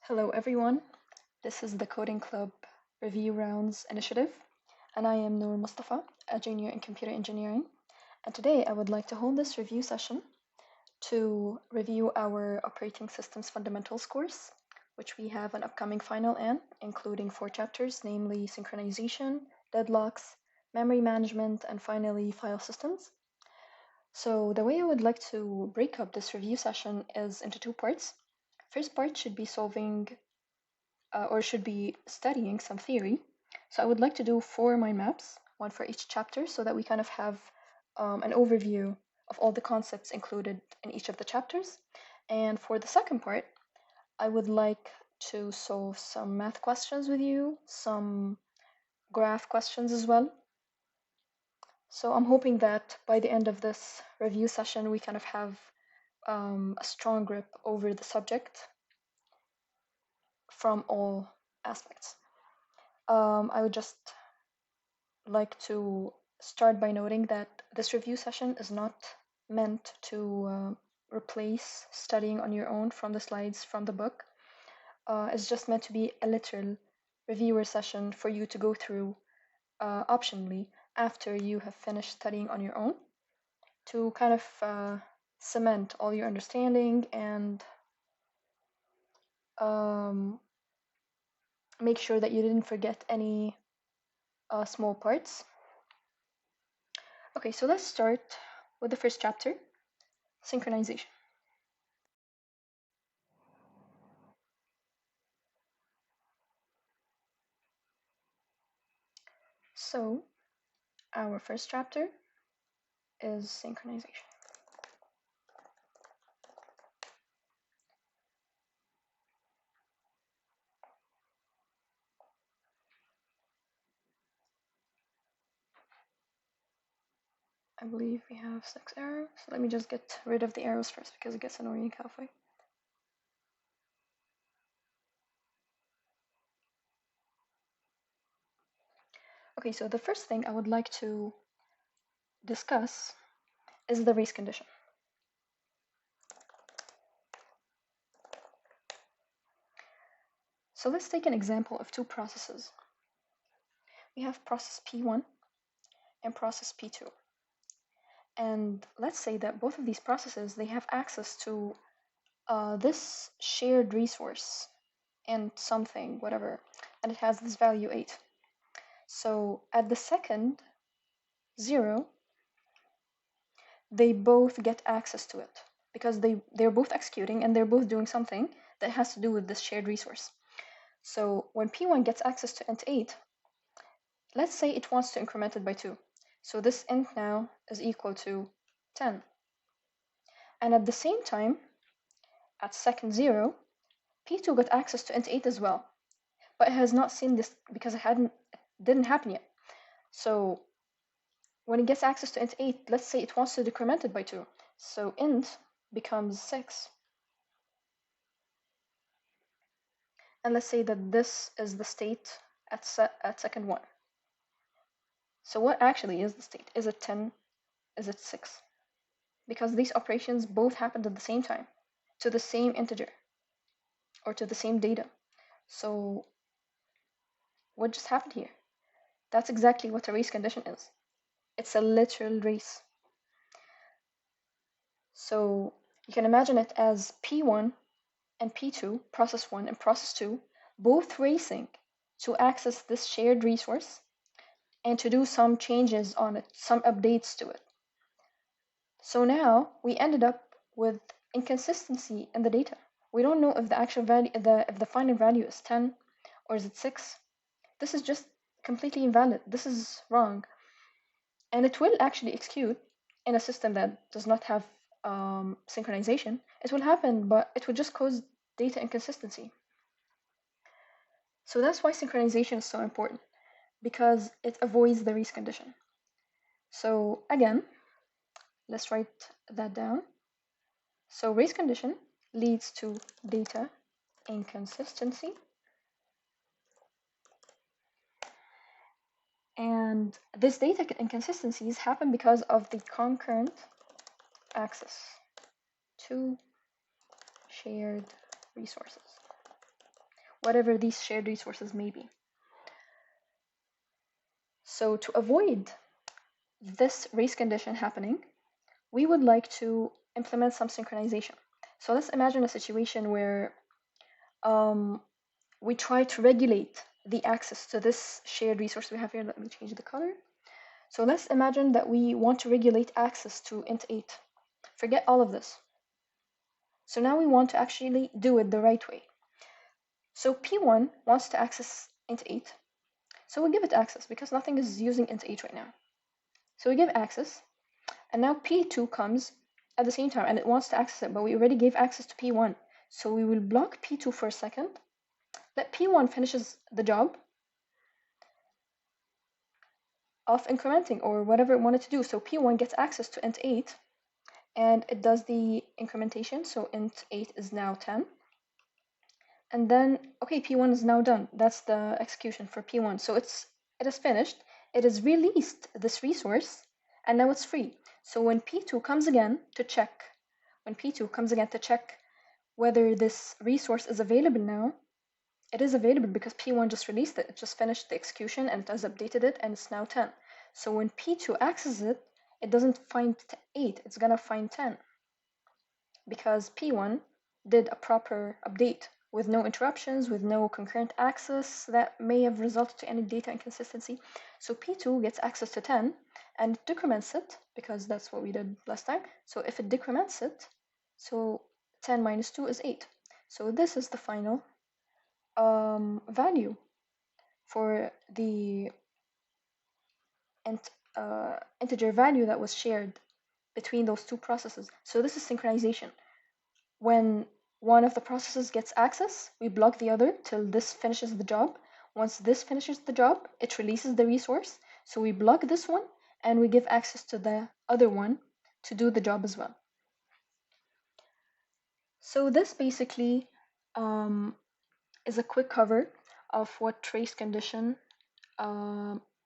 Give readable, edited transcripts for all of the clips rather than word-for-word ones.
Hello everyone, this is the Coding Club Review Rounds initiative, and I am Nour Mostafa, a junior in computer engineering. And today I would like to hold this review session to review our operating systems fundamentals course, which we have an upcoming final in, including 4 chapters, namely synchronization, deadlocks, memory management, and finally file systems. So the way I would like to break up this review session is into 2 parts. First part should be solving or should be studying some theory. So I would like to do 4 mind maps, one for each chapter, so that we kind of have an overview of all the concepts included in each of the chapters. And for the second part, I would like to solve some math questions with you, some graph questions as well. So I'm hoping that by the end of this review session, we kind of have a strong grip over the subject from all aspects. I would just like to start by noting that this review session is not meant to replace studying on your own from the slides from the book. It's just meant to be a literal reviewer session for you to go through optionally after you have finished studying on your own to kind of cement all your understanding and make sure that you didn't forget any small parts. Okay, so let's start with the first chapter, synchronization. So our first chapter is synchronization. I believe we have 6 arrows. Let me just get rid of the arrows first because it gets annoying halfway. Okay, so the first thing I would like to discuss is the race condition. So let's take an example of 2 processes. We have process P1 and process P2. And let's say that both of these processes, they have access to this shared resource and something, whatever, and it has this value 8. So at the second 0, they both get access to it because they're both executing and they're both doing something that has to do with this shared resource. So when P1 gets access to int 8, let's say it wants to increment it by 2. So this int now is equal to 10. And at the same time, at second 0, P2 got access to int 8 as well, but it has not seen this because it didn't happen yet. So when it gets access to int 8, let's say it wants to decrement it by 2. So int becomes 6. And let's say that this is the state at second 1. So what actually is the state? Is it 10? Is it 6? Because these operations both happened at the same time to the same integer or to the same data. So what just happened here? That's exactly what a race condition is. It's a literal race. So you can imagine it as P1 and P2, process 1 and process 2, both racing to access this shared resource and to do some changes on it, some updates to it. So now we ended up with inconsistency in the data. We don't know if the actual value, if the final value is 10 or is it 6. This is just completely invalid. This is wrong. And it will actually execute in a system that does not have synchronization. It will happen, but it will just cause data inconsistency. So that's why synchronization is so important, because it avoids the race condition. So again, let's write that down. So race condition leads to data inconsistency. And this data inconsistencies happen because of the concurrent access to shared resources. whatever these shared resources may be. So to avoid this race condition happening, we would like to implement some synchronization. So let's imagine a situation where we try to regulate the access to this shared resource we have here. Let me change the color. So let's imagine that we want to regulate access to int8. Forget all of this. So now we want to actually do it the right way. So P1 wants to access int8. So we give it access because nothing is using int8 right now. So we give access, and now P2 comes at the same time and it wants to access it, but we already gave access to P1. So we will block P2 for a second, let P1 finishes the job of incrementing or whatever it wanted to do. So P1 gets access to int8 and it does the incrementation. So int8 is now 10. And then, okay, P1 is now done. That's the execution for P1. So it is finished. It has released this resource and now it's free. So when P2 comes again to check, whether this resource is available now, it is available because P1 just released it. It just finished the execution and it has updated it and it's now 10. So when P2 accesses it, it doesn't find 8, it's gonna find 10 because P1 did a proper update with no interruptions, with no concurrent access that may have resulted to any data inconsistency. So P2 gets access to 10 and decrements it because that's what we did last time. So if it decrements it, so 10 minus 2 is 8. So this is the final value for the integer value that was shared between those two processes. So this is synchronization. When one of the processes gets access, we block the other till this finishes the job. Once this finishes the job, it releases the resource. So we block this one and we give access to the other one to do the job as well. So this basically is a quick cover of what trace condition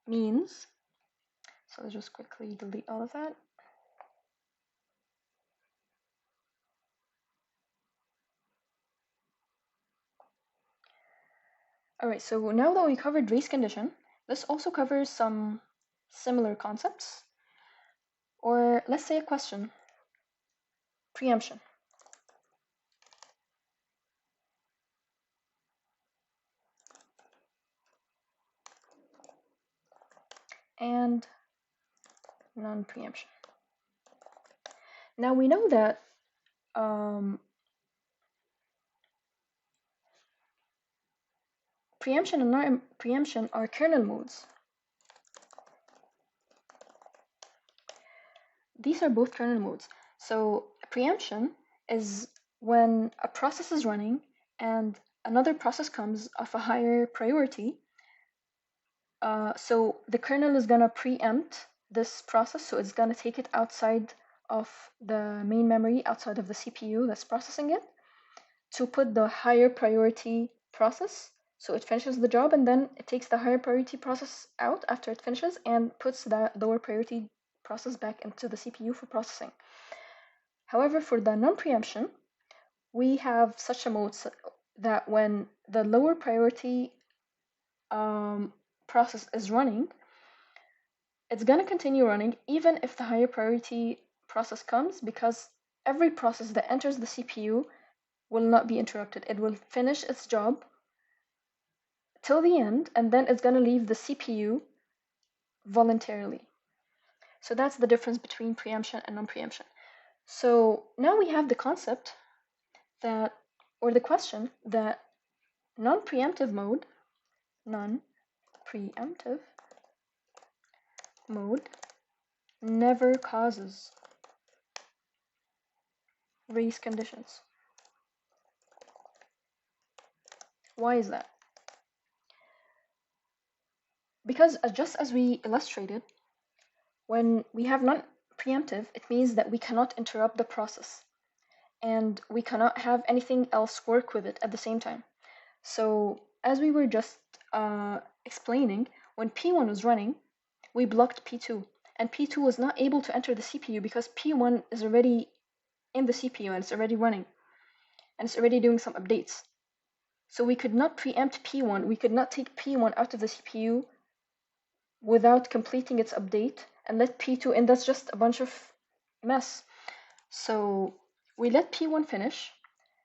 means. So let's just quickly delete all of that. All right, so now that we covered race condition, this also covers some similar concepts, or let's say a question, preemption. And non-preemption. Now we know that preemption and non-preemption are kernel modes. These are both kernel modes. So preemption is when a process is running and another process comes of a higher priority. So the kernel is gonna preempt this process, so it's gonna take it outside of the main memory, outside of the CPU that's processing it, to put the higher priority process. So it finishes the job and then it takes the higher priority process out after it finishes and puts that lower priority process back into the CPU for processing. However, for the non-preemption, we have such a mode that when the lower priority process is running, it's going to continue running even if the higher priority process comes, because every process that enters the CPU will not be interrupted. It will finish its job till the end, and then it's going to leave the CPU voluntarily. So that's the difference between preemption and non-preemption. So now we have the concept that, or the question that non-preemptive mode never causes race conditions. Why is that? Because just as we illustrated, when we have non-preemptive, it means that we cannot interrupt the process and we cannot have anything else work with it at the same time. So as we were just explaining, when P1 was running, we blocked P2, and P2 was not able to enter the CPU because P1 is already in the CPU and it's already running and it's already doing some updates. So we could not preempt P1. We could not take P1 out of the CPU without completing its update and let P2, and that's just a bunch of mess. So we let P1 finish,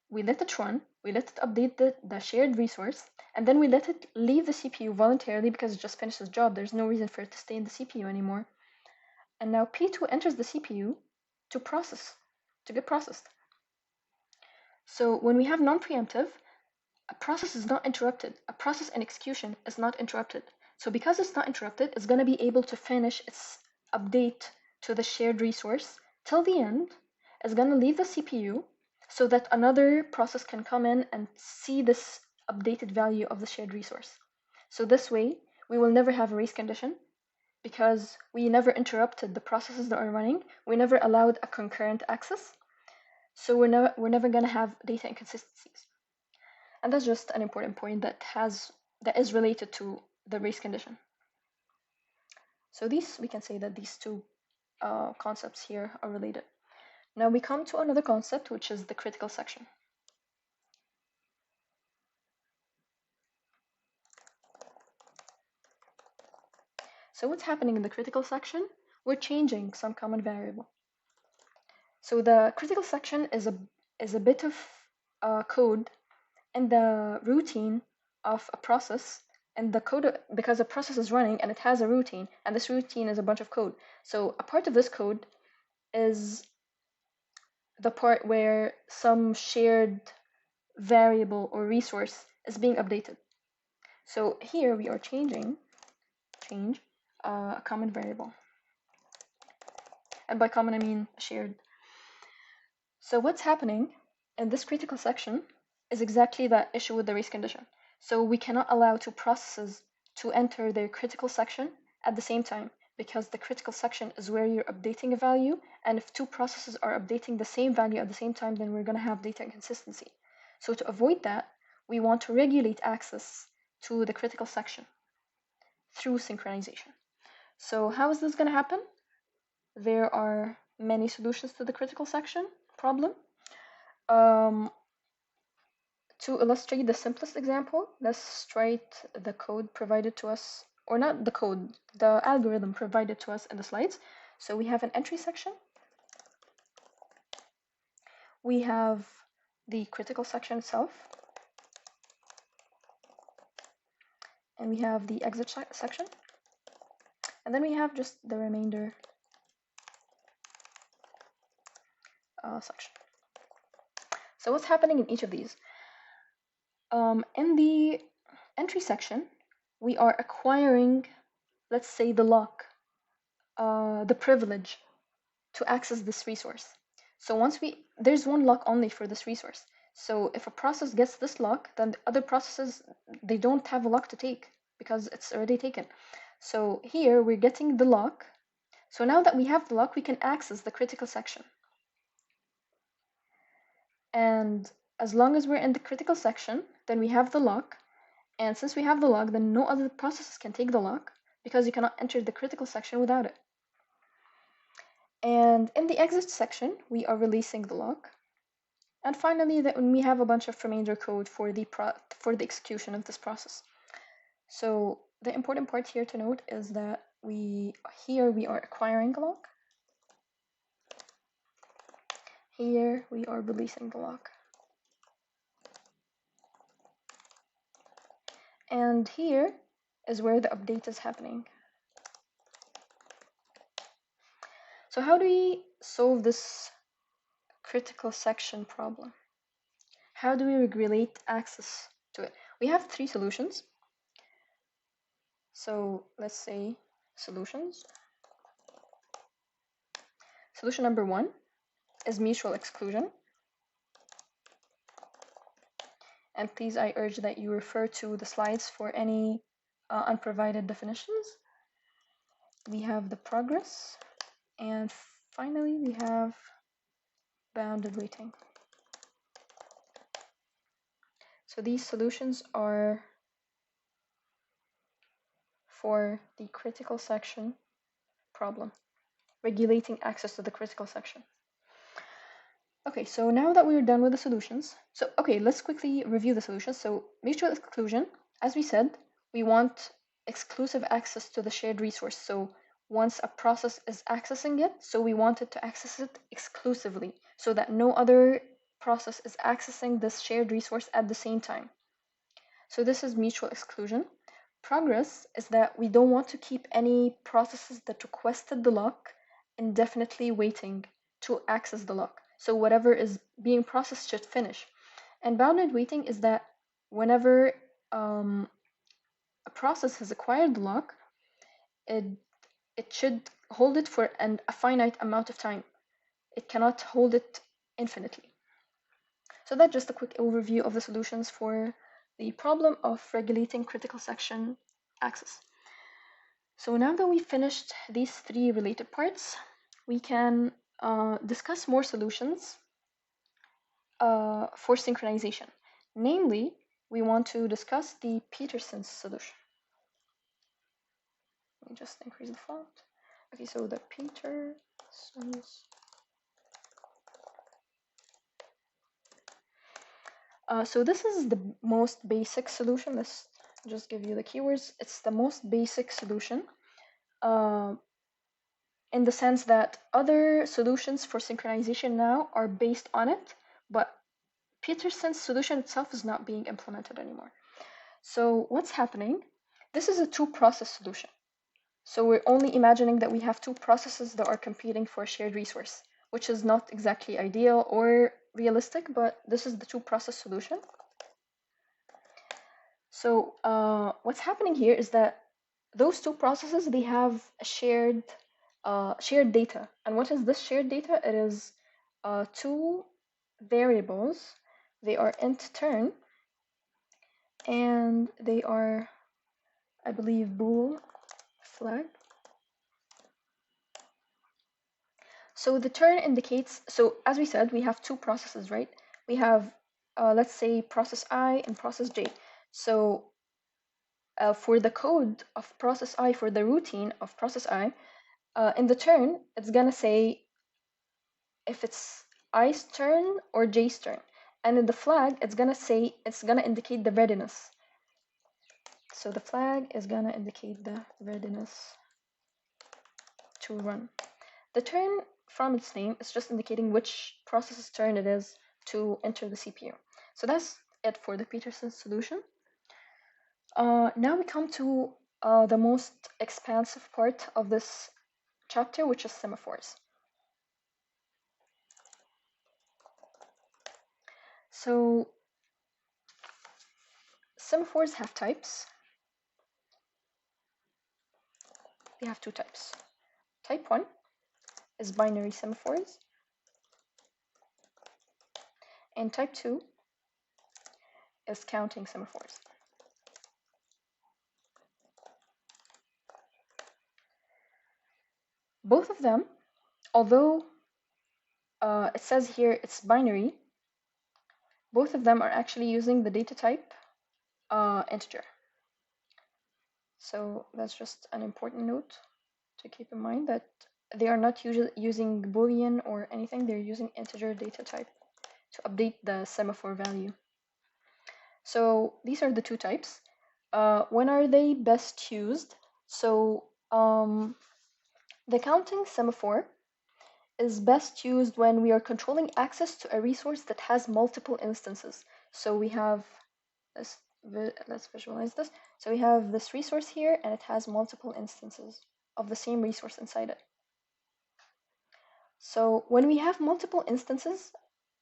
we let it run, we let it update the shared resource, and then we let it leave the CPU voluntarily because it just finished its job. There's no reason for it to stay in the CPU anymore. And now P2 enters the CPU to get processed. So when we have non-preemptive, a process is not interrupted. A process in execution is not interrupted. So because it's not interrupted, it's going to be able to finish its update to the shared resource till the end. It's going to leave the CPU so that another process can come in and see this updated value of the shared resource. So this way, we will never have a race condition because we never interrupted the processes that are running. We never allowed a concurrent access. So we're never going to have data inconsistencies. And that's just an important point that is related to the race condition. So we can say that these two concepts here are related. Now we come to another concept, which is the critical section. So what's happening in the critical section? We're changing some common variable. So the critical section is a bit of code in the routine of a process, and the code, because a process is running and it has a routine, and this routine is a bunch of code. So a part of this code is the part where some shared variable or resource is being updated. So here we are change a common variable. And by common, I mean shared. So what's happening in this critical section is exactly that issue with the race condition. So we cannot allow two processes to enter their critical section at the same time, because the critical section is where you're updating a value, and if two processes are updating the same value at the same time, then we're going to have data inconsistency. So to avoid that, we want to regulate access to the critical section through synchronization. So how is this going to happen? There are many solutions to the critical section problem. To illustrate the simplest example, let's write the code provided to us, or not the code, the algorithm provided to us in the slides. So we have an entry section. We have the critical section itself. And we have the exit section. And then we have just the remainder section. So what's happening in each of these? In the entry section, we are acquiring, let's say, the lock, the privilege to access this resource. So there's one lock only for this resource. So if a process gets this lock, then the other processes, they don't have a lock to take because it's already taken. So here we're getting the lock. So now that we have the lock, we can access the critical section. And as long as we're in the critical section, then we have the lock. And since we have the lock, then no other processes can take the lock because you cannot enter the critical section without it. And in the exit section, we are releasing the lock. And finally, then we have a bunch of remainder code for the execution of this process. So the important part here to note is that we are acquiring the lock. Here we are releasing the lock. And here is where the update is happening. So how do we solve this critical section problem? How do we regulate access to it? We have three solutions. So let's say solutions. Solution number one is mutual exclusion. And please, I urge that you refer to the slides for any unprovided definitions. We have the progress. And finally, we have bounded waiting. So these solutions are for the critical section problem, regulating access to the critical section. Okay, so now that we're done with the solutions, okay, let's quickly review the solutions. So mutual exclusion, as we said, we want exclusive access to the shared resource. So once a process is accessing it, so we want it to access it exclusively so that no other process is accessing this shared resource at the same time. So this is mutual exclusion. Progress is that we don't want to keep any processes that requested the lock indefinitely waiting to access the lock. So whatever is being processed should finish. And bounded waiting is that whenever a process has acquired the lock, it, it should hold it for a finite amount of time. It cannot hold it infinitely. So that's just a quick overview of the solutions for the problem of regulating critical section access. So now that we've finished these three related parts, we can discuss more solutions for synchronization. Namely, we want to discuss the Peterson's solution. Let me just increase the font. Okay, so the Peterson's. So this is the most basic solution. Let's just give you the keywords. It's the most basic solution in the sense that other solutions for synchronization now are based on it, but Peterson's solution itself is not being implemented anymore. So what's happening? This is a two-process solution. So we're only imagining that we have two processes that are competing for a shared resource, which is not exactly ideal or realistic, but this is the two-process solution. So what's happening here is that those two processes, they have a shared data. And what is this shared data? It is two variables. They are int turn, and they are, I believe, bool flag. So the turn indicates, so as we said, we have two processes, right? We have, let's say, process I and process J. So for the code of process I, for the routine of process I, in the turn, it's gonna say if it's I's turn or J's turn. And in the flag, it's gonna indicate the readiness. So the flag is gonna indicate the readiness to run. The turn from its name is just indicating which process's turn it is to enter the CPU. So that's it for the Peterson solution. Now we come to the most expansive part of this chapter, which is semaphores. So semaphores have types. They have two types. Type 1 is binary semaphores, and type 2 is counting semaphores. Both of them, although it says here it's binary, both of them are actually using the data type integer. So that's just an important note to keep in mind, that they are not using Boolean or anything. They're using integer data type to update the semaphore value. So these are the two types. When are they best used? So the counting semaphore is best used when we are controlling access to a resource that has multiple instances. So we have this, let's visualize this. So we have this resource here, and it has multiple instances of the same resource inside it. So when we have multiple instances,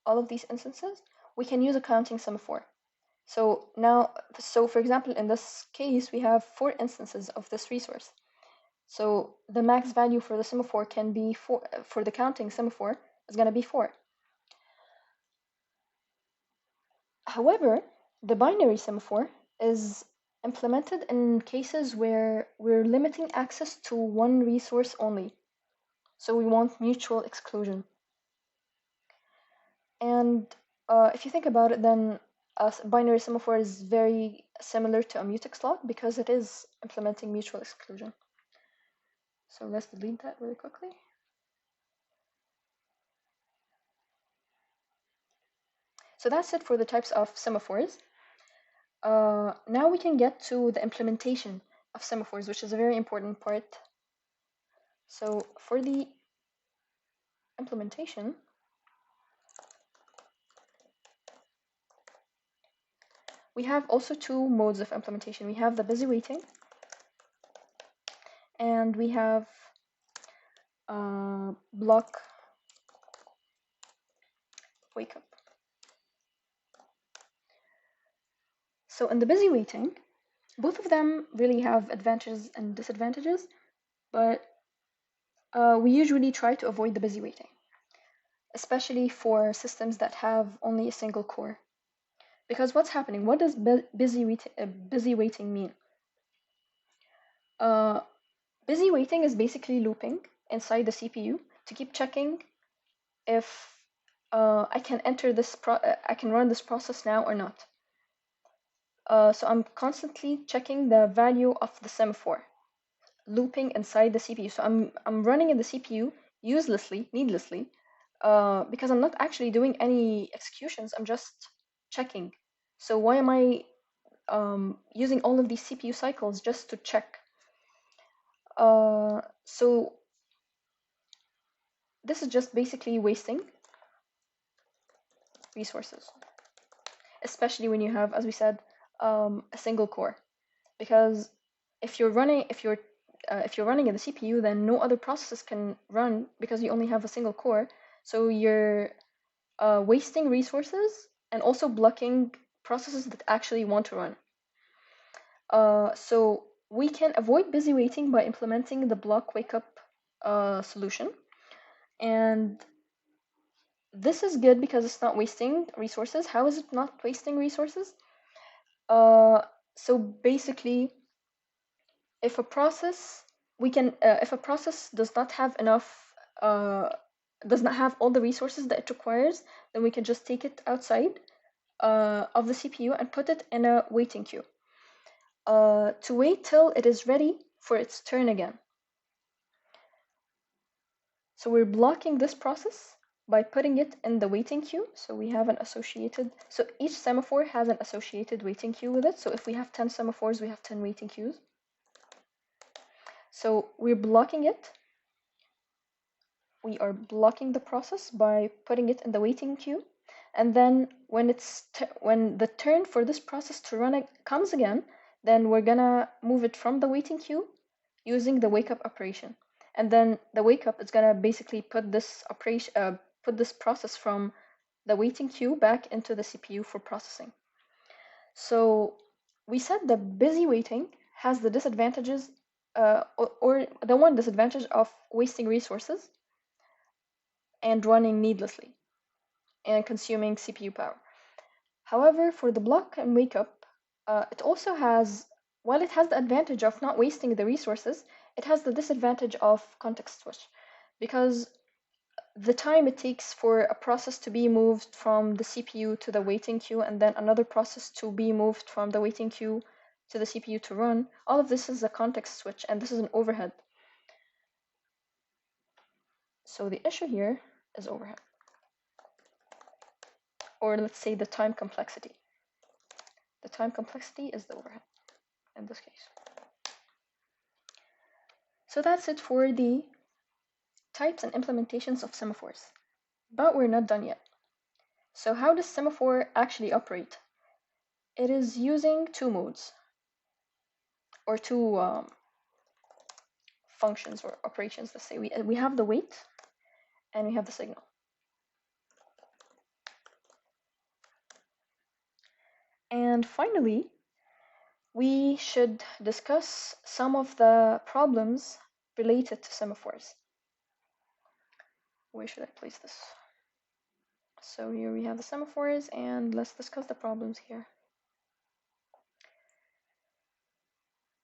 all of these instances, we can use a counting semaphore. So now, so for example, in this case, we have 4 instances of this resource. So the max value for the semaphore can be 4, for the counting semaphore is going to be 4. However, the binary semaphore is implemented in cases where we're limiting access to one resource only. So we want mutual exclusion. And if you think about it, then a binary semaphore is very similar to a mutex lock because it is implementing mutual exclusion. So let's delete that really quickly. So that's it for the types of semaphores. Now we can get to the implementation of semaphores, which is a very important part. So for the implementation, we have also two modes of implementation. We have the busy waiting, and we have block wake up. So in the busy waiting, both of them really have advantages and disadvantages, but we usually try to avoid the busy waiting, especially for systems that have only a single core. Because what's happening? What does busy waiting mean? Busy waiting is basically looping inside the CPU to keep checking if I can I can run this process now or not. So I'm constantly checking the value of the semaphore, looping inside the CPU. So I'm running in the CPU uselessly, needlessly, because I'm not actually doing any executions. I'm just checking. So why am I using all of these CPU cycles just to check? So this is just basically wasting resources, especially when you have, as we said, a single core. Because if you're running in the CPU, then no other processes can run because you only have a single core. So you're wasting resources and also blocking processes that actually want to run. So we can avoid busy waiting by implementing the block wake up solution. And this is good because it's not wasting resources. How is it not wasting resources? So basically, if a process does not have enough, does not have all the resources that it requires, then we can just take it outside of the CPU and put it in a waiting queue to wait till it is ready for its turn again. So we're blocking this process by putting it in the waiting queue. So we have an associated, so each semaphore has an associated waiting queue with it. So if we have 10 semaphores, we have 10 waiting queues. So we're blocking it. We are blocking the process by putting it in the waiting queue. And then when the turn for this process to run comes again, then we're gonna move it from the waiting queue using the wake up operation. And then the wake up is gonna basically put this process from the waiting queue back into the CPU for processing. So we said the busy waiting has the disadvantages, or the one disadvantage of wasting resources and running needlessly and consuming CPU power. However, for the block and wake up, it also has, while it has the advantage of not wasting the resources, it has the disadvantage of context switch, because the time it takes for a process to be moved from the CPU to the waiting queue and then another process to be moved from the waiting queue to the CPU to run, all of this is a context switch and this is an overhead. So the issue here is overhead, or let's say the time complexity. The time complexity is the overhead in this case. So that's it for the types and implementations of semaphores. But we're not done yet. So how does semaphore actually operate? It is using two modes, or two functions or operations. Let's say we have the wait and we have the signal. And finally, we should discuss some of the problems related to semaphores. Where should I place this? So here we have the semaphores, and let's discuss the problems here.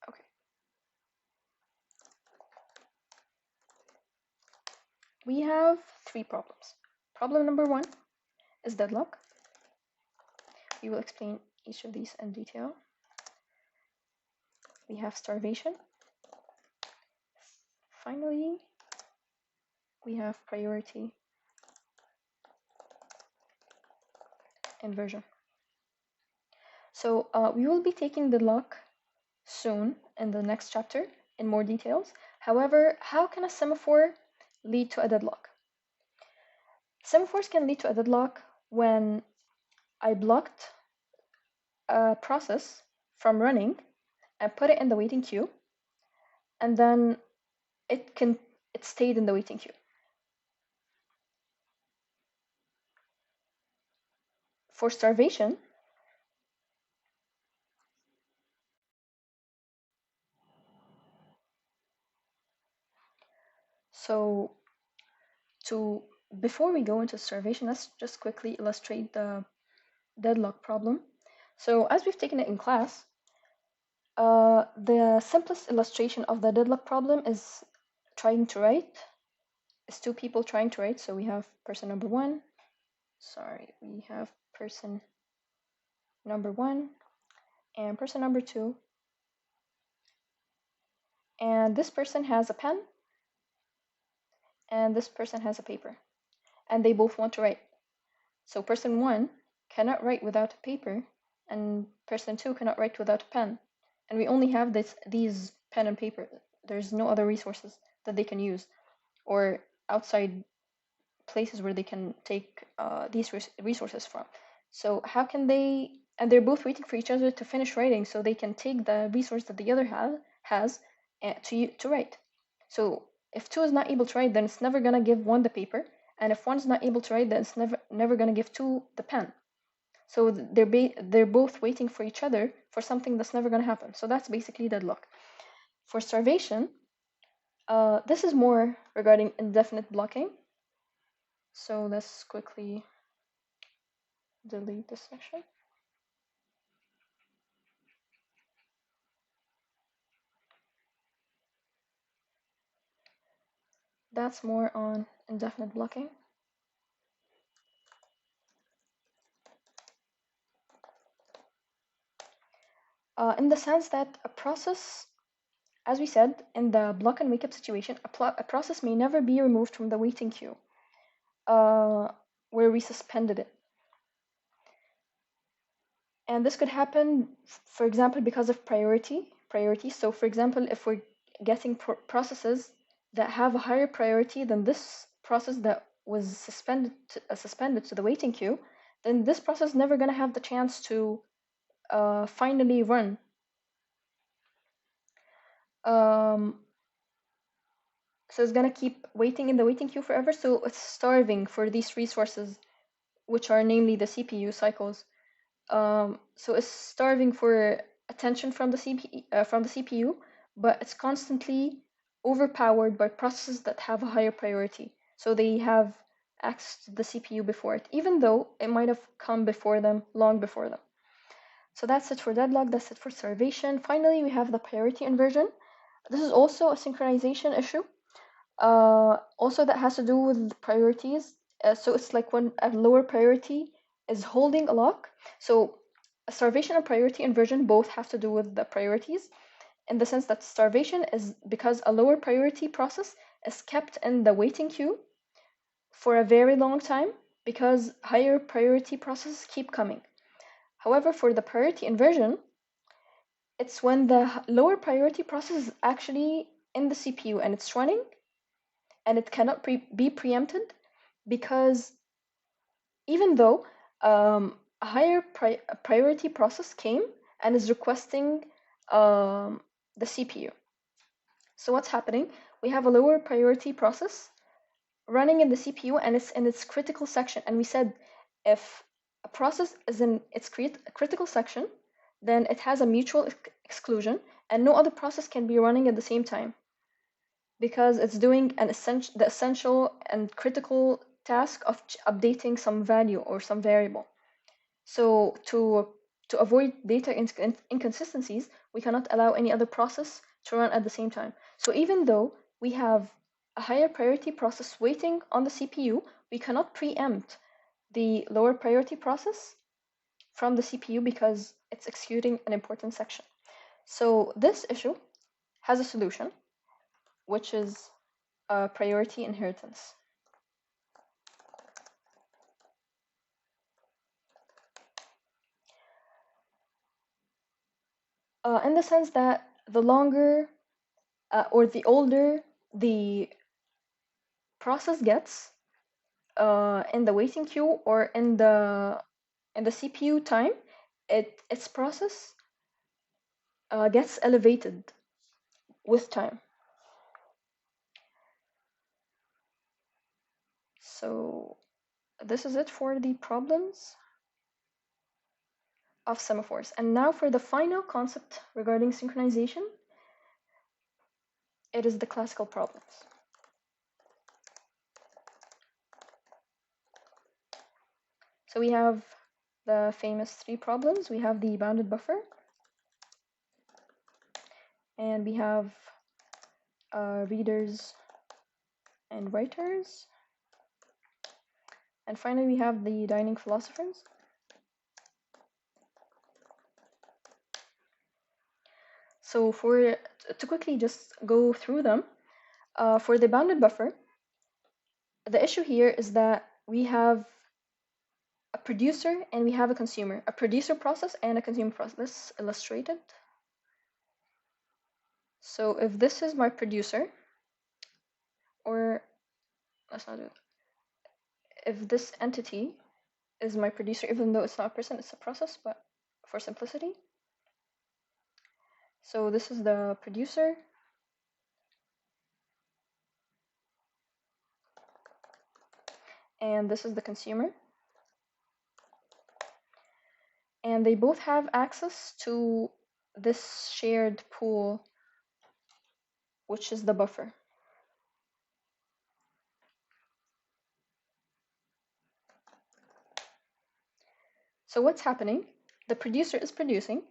Okay. We have three problems. Problem number one is deadlock. We will explain each of these in detail. We have starvation. Finally, we have priority inversion. So we will be taking deadlock soon in the next chapter in more details. However, how can a semaphore lead to a deadlock? Semaphores can lead to a deadlock when I blocked a process from running and put it in the waiting queue, and then it stayed in the waiting queue. For starvation, so before we go into starvation, let's just quickly illustrate the deadlock problem. So as we've taken it in class, the simplest illustration of the deadlock problem is trying to write. It's two people trying to write. So we have person number one. Sorry, we have person number one and person number two. And this person has a pen and this person has a paper. And they both want to write. So person one cannot write without a paper and person two cannot write without a pen. And we only have these pen and paper. There's no other resources that they can use or outside places where they can take these resources from. So how can they, and they're both waiting for each other to finish writing so they can take the resource that the other has to write. So if two is not able to write, then it's never gonna give one the paper, and if one's not able to write, then it's never gonna give two the pen. So they're both waiting for each other for something that's never gonna happen. So that's basically deadlock. For starvation, this is more regarding indefinite blocking. So let's quickly delete this section. That's more on indefinite blocking. In the sense that a process, as we said, in the block and wake up situation, a process may never be removed from the waiting queue where we suspended it. And this could happen, for example, because of priority. So for example, if we're getting processes that have a higher priority than this process that was suspended to the waiting queue, then this process is never going to have the chance to finally run. So it's going to keep waiting in the waiting queue forever, so it's starving for these resources, which are namely the CPU cycles. So it's starving for attention from the CPU, but it's constantly overpowered by processes that have a higher priority. So they have access to the CPU before it, even though it might have come before them, long before them. So that's it for deadlock, that's it for starvation. Finally, we have the priority inversion. This is also a synchronization issue. Also that has to do with priorities. So it's like when a lower priority is holding a lock. So starvation and priority inversion both have to do with the priorities, in the sense that starvation is because a lower priority process is kept in the waiting queue for a very long time because higher priority processes keep coming. However, for the priority inversion, it's when the lower priority process is actually in the CPU and it's running and it cannot be preempted, because even though a higher priority process came and is requesting the CPU. So what's happening? We have a lower priority process running in the CPU and it's in its critical section. And we said if a process is in its critical section, then it has a mutual exclusion and no other process can be running at the same time, because it's doing the essential and critical task of updating some value or some variable. So to avoid data inconsistencies, we cannot allow any other process to run at the same time. So even though we have a higher priority process waiting on the CPU, we cannot preempt the lower priority process from the CPU because it's executing an important section. So this issue has a solution, which is priority inheritance. in the sense that the longer or the older the process gets in the waiting queue or in the CPU time, its process gets elevated with time. So this is it for the problems of semaphores. And now for the final concept regarding synchronization, it is the classical problems. So we have the famous three problems. We have the bounded buffer, and we have readers and writers, and finally we have the dining philosophers. So to quickly just go through them, for the bounded buffer, the issue here is that we have a producer and we have a consumer, a producer process and a consumer process. Let's illustrate it. So if this is my producer, or let's not do it. If this entity is my producer, even though it's not a person, it's a process, but for simplicity. So this is the producer, and this is the consumer. And they both have access to this shared pool, which is the buffer. So what's happening? The producer is producing,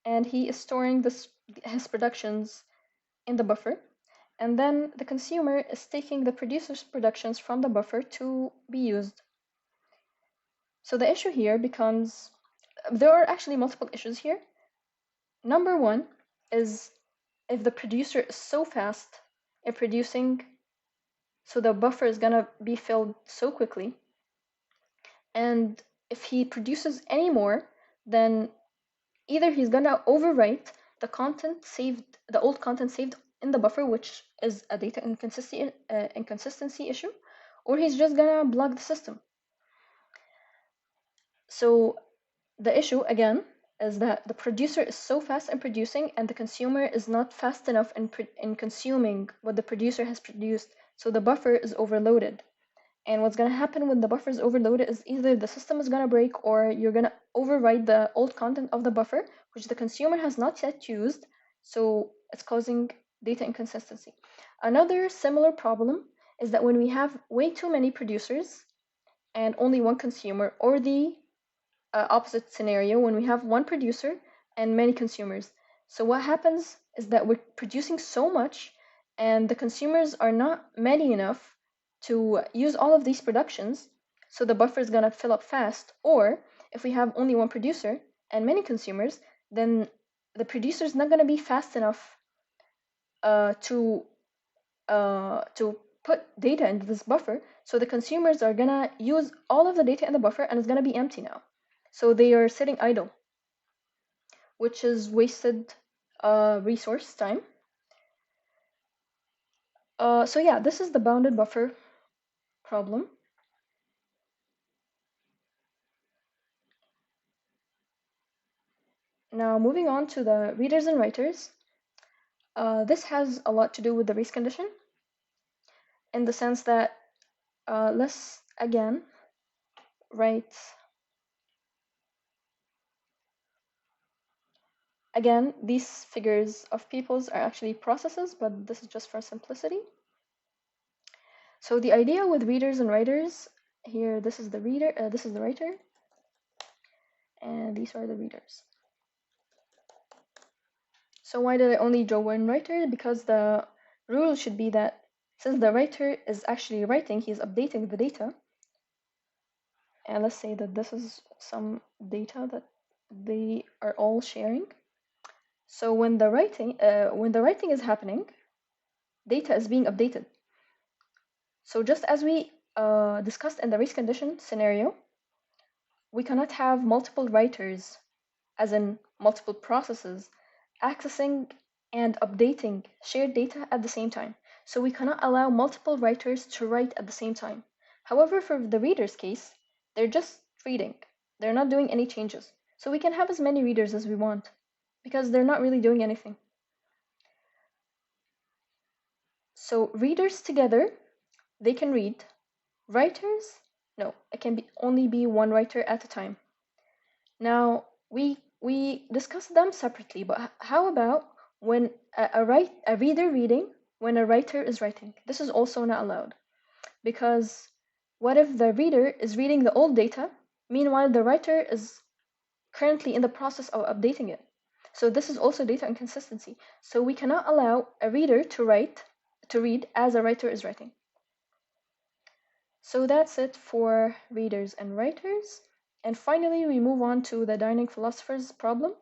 and he is storing his productions in the buffer, and then the consumer is taking the producer's productions from the buffer to be used. So the issue here becomes, there are actually multiple issues here. Number one is if the producer is so fast in producing, so the buffer is gonna be filled so quickly, and if he produces any more, then either he's gonna overwrite the content saved, the old content saved in the buffer, which is a data inconsistency issue, or he's just gonna block the system. So the issue again is that the producer is so fast in producing and the consumer is not fast enough in consuming what the producer has produced, so the buffer is overloaded. And what's going to happen when the buffer is overloaded is either the system is going to break or you're going to overwrite the old content of the buffer, which the consumer has not yet used, so it's causing data inconsistency. Another similar problem is that when we have way too many producers and only one consumer, or the opposite scenario when we have one producer and many consumers. So what happens is that we're producing so much and the consumers are not many enough to use all of these productions, so the buffer is going to fill up fast. Or if we have only one producer and many consumers, then the producer is not going to be fast enough to put data into this buffer, so the consumers are going to use all of the data in the buffer and it's going to be empty now. So they are sitting idle, which is wasted resource time. So yeah, this is the bounded buffer problem. Now moving on to the readers and writers. This has a lot to do with the race condition, in the sense that let's again write. Again, these figures of peoples are actually processes, but this is just for simplicity. So the idea with readers and writers, here this is the reader, this is the writer, and these are the readers. So why did I only draw one writer? Because the rule should be that since the writer is actually writing, he's updating the data. And let's say that this is some data that they are all sharing. So when the writing is happening, data is being updated. So just as we discussed in the race condition scenario, we cannot have multiple writers, as in multiple processes, accessing and updating shared data at the same time. So we cannot allow multiple writers to write at the same time. However, for the reader's case, they're just reading. They're not doing any changes. So we can have as many readers as we want because they're not really doing anything. So readers together, they can read. Writers, no, it can only be one writer at a time. Now, we discuss them separately, but how about when a reader reading when a writer is writing? This is also not allowed because what if the reader is reading the old data, meanwhile the writer is currently in the process of updating it? So this is also data inconsistency. So we cannot allow a reader to read as a writer is writing. So that's it for readers and writers. And finally, we move on to the dining philosopher's problem.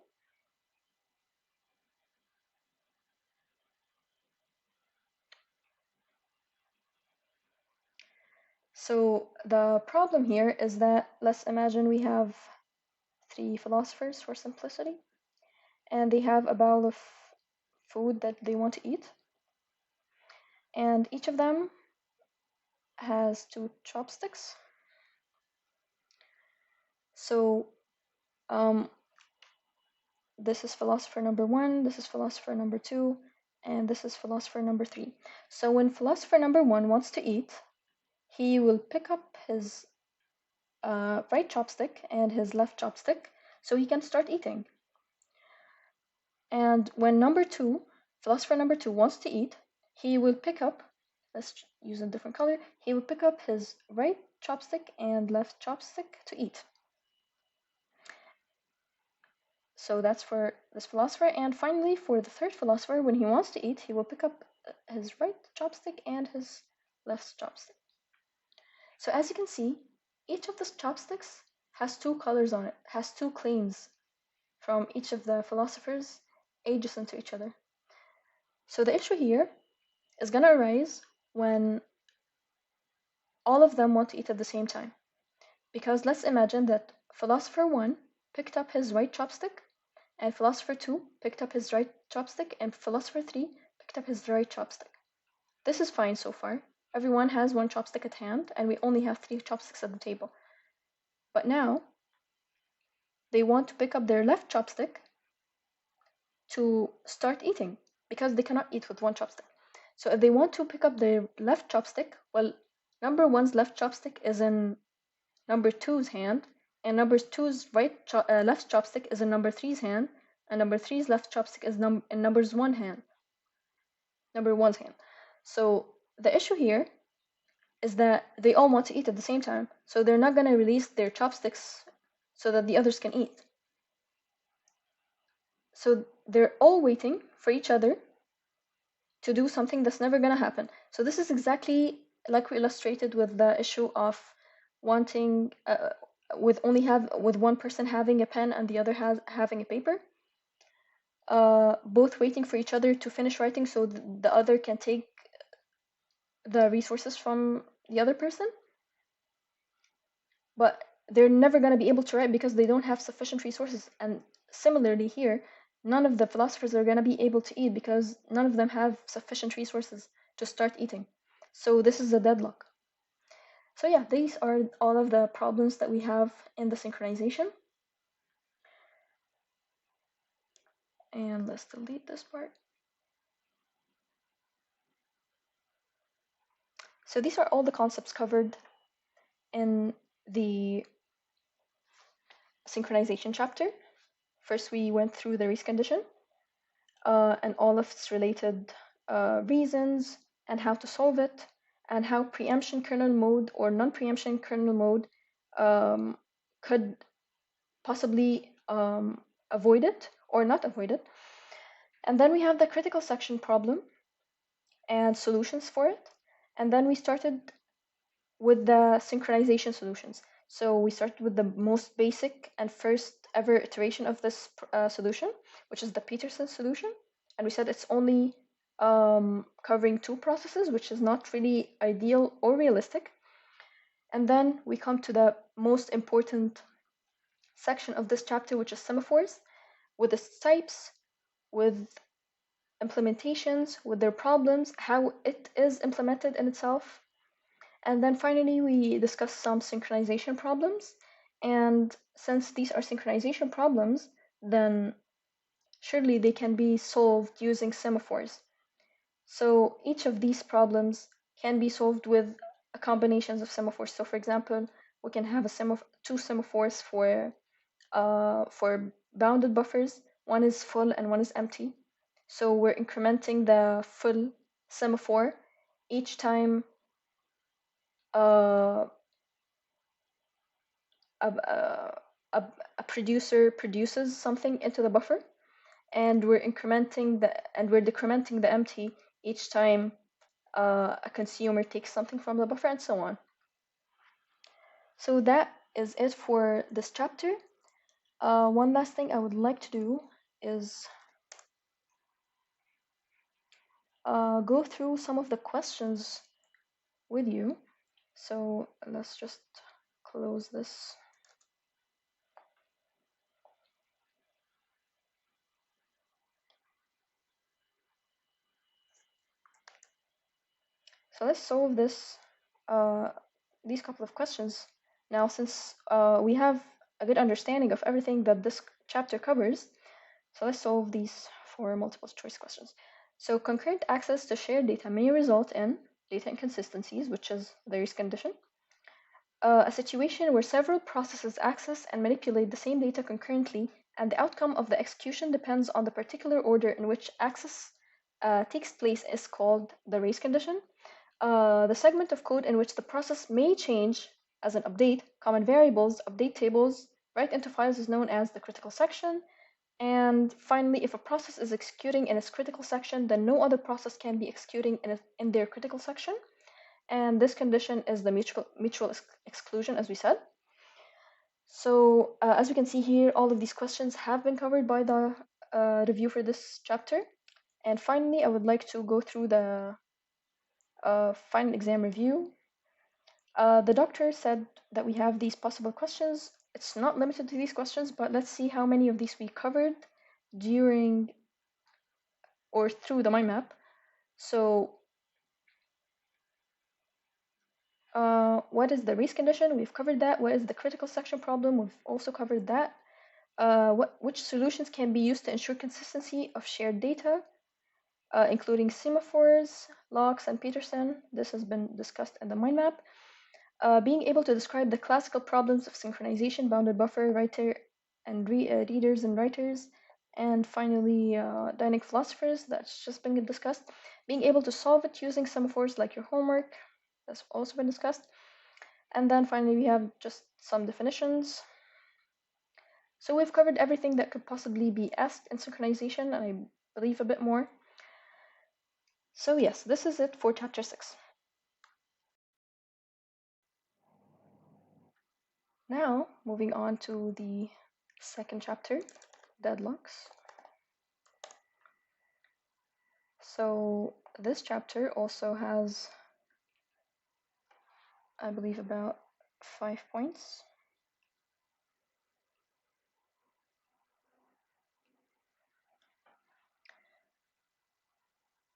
So the problem here is that let's imagine we have 3 philosophers for simplicity, and they have a bowl of food that they want to eat, and each of them has 2 chopsticks. So this is philosopher number 1, this is philosopher number 2, and this is philosopher number 3. So when philosopher number 1 wants to eat, he will pick up his right chopstick and his left chopstick so he can start eating. And when philosopher number 2 wants to eat, he will pick up, let's use a different color, he will pick up his right chopstick and left chopstick to eat. So that's for this philosopher. And finally, for the third philosopher, when he wants to eat, he will pick up his right chopstick and his left chopstick. So as you can see, each of the chopsticks has 2 colors on it, has 2 claims from each of the philosophers adjacent to each other. So the issue here is going to arise when all of them want to eat at the same time. Because let's imagine that philosopher 1 picked up his right chopstick, and philosopher 2 picked up his right chopstick, and philosopher 3 picked up his right chopstick. This is fine so far. Everyone has 1 chopstick at hand, and we only have 3 chopsticks at the table. But now, they want to pick up their left chopstick to start eating, because they cannot eat with 1 chopstick. So if they want to pick up their left chopstick, well, number 1's left chopstick is in number 2's hand, and number 2's left chopstick is in number 3's hand, and number 3's left chopstick is in number 1's hand. So the issue here is that they all want to eat at the same time, so they're not going to release their chopsticks so that the others can eat. So they're all waiting for each other to do something that's never going to happen. So this is exactly like we illustrated with the issue of wanting with one person having a pen and the other having a paper, both waiting for each other to finish writing so the other can take the resources from the other person. But they're never going to be able to write because they don't have sufficient resources. And similarly here, none of the philosophers are going to be able to eat because none of them have sufficient resources to start eating. So this is a deadlock. So yeah, these are all of the problems that we have in the synchronization. And let's delete this part. So these are all the concepts covered in the synchronization chapter. First, we went through the race condition and all of its related reasons and how to solve it, and how preemption kernel mode or non-preemption kernel mode could possibly avoid it or not avoid it. And then we have the critical section problem and solutions for it. And then we started with the synchronization solutions. So we started with the most basic and first ever iteration of this solution, which is the Peterson solution. And we said it's only covering 2 processes, which is not really ideal or realistic. And then we come to the most important section of this chapter, which is semaphores, with its types, with implementations, with their problems, how it is implemented in itself. And then finally, we discuss some synchronization problems. And since these are synchronization problems, then surely they can be solved using semaphores. So each of these problems can be solved with combinations of semaphores. So for example, we can have two semaphores for bounded buffers. One is full and one is empty. So we're incrementing the full semaphore each time uh, a, a, a producer produces something into the buffer, and we're decrementing the empty each time a consumer takes something from the buffer, and so on. So that is it for this chapter. One last thing I would like to do is go through some of the questions with you. So let's just close this. So let's solve these couple of questions now, since we have a good understanding of everything that this chapter covers. So let's solve these four multiple choice questions. So concurrent access to shared data may result in data inconsistencies, which is the race condition. A situation where several processes access and manipulate the same data concurrently, and the outcome of the execution depends on the particular order in which access takes place, is called the race condition. The segment of code in which the process may change as an update, common variables, update tables, write into files is known as the critical section. And finally, if a process is executing in its critical section, then no other process can be executing in their critical section. And this condition is the mutual exclusion, as we said. So as we can see here, all of these questions have been covered by the review for this chapter. And finally, I would like to go through the final exam review. The doctor said that we have these possible questions. It's not limited to these questions, but let's see how many of these we covered during or through the Mindmap. So what is the race condition? We've covered that. What is the critical section problem? We've also covered that. Which solutions can be used to ensure consistency of shared data, including semaphores, locks, and Peterson. This has been discussed in the Mindmap. Being able to describe the classical problems of synchronization, bounded buffer, writer, and readers and writers. And finally, dynamic philosophers, that's just been discussed. Being able to solve it using semaphores like your homework, that's also been discussed. And then finally, we have just some definitions. So we've covered everything that could possibly be asked in synchronization, and I believe a bit more. So yes, this is it for chapter 6. Now, moving on to the second chapter, Deadlocks. So this chapter also has, I believe, about 5 points.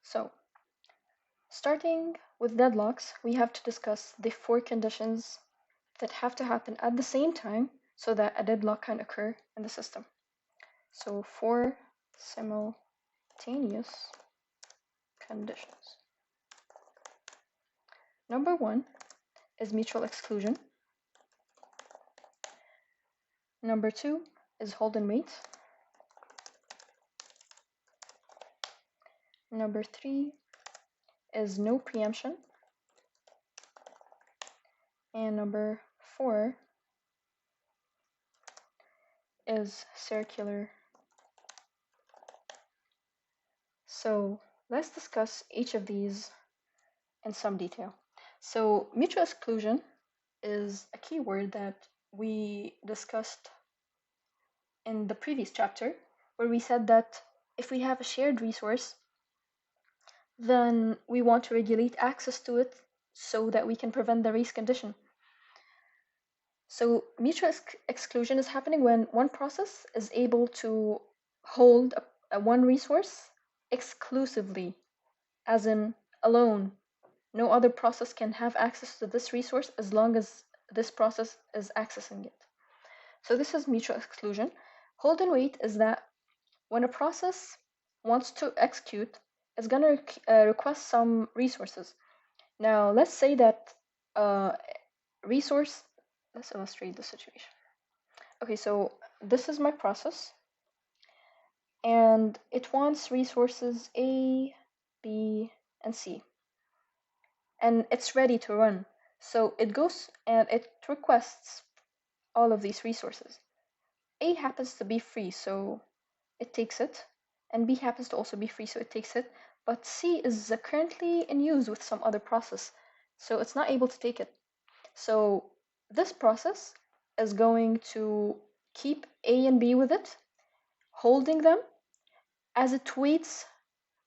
So, starting with deadlocks, we have to discuss the 4 conditions that have to happen at the same time so that a deadlock can occur in the system. So 4 simultaneous conditions. Number 1 is mutual exclusion. Number 2 is hold and wait. Number 3 is no preemption. And number 4 is circular. So let's discuss each of these in some detail. So mutual exclusion is a keyword that we discussed in the previous chapter, where we said that if we have a shared resource, then we want to regulate access to it so that we can prevent the race condition. So mutual exclusion is happening when one process is able to hold one resource exclusively, as in alone. No other process can have access to this resource as long as this process is accessing it. So this is mutual exclusion. Hold and wait is that when a process wants to execute, it's going to request some resources. Now, let's say that resource, let's illustrate the situation. Okay, so this is my process, and it wants resources A, B, and C. And it's ready to run. So it goes and it requests all of these resources. A happens to be free, so it takes it, and B happens to also be free, so it takes it, but C is currently in use with some other process, so it's not able to take it. So this process is going to keep A and B with it, holding them as it waits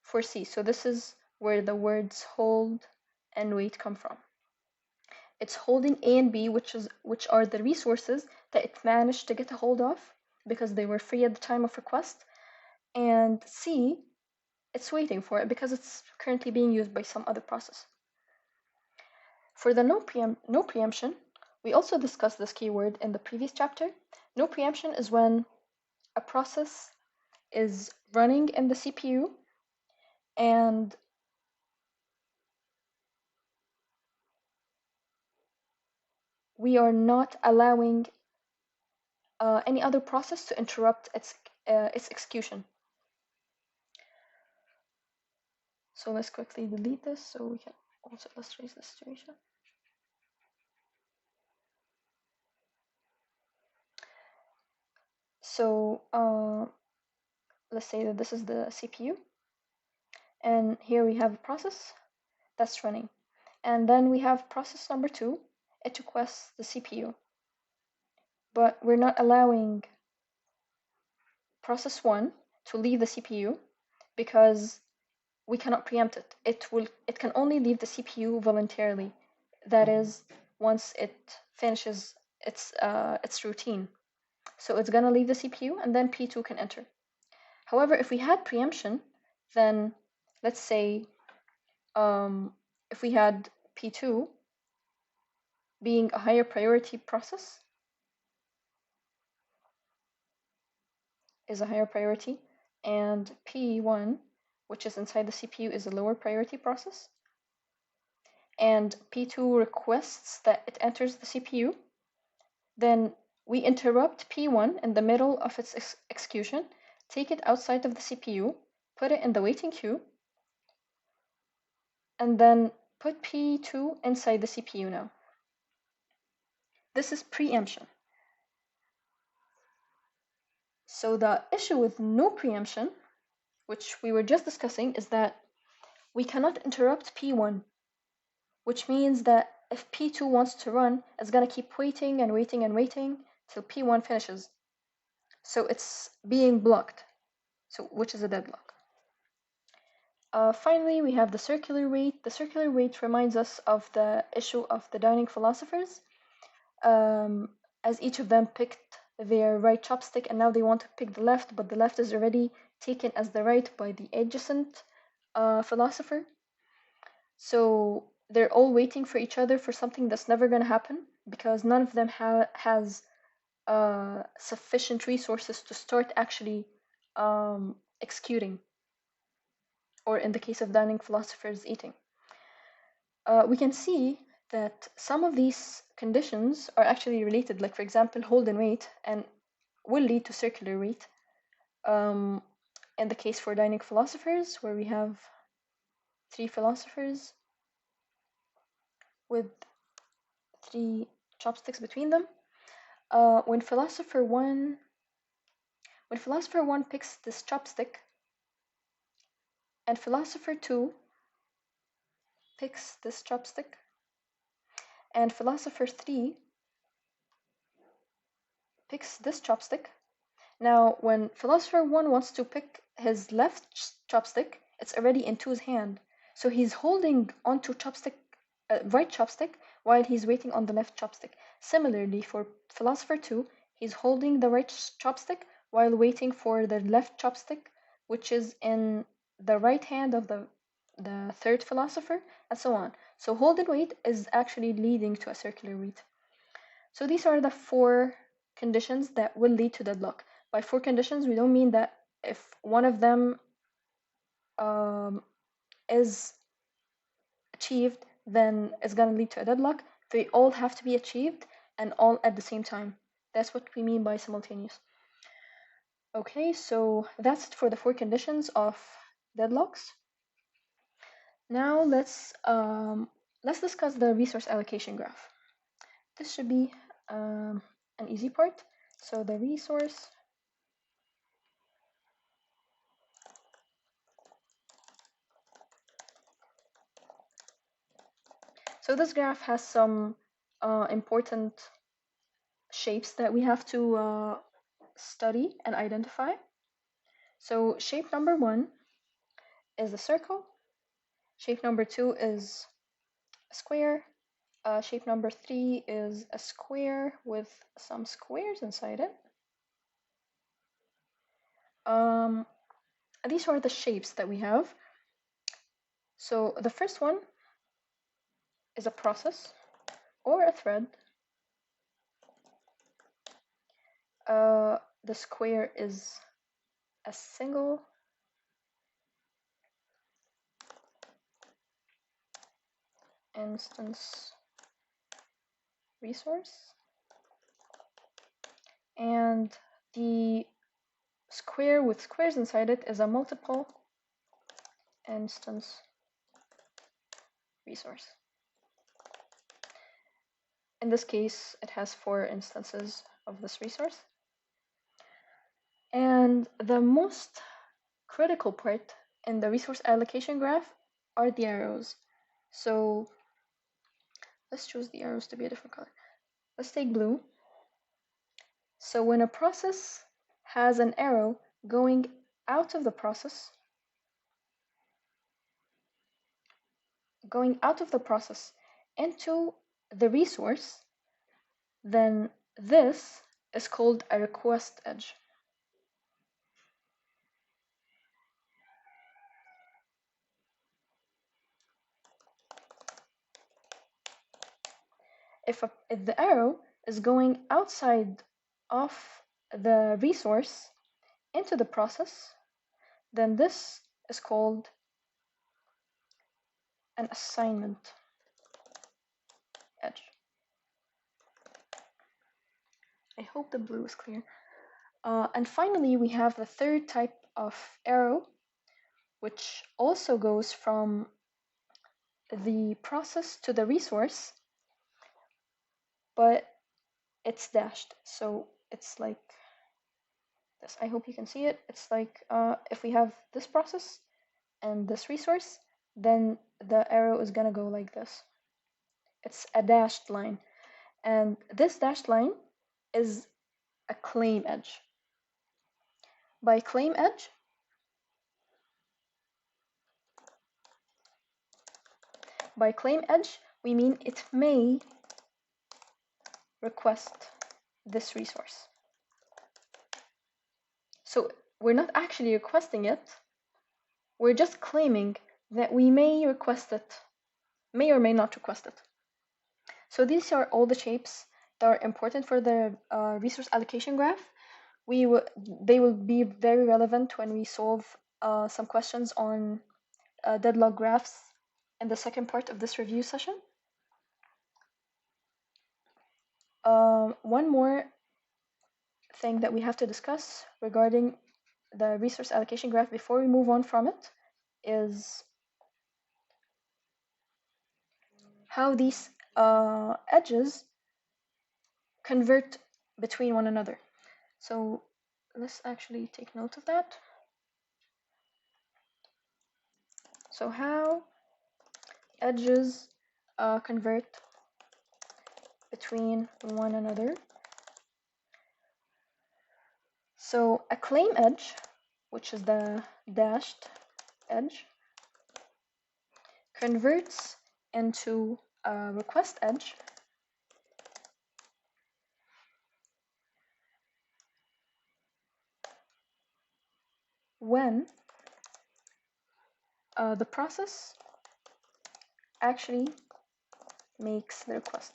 for C. So this is where the words hold and wait come from. It's holding A and B, which are the resources that it managed to get a hold of because they were free at the time of request. And C, it's waiting for it because it's currently being used by some other process. For the no preemption, we also discussed this keyword in the previous chapter. No preemption is when a process is running in the CPU and we are not allowing any other process to interrupt its execution. So let's quickly delete this so we can also illustrate the situation. So let's say that this is the CPU, and here we have a process that's running. And then we have process number 2, it requests the CPU. But we're not allowing process 1 to leave the CPU because we cannot preempt it. It can only leave the CPU voluntarily. That is, once it finishes its routine. So it's gonna leave the CPU and then P2 can enter. However, if we had preemption, then let's say if we had P2 being a higher priority process is a higher priority, and P1, which is inside the CPU, is a lower priority process, and P2 requests that it enters the CPU, then we interrupt P1 in the middle of its execution, take it outside of the CPU, put it in the waiting queue, and then put P2 inside the CPU now. This is preemption. So the issue with no preemption, which we were just discussing, is that we cannot interrupt P1, which means that if P2 wants to run, it's gonna keep waiting and waiting and waiting till P1 finishes. So it's being blocked, which is a deadlock. Finally, we have the circular wait. The circular wait reminds us of the issue of the dining philosophers, as each of them picked their right chopstick and now they want to pick the left, but the left is already taken as the right by the adjacent philosopher. So they're all waiting for each other for something that's never going to happen because none of them has sufficient resources to start actually executing, or in the case of dining philosophers, eating. We can see that some of these conditions are actually related, like for example, hold and wait, and will lead to circular wait. In the case for dining philosophers, where we have 3 philosophers with 3 chopsticks between them. When philosopher one picks this chopstick, and philosopher 2 picks this chopstick, and philosopher 3 picks this chopstick. Now, when philosopher 1 wants to pick his left chopstick, it's already in 2's hand. So he's holding onto right chopstick while he's waiting on the left chopstick. Similarly, for philosopher 2, he's holding the right chopstick while waiting for the left chopstick which is in the right hand of the third philosopher, and so on. So hold and wait is actually leading to a circular wait. So these are the 4 conditions that will lead to deadlock. By 4 conditions, we don't mean that if one of them is achieved, then it's going to lead to a deadlock. They all have to be achieved and all at the same time. That's what we mean by simultaneous. Okay, so that's it for the 4 conditions of deadlocks. Now let's discuss the resource allocation graph. This should be an easy part. So the resource So this graph has some important shapes that we have to study and identify. So shape number 1 is a circle. Shape number 2 is a square. Shape number 3 is a square with some squares inside it. These are the shapes that we have. So the first one is a process or a thread. The square is a single instance resource, and the square with squares inside it is a multiple instance resource. In this case, it has 4 instances of this resource. And the most critical part in the resource allocation graph are the arrows. So let's choose the arrows to be a different color. Let's take blue. So when a process has an arrow going out of the process, into the resource, then this is called a request edge. If the arrow is going outside of the resource into the process, then this is called an assignment edge. I hope the blue is clear. And finally, we have the third type of arrow, which also goes from the process to the resource, but it's dashed. So it's like this. I hope you can see it. It's like if we have this process and this resource, then the arrow is gonna go like this. It's a dashed line. And this dashed line is a claim edge. By claim edge, we mean it may request this resource. So we're not actually requesting it, we're just claiming that we may request it, may or may not request it. So these are all the shapes that are important for the resource allocation graph. They will be very relevant when we solve some questions on deadlock graphs in the second part of this review session. One more thing that we have to discuss regarding the resource allocation graph before we move on from it is how these edges convert between one another. So let's actually take note of that. So how edges convert between one another. So a claim edge, which is the dashed edge, converts into a request edge, when the process actually makes the request.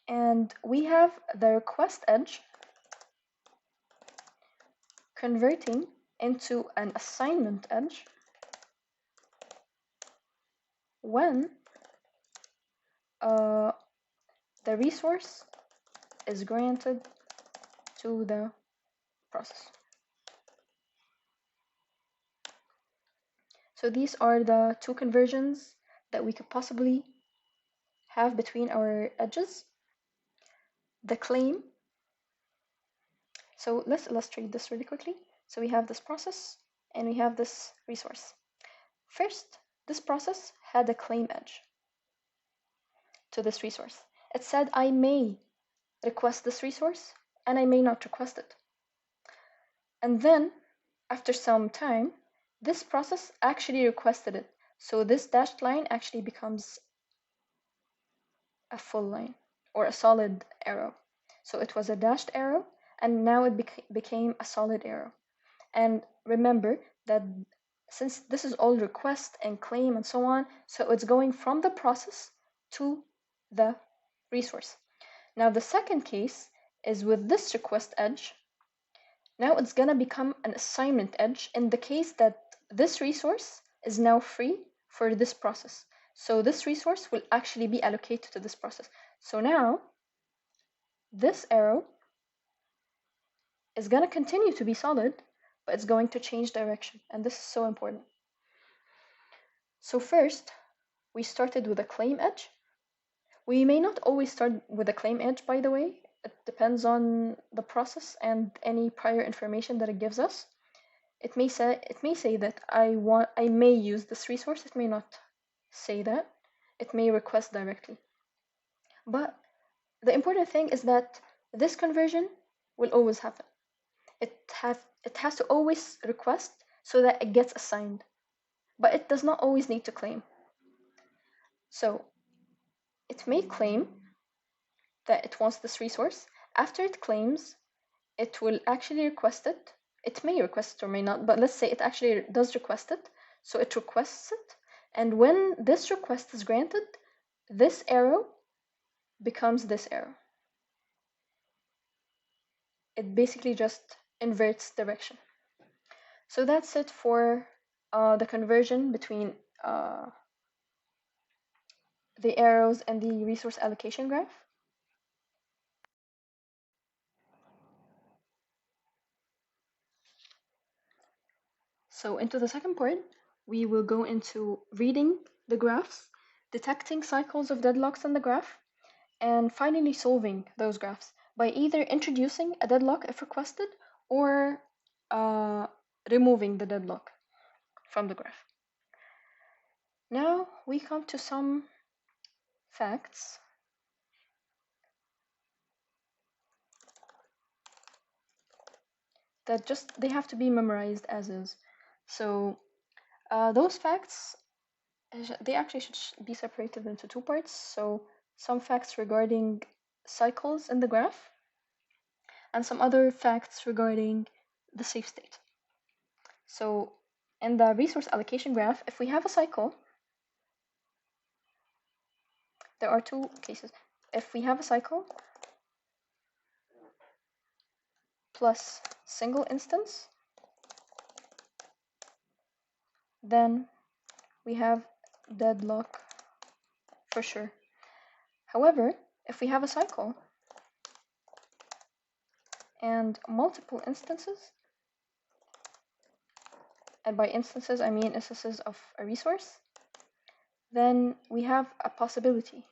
And we have the request edge converting into an assignment edge when the resource is granted to the process. So these are the two conversions that we could possibly have between our edges. The claim. So let's illustrate this really quickly. So we have this process and we have this resource. First, this process had a claim edge to this resource. It said I may request this resource and I may not request it. And then, after some time, this process actually requested it. So this dashed line actually becomes a full line or a solid arrow. So it was a dashed arrow and now it became a solid arrow. And remember that since this is all request and claim and so on, so it's going from the process to the resource. Now the second case is with this request edge. Now it's gonna become an assignment edge in the case that this resource is now free for this process. So this resource will actually be allocated to this process. So now this arrow is gonna continue to be solid, but it's going to change direction, and this is so important. So first, we started with a claim edge. We may not always start with a claim edge, by the way. It depends on the process and any prior information that it gives us. It may say that I may use this resource. It may not say that. It may request directly. But the important thing is that this conversion will always happen. It has to always request so that it gets assigned, but it does not always need to claim. So it may claim that it wants this resource. After it claims, it will actually request it. It may request it or may not, but let's say it actually does request it. So it requests it, and when this request is granted, this arrow becomes this arrow. It basically just inverts direction. So that's it for the conversion between the arrows and the resource allocation graph. So into the second part, we will go into reading the graphs, detecting cycles of deadlocks in the graph, and finally solving those graphs by either introducing a deadlock if requested or removing the deadlock from the graph. Now we come to some facts that they have to be memorized as is. So those facts, they actually should be separated into two parts. So some facts regarding cycles in the graph and some other facts regarding the safe state. So in the resource allocation graph, if we have a cycle, there are two cases. If we have a cycle plus single instance, then we have deadlock for sure. However, if we have a cycle and multiple instances, and by instances I mean instances of a resource, then we have a possibility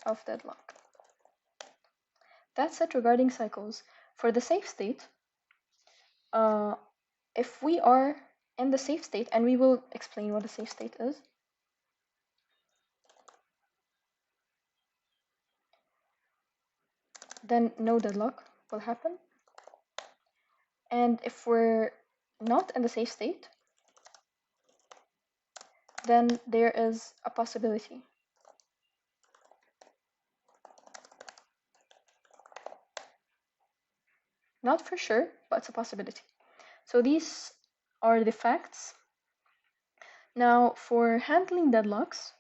of deadlock. That's it regarding cycles. For the safe state, if we are in the safe state, and we will explain what a safe state is, then no deadlock will happen. And if we're not in the safe state, then there is a possibility Not for sure, but it's a possibility. So these are the facts. Now, for handling deadlocks,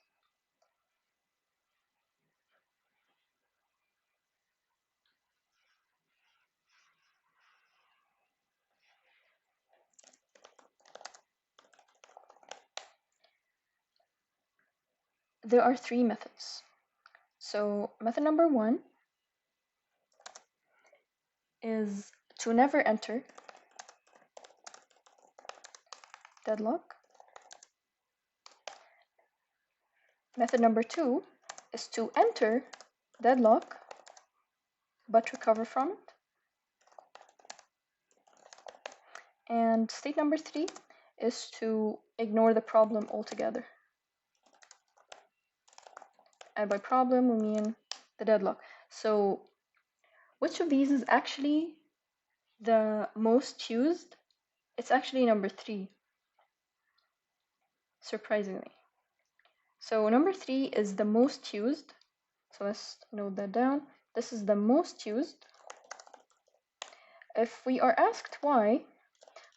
there are 3 methods. So method number 1 is to never enter deadlock. Method number 2 is to enter deadlock but recover from it. And state number 3 is to ignore the problem altogether. And by problem, we mean the deadlock. So which of these is actually the most used? It's actually number 3, surprisingly. So number 3 is the most used. So let's note that down. This is the most used. If we are asked why,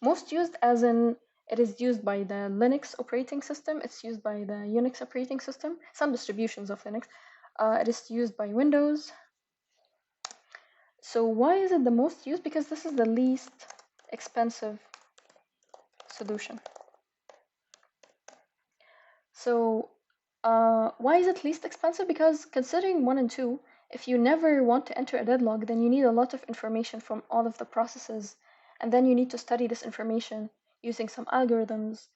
most used as in it is used by the Linux operating system, it's used by the Unix operating system, some distributions of Linux. It is used by Windows. So why is it the most used? Because this is the least expensive solution. So why is it least expensive? Because considering 1 and 2, if you never want to enter a deadlock, then you need a lot of information from all of the processes, and then you need to study this information using some algorithms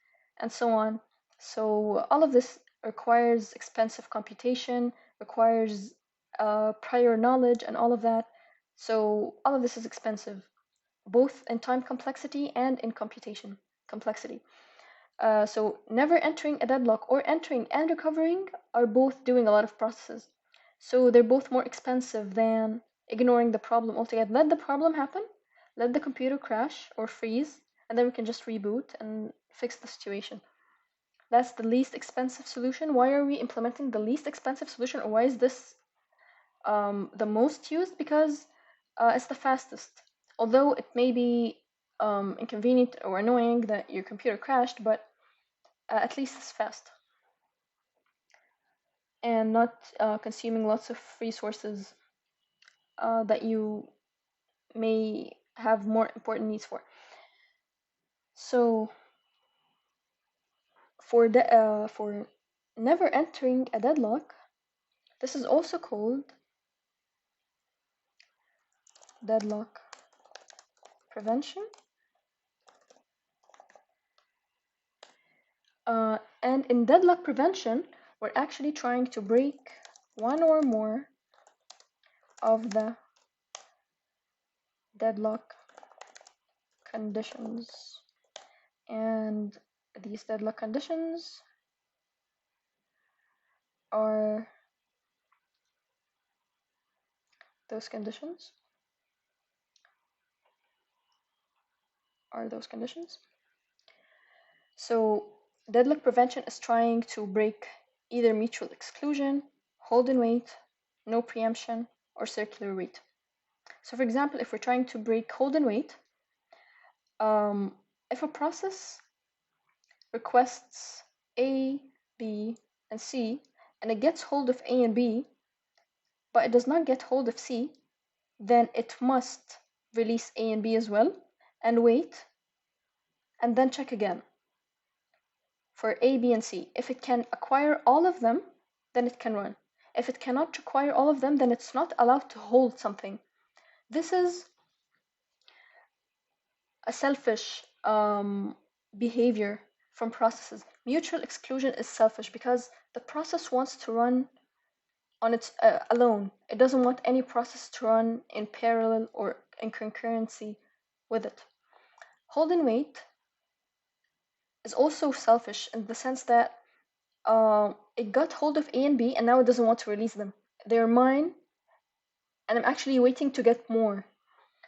and so on. So all of this requires expensive computation, requires prior knowledge and all of that. So all of this is expensive, both in time complexity and in computation complexity. So never entering a deadlock or entering and recovering are both doing a lot of processes. So they're both more expensive than ignoring the problem altogether. Let the problem happen, let the computer crash or freeze, and then we can just reboot and fix the situation. That's the least expensive solution. Why are we implementing the least expensive solution, or why is this the most used? Because it's the fastest. Although it may be inconvenient or annoying that your computer crashed, but at least it's fast and not consuming lots of resources that you may have more important needs for. So for never entering a deadlock, this is also called deadlock prevention. And in deadlock prevention, we're actually trying to break one or more of the deadlock conditions. And these deadlock conditions are those conditions. So deadlock prevention is trying to break either mutual exclusion, hold and wait, no preemption, or circular wait. So for example, if we're trying to break hold and wait, if a process requests A, B, and C, and it gets hold of A and B, but it does not get hold of C, then it must release A and B as well, and wait, and then check again for A, B, and C. If it can acquire all of them, then it can run. If it cannot acquire all of them, then it's not allowed to hold something. This is a selfish behavior from processes. Mutual exclusion is selfish because the process wants to run on its alone. It doesn't want any process to run in parallel or in concurrency with it. Hold and wait is also selfish in the sense that it got hold of A and B and now it doesn't want to release them. They're mine and I'm actually waiting to get more.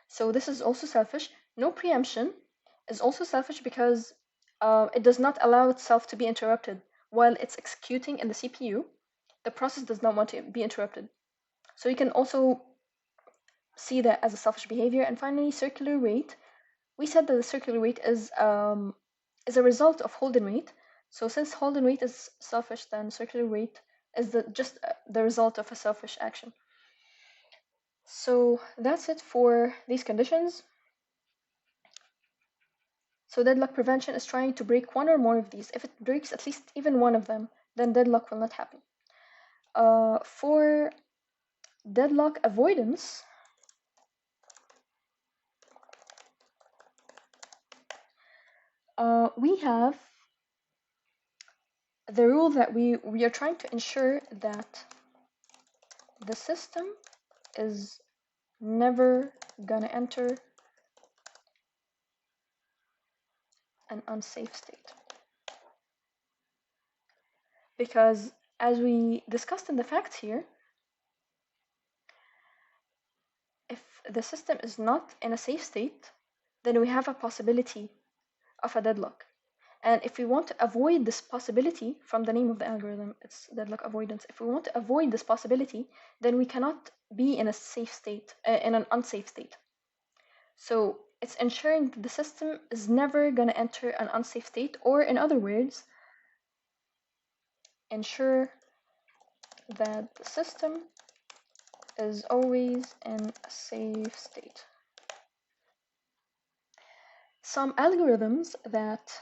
So this is also selfish. No preemption is also selfish because it does not allow itself to be interrupted while it's executing in the CPU. The process does not want to be interrupted. So you can also see that as a selfish behavior. And finally, circular weight. We said that the circular weight is a result of Holden weight. So since Holden weight is selfish, then circular weight is just the result of a selfish action. So that's it for these conditions. So deadlock prevention is trying to break one or more of these. If it breaks at least even one of them, then deadlock will not happen. For deadlock avoidance, we have the rule that we are trying to ensure that the system is never gonna enter an unsafe state. Because as we discussed in the facts here, if the system is not in a safe state, then we have a possibility of a deadlock. And if we want to avoid this possibility, from the name of the algorithm, it's deadlock avoidance. If we want to avoid this possibility, then we cannot be in a safe state, in an unsafe state. So it's ensuring that the system is never going to enter an unsafe state, or in other words, ensure that the system is always in a safe state. Some algorithms that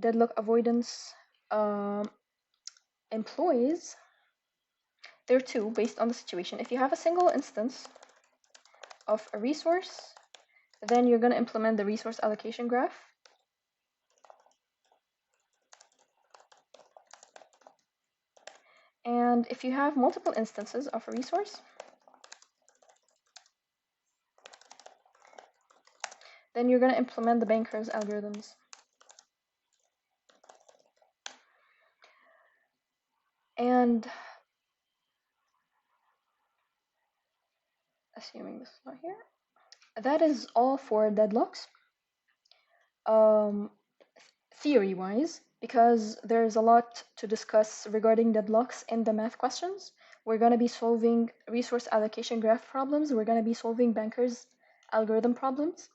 deadlock avoidance employs, there are two based on the situation. If you have a single instance of a resource, then you're going to implement the resource allocation graph. And if you have multiple instances of a resource, then you're going to implement the bankers algorithms. And assuming this is not here, that is all for deadlocks. Theory-wise, because there's a lot to discuss regarding deadlocks in the math questions. We're going to be solving resource allocation graph problems. We're going to be solving bankers algorithm problems.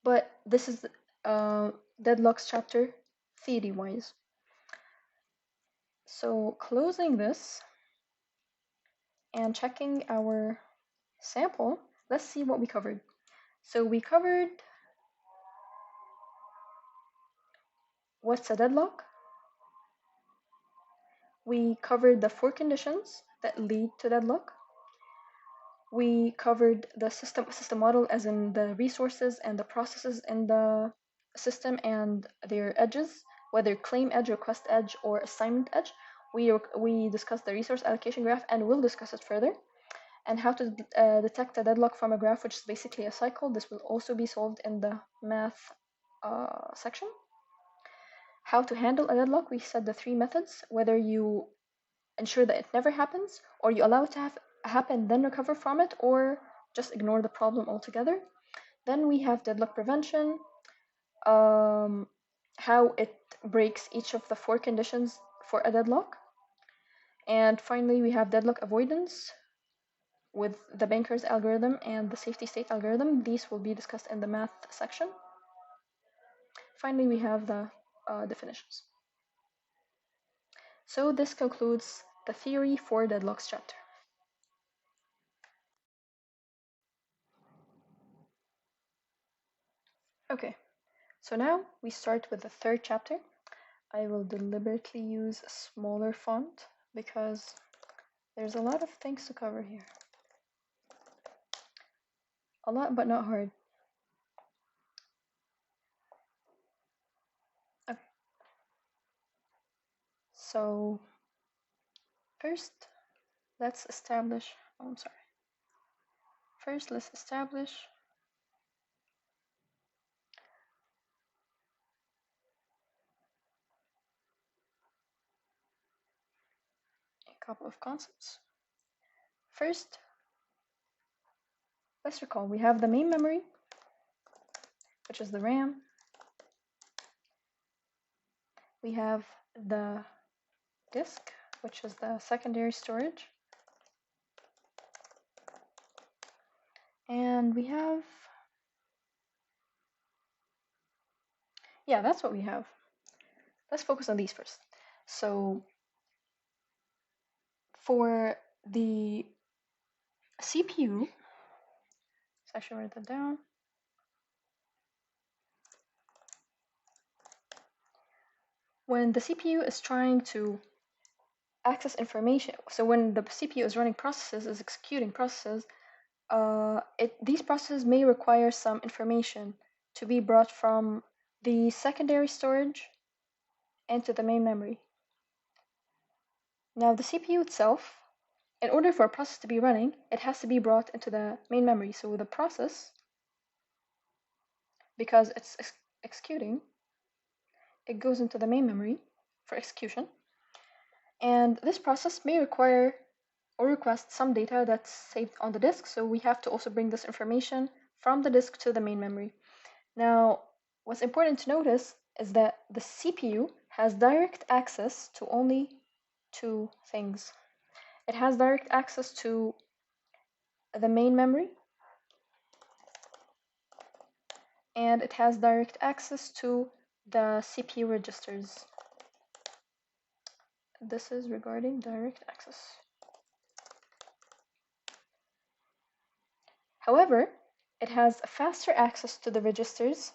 But this is deadlocks chapter theory-wise. So closing this and checking our sample, let's see what we covered. So we covered what's a deadlock. We covered the 4 conditions that lead to deadlock. We covered the system model, as in the resources and the processes in the system and their edges, whether claim edge, request edge, or assignment edge. We discussed the resource allocation graph, and we'll discuss it further, and how to detect a deadlock from a graph, which is basically a cycle. This will also be solved in the math section. How to handle a deadlock, we said the 3 methods, whether you ensure that it never happens, or you allow it to happen, then recover from it, or just ignore the problem altogether. Then we have deadlock prevention, how it breaks each of the 4 conditions for a deadlock. And finally, we have deadlock avoidance with the banker's algorithm and the safety state algorithm. These will be discussed in the math section. Finally, we have the definitions. So this concludes the theory for deadlocks chapter. Okay, so now we start with the 3rd chapter. I will deliberately use a smaller font because there's a lot of things to cover here. A lot, but not hard. Okay. So first, let's establish, First, let's establish a couple of concepts. First, let's recall we have the main memory, which is the RAM. We have the disk, which is the secondary storage. And we have, yeah, that's what we have. Let's focus on these first. So for the CPU, let's actually write that down. When the CPU is trying to access information, so when the CPU is running processes, is executing processes, these processes may require some information to be brought from the secondary storage into the main memory. Now the CPU itself, in order for a process to be running, it has to be brought into the main memory. So the process, because it's executing, it goes into the main memory for execution. And this process may require or request some data that's saved on the disk, so we have to also bring this information from the disk to the main memory. Now, what's important to notice is that the CPU has direct access to only two things. It has direct access to the main memory, and it has direct access to the CPU registers. This is regarding direct access. However, it has faster access to the registers,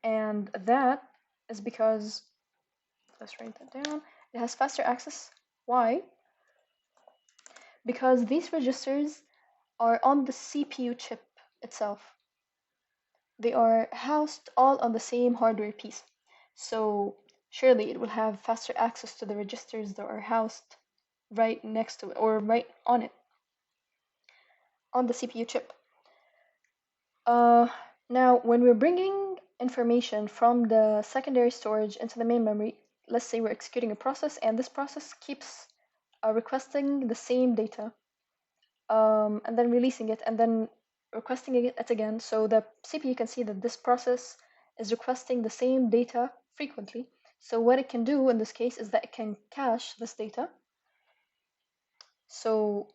and that is because, let's write that down, it has faster access. Why? Because these registers are on the CPU chip itself. They are housed all on the same hardware piece. So surely it will have faster access to the registers that are housed right next to it or right on it, on the CPU chip. Now, when we're bringing information from the secondary storage into the main memory, let's say we're executing a process and this process keeps requesting the same data and then releasing it and then requesting it again. So the CPU can see that this process is requesting the same data frequently. So what it can do in this case is that it can cache this data. So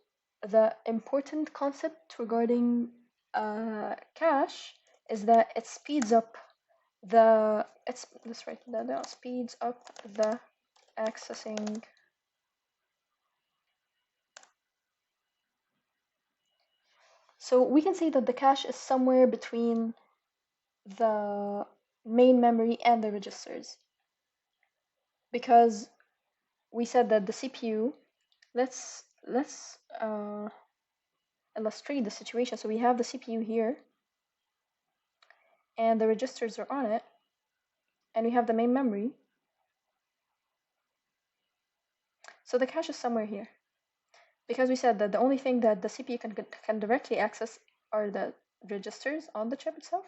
the important concept regarding cache is that it speeds up let's write that down, speeds up the accessing. So we can say that the cache is somewhere between the main memory and the registers, because we said that the CPU, let's illustrate the situation. So we have the CPU here and the registers are on it, and we have the main memory. So the cache is somewhere here, because we said that the only thing that the CPU can directly access are the registers on the chip itself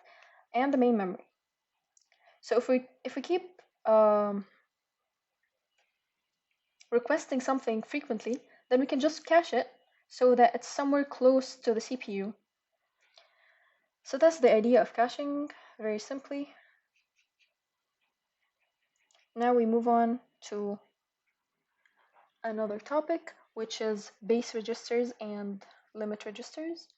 and the main memory. So if we keep requesting something frequently, then we can just cache it so that it's somewhere close to the CPU. So that's the idea of caching, very simply. Now we move on to another topic, which is base registers and limit registers.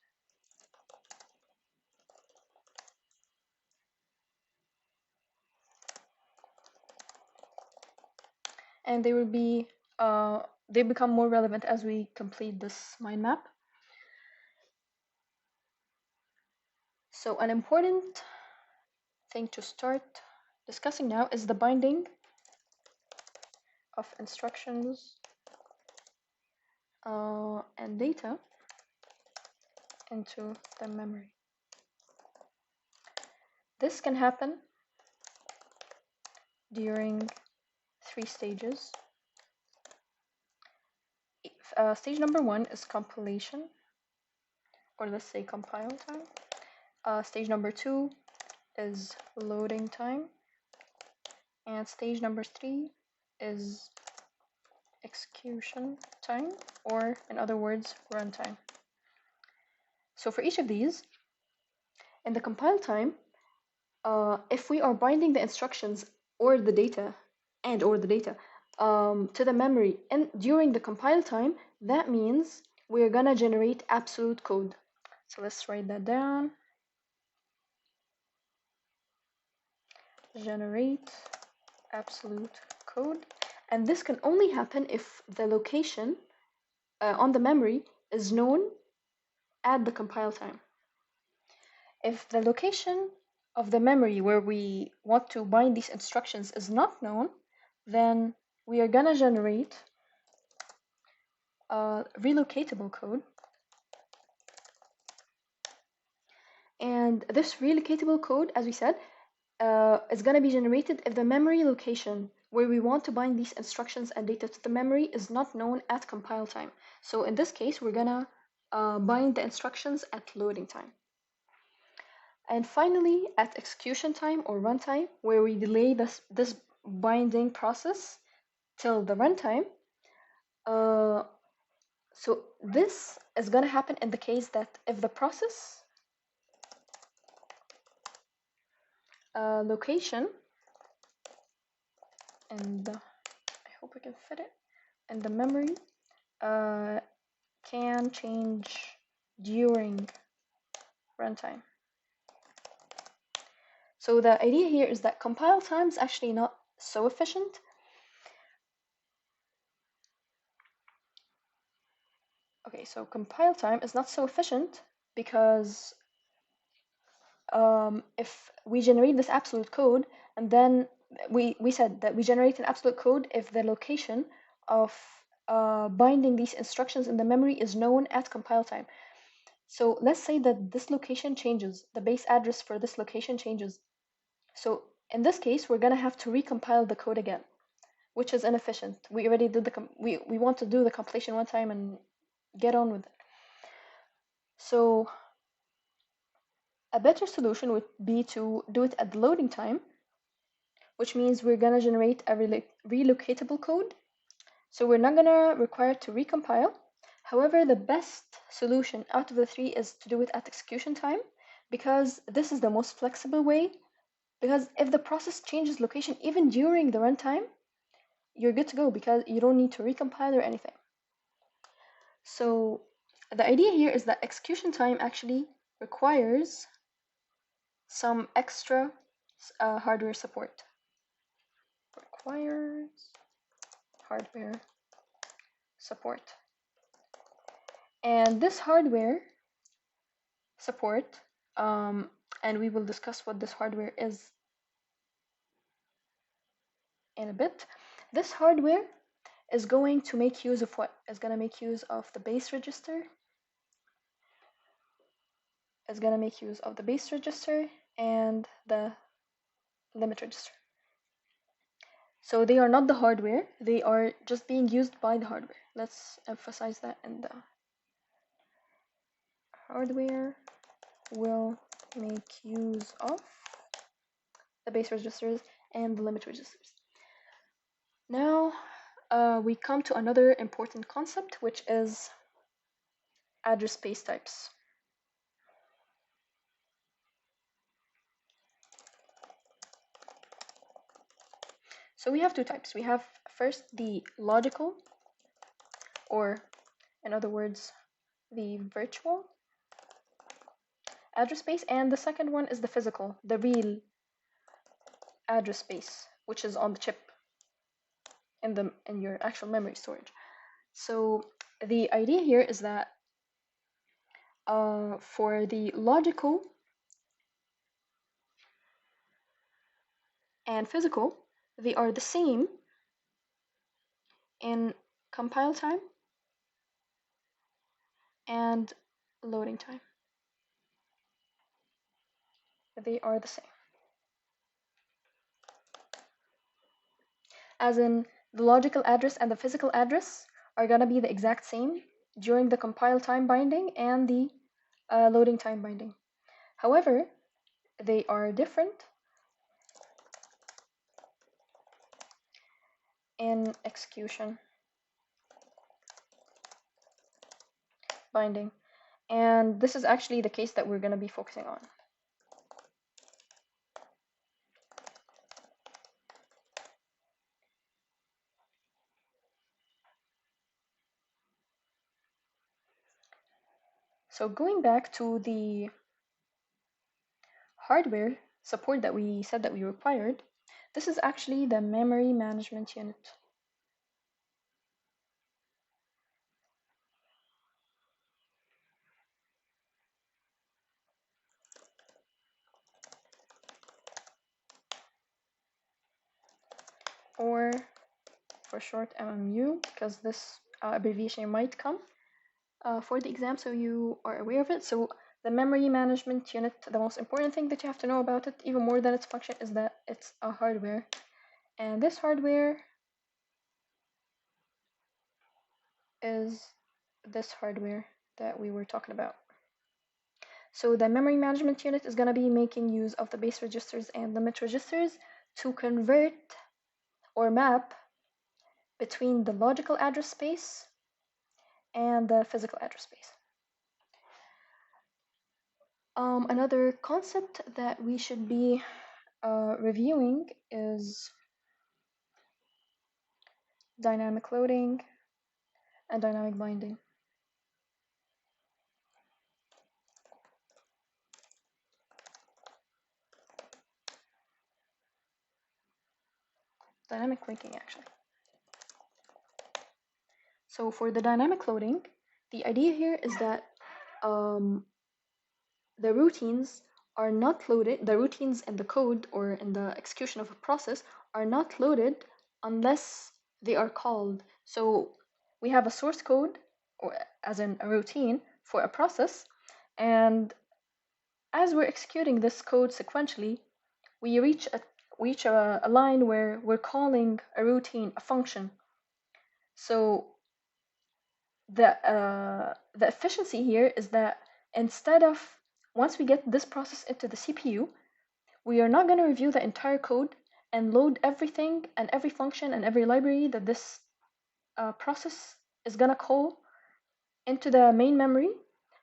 And they will be they become more relevant as we complete this mind map. So an important thing to start discussing now is the binding of instructions and data into the memory. This can happen during 3 stages. Stage number 1 is compilation, or let's say compile time. Stage number 2 is loading time, and stage number 3 is execution time, or in other words, runtime. So for each of these, in the compile time, if we are binding the instructions or the data, to the memory and during the compile time, that means we're gonna generate absolute code. So let's write that down. Generate absolute code. And this can only happen if the location on the memory is known at the compile time. If the location of the memory where we want to bind these instructions is not known, then we are gonna generate relocatable code. And this relocatable code, as we said, is going to be generated if the memory location where we want to bind these instructions and data to the memory is not known at compile time. So in this case, we're going to bind the instructions at loading time. And finally, at execution time or runtime, where we delay this binding process till the runtime. So this is going to happen in the case that if the process location, and I hope I can fit it, and the memory can change during runtime. So the idea here is that compile time is actually not so efficient. Okay, so compile time is not so efficient because if we generate this absolute code, and then we said that we generate an absolute code if the location of binding these instructions in the memory is known at compile time. So let's say that this location changes, the base address for this location changes. So in this case, we're gonna have to recompile the code again, which is inefficient. We already did we want to do the compilation one time and get on with it. So a better solution would be to do it at the loading time, which means we're gonna generate a relocatable code. So we're not gonna require to recompile. However, the best solution out of the three is to do it at execution time, because this is the most flexible way. Because if the process changes location even during the runtime, you're good to go because you don't need to recompile or anything. So the idea here is that execution time actually requires some extra hardware support. Requires hardware support. And this hardware support, and we will discuss what this hardware is in a bit. This hardware is going to make use of what? Is going to make use of the base register. Is going to make use of the base register and the limit register. So they are not the hardware, they are just being used by the hardware. Let's emphasize that in the hardware will make use of the base registers and the limit registers. Now we come to another important concept, which is address space types. So we have two types. We have first the logical, or in other words, the virtual address space, and the second one is the physical, the real address space, which is on the chip in your actual memory storage. So the idea here is that for the logical and physical, they are the same in compile time and loading time. They are the same. As in, the logical address and the physical address are gonna be the exact same during the compile time binding and the loading time binding. However, they are different in execution binding. And this is actually the case that we're going to be focusing on. So going back to the hardware support that we said that we required, this is actually the memory management unit. Or for short MMU, because this abbreviation might come for the exam, so you are aware of it. So the memory management unit, the most important thing that you have to know about it, even more than its function, is that it's a hardware. And this hardware is this hardware that we were talking about. So the memory management unit is going to be making use of the base registers and limit registers to convert or map between the logical address space and the physical address space. Another concept that we should be reviewing is dynamic loading and dynamic binding. Dynamic linking, actually. So for the dynamic loading, the idea here is that the routines are not loaded, the routines in the code or in the execution of a process are not loaded unless they are called. So we have a source code, or as in a routine for a process, and as we're executing this code sequentially, we reach a line where we're calling a routine, a function. So the efficiency here is that instead of, once we get this process into the CPU, we are not going to review the entire code and load everything and every function and every library that this process is going to call into the main memory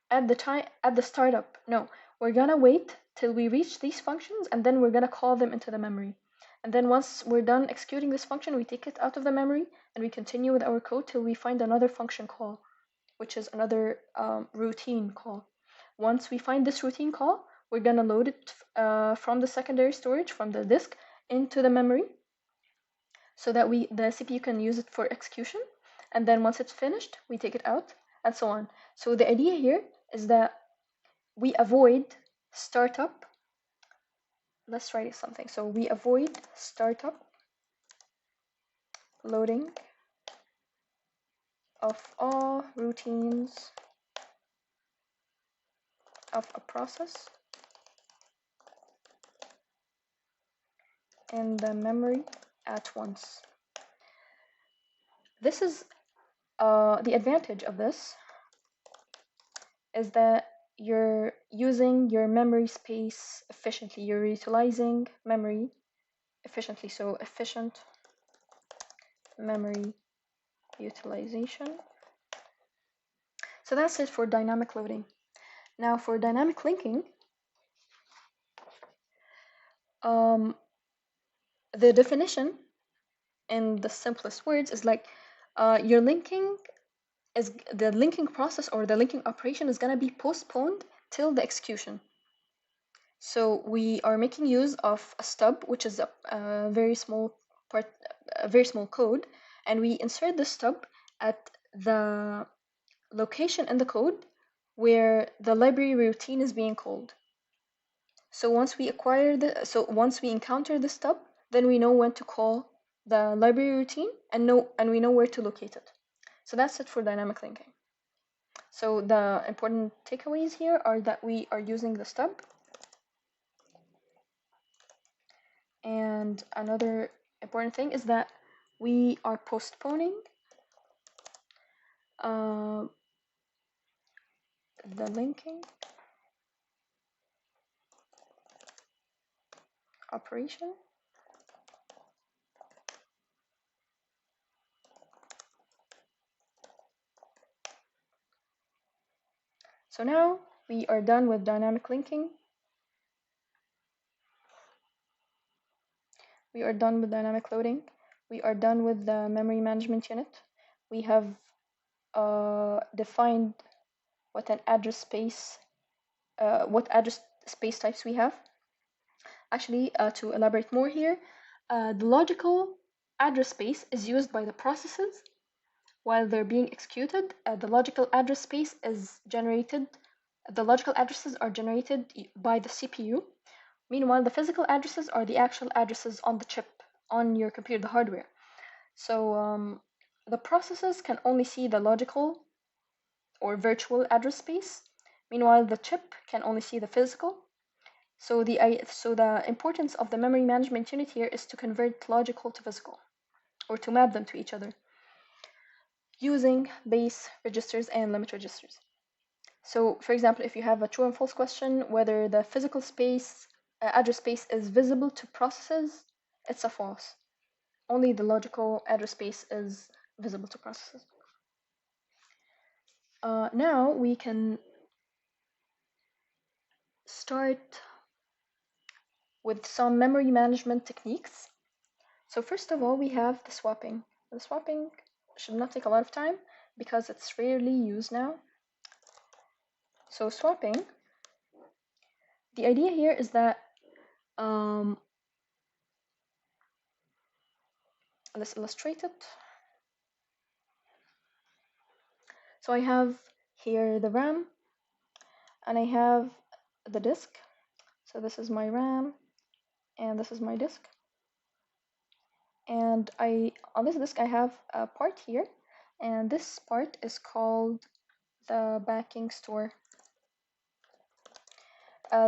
at the startup. No, we're going to wait till we reach these functions, and then we're going to call them into the memory. And then once we're done executing this function, we take it out of the memory and we continue with our code till we find another function call, which is another routine call. Once we find this routine call, we're going to load it from the secondary storage, from the disk, into the memory so that the CPU can use it for execution. And then once it's finished, we take it out, and so on. So the idea here is that we avoid startup. Let's write something. So we avoid startup loading of all routines of a process in the memory at once. This is the advantage of this is that you're using your memory space efficiently. You're utilizing memory efficiently. So efficient memory utilization. So that's it for dynamic loading. Now for dynamic linking, the definition in the simplest words is like your linking is the linking process or the linking operation is going to be postponed till the execution. So we are making use of a stub, which is a very small part, a very small code, and we insert the stub at the location in the code where the library routine is being called. So once we encounter the stub, then we know when to call the library routine and we know where to locate it. So that's it for dynamic linking. So the important takeaways here are that we are using the stub. And another important thing is that we are postponing the linking operation So now we are done with dynamic linking. We are done with dynamic loading. We are done with the memory management unit. We have defined what address space types we have. Actually, to elaborate more here, the logical address space is used by the processes while they're being executed. The logical addresses are generated by the CPU. Meanwhile, the physical addresses are the actual addresses on the chip, on your computer, the hardware. So the processes can only see the logical or virtual address space. Meanwhile, the chip can only see the physical. So the importance of the memory management unit here is to convert logical to physical, or to map them to each other, using base registers and limit registers. So, for example, if you have a true and false question, whether the physical space, address space is visible to processes, it's a false. Only the logical address space is visible to processes. Now we can start with some memory management techniques. So first of all, we have the swapping. The swapping should not take a lot of time because it's rarely used now. So swapping, the idea here is that let's illustrate it. So I have here the RAM and I have the disk. So this is my RAM and this is my disk. And on this disk I have a part here, and this part is called the backing store.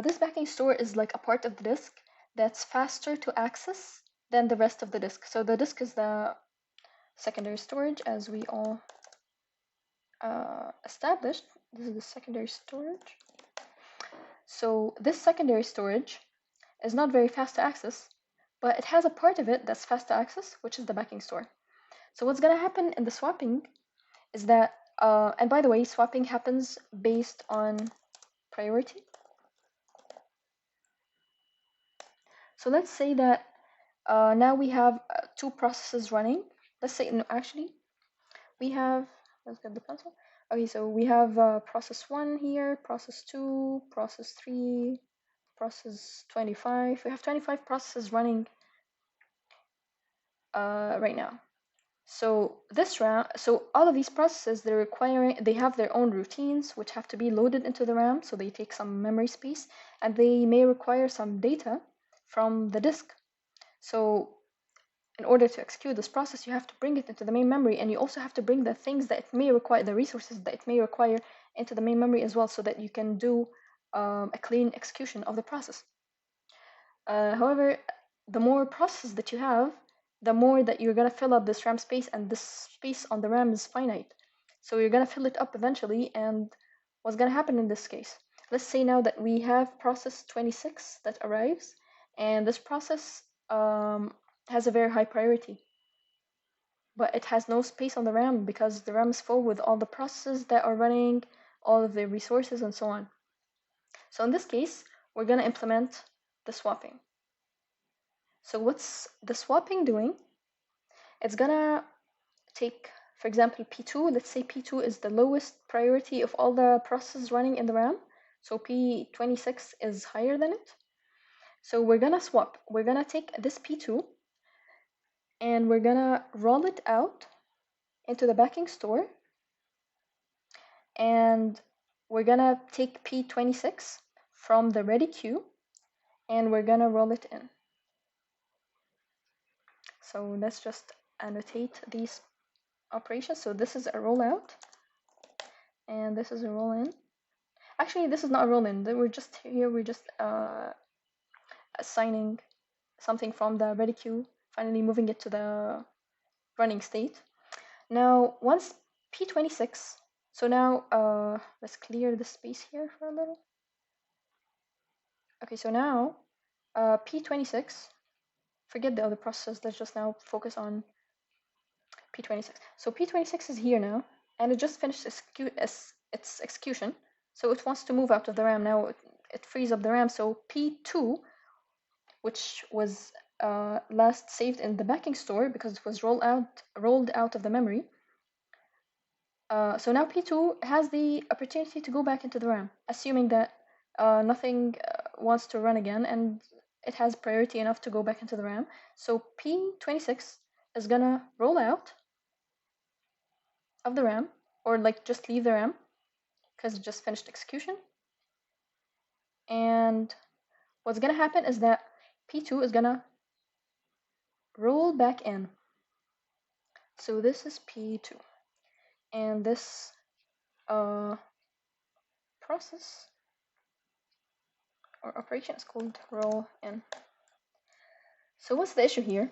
This backing store is like a part of the disk that's faster to access than the rest of the disk. So the disk is the secondary storage, as we all established. This is the secondary storage. So this secondary storage is not very fast to access, but it has a part of it that's fast to access, which is the backing store. So what's going to happen in the swapping is that, and by the way, swapping happens based on priority. So let's say that now we have two processes running. Let's say, no, actually, we have, let's get the pencil. Okay, so we have process 1 here, process 2, process 3, process 25. We have 25 processes running right now. So this RAM, so all of these processes, they have their own routines which have to be loaded into the RAM, so they take some memory space, and they may require some data from the disk. So in order to execute this process, you have to bring it into the main memory, and you also have to bring the things that it may require, the resources that it may require, into the main memory as well, so that you can do a clean execution of the process. However, the more processes that you have, the more that you're going to fill up this RAM space, and this space on the RAM is finite. So you're going to fill it up eventually, and what's going to happen in this case? Let's say now that we have process 26 that arrives, and this process has a very high priority, but it has no space on the RAM because the RAM is full with all the processes that are running, all of the resources, and so on. So in this case, we're going to implement the swapping. So what's the swapping doing? It's gonna take, for example, P2. Let's say P2 is the lowest priority of all the processes running in the RAM. So P26 is higher than it. So we're gonna swap. We're gonna take this P2 and we're gonna roll it out into the backing store. And we're gonna take P26 from the ready queue and we're gonna roll it in. So let's just annotate these operations. So this is a rollout and this is a roll in. Actually, this is not a roll in. We're just assigning something from the ready queue, finally moving it to the running state. Now, once P26, so now let's clear the space here for a little. Okay, so now P26, forget the other processes, let's just now focus on P26. So P26 is here now, and it just finished its execution. So it wants to move out of the RAM. Now it frees up the RAM. So P2, which was last saved in the backing store because it was rolled out of the memory, So now P2 has the opportunity to go back into the RAM, assuming that nothing wants to run again and it has priority enough to go back into the RAM. So P26 is gonna roll out of the RAM, or like just leave the RAM because it just finished execution. And what's gonna happen is that P2 is gonna roll back in. So this is P2, and this process or operation is called roll in. So what's the issue here?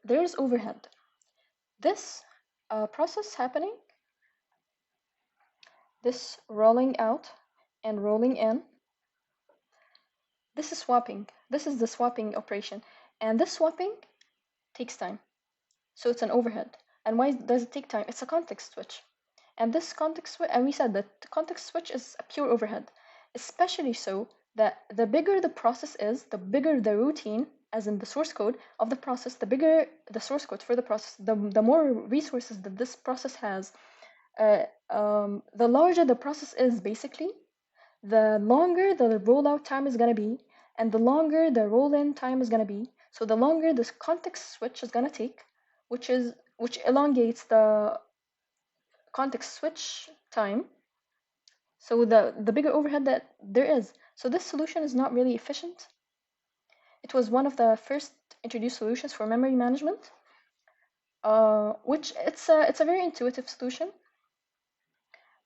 There's overhead. This process happening, this rolling out and rolling in, this is swapping. This is the swapping operation, and this swapping takes time. So it's an overhead. And why does it take time? It's a context switch. And this context switch, and we said that the context switch is a pure overhead, especially so that the bigger the process is, the bigger the routine, as in the source code of the process, the bigger the source code for the process, the more resources that this process has, the larger the process is basically, the longer the rollout time is going to be, and the longer the roll-in time is going to be. So the longer this context switch is going to take, which elongates the context switch time. So the bigger overhead that there is. So this solution is not really efficient. It was one of the first introduced solutions for memory management, which it's a very intuitive solution,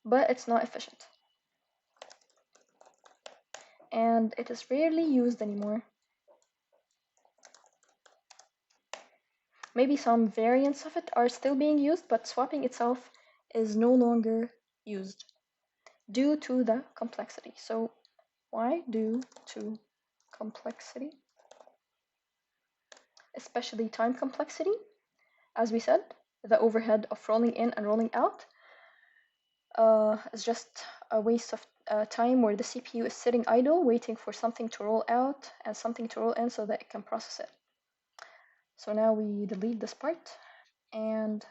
but it's not efficient. And it is rarely used anymore. Maybe some variants of it are still being used, but swapping itself is no longer used due to the complexity. So why? Due to complexity, especially time complexity. As we said, the overhead of rolling in and rolling out is just a waste of time where the CPU is sitting idle waiting for something to roll out and something to roll in so that it can process it. So now we delete this part and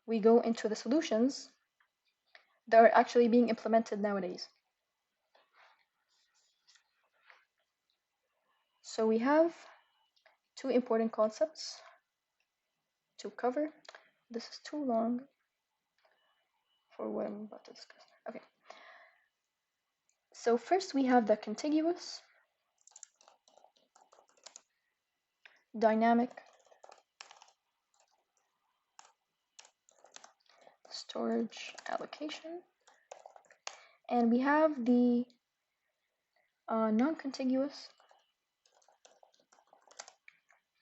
we go into the solutions that are actually being implemented nowadays. So we have two important concepts to cover. This is too long for what I'm about to discuss. Okay. So first we have the contiguous, dynamic storage allocation, and we have the non-contiguous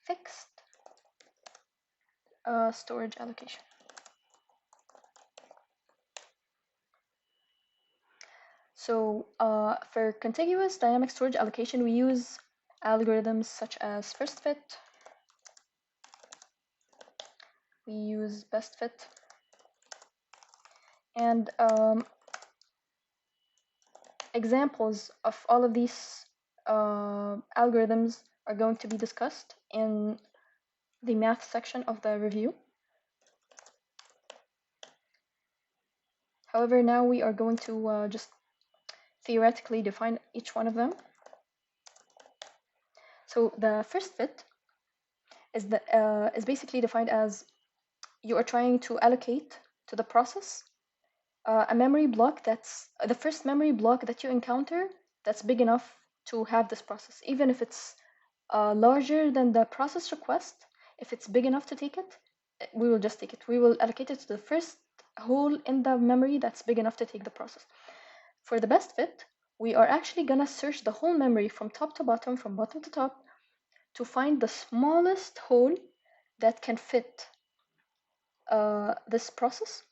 fixed storage allocation. So for contiguous dynamic storage allocation, we use algorithms such as first fit, we use best fit, and examples of all of these algorithms are going to be discussed in the math section of the review. However, now we are going to just theoretically define each one of them. So the first fit is basically defined as you are trying to allocate to the process a memory block that's the first memory block that you encounter that's big enough to have this process, even if it's larger than the process request. If it's big enough to take it, we will just take it. We will allocate it to the first hole in the memory that's big enough to take the process. For the best fit, we are actually gonna search the whole memory from top to bottom, from bottom to top, to find the smallest hole that can fit this process.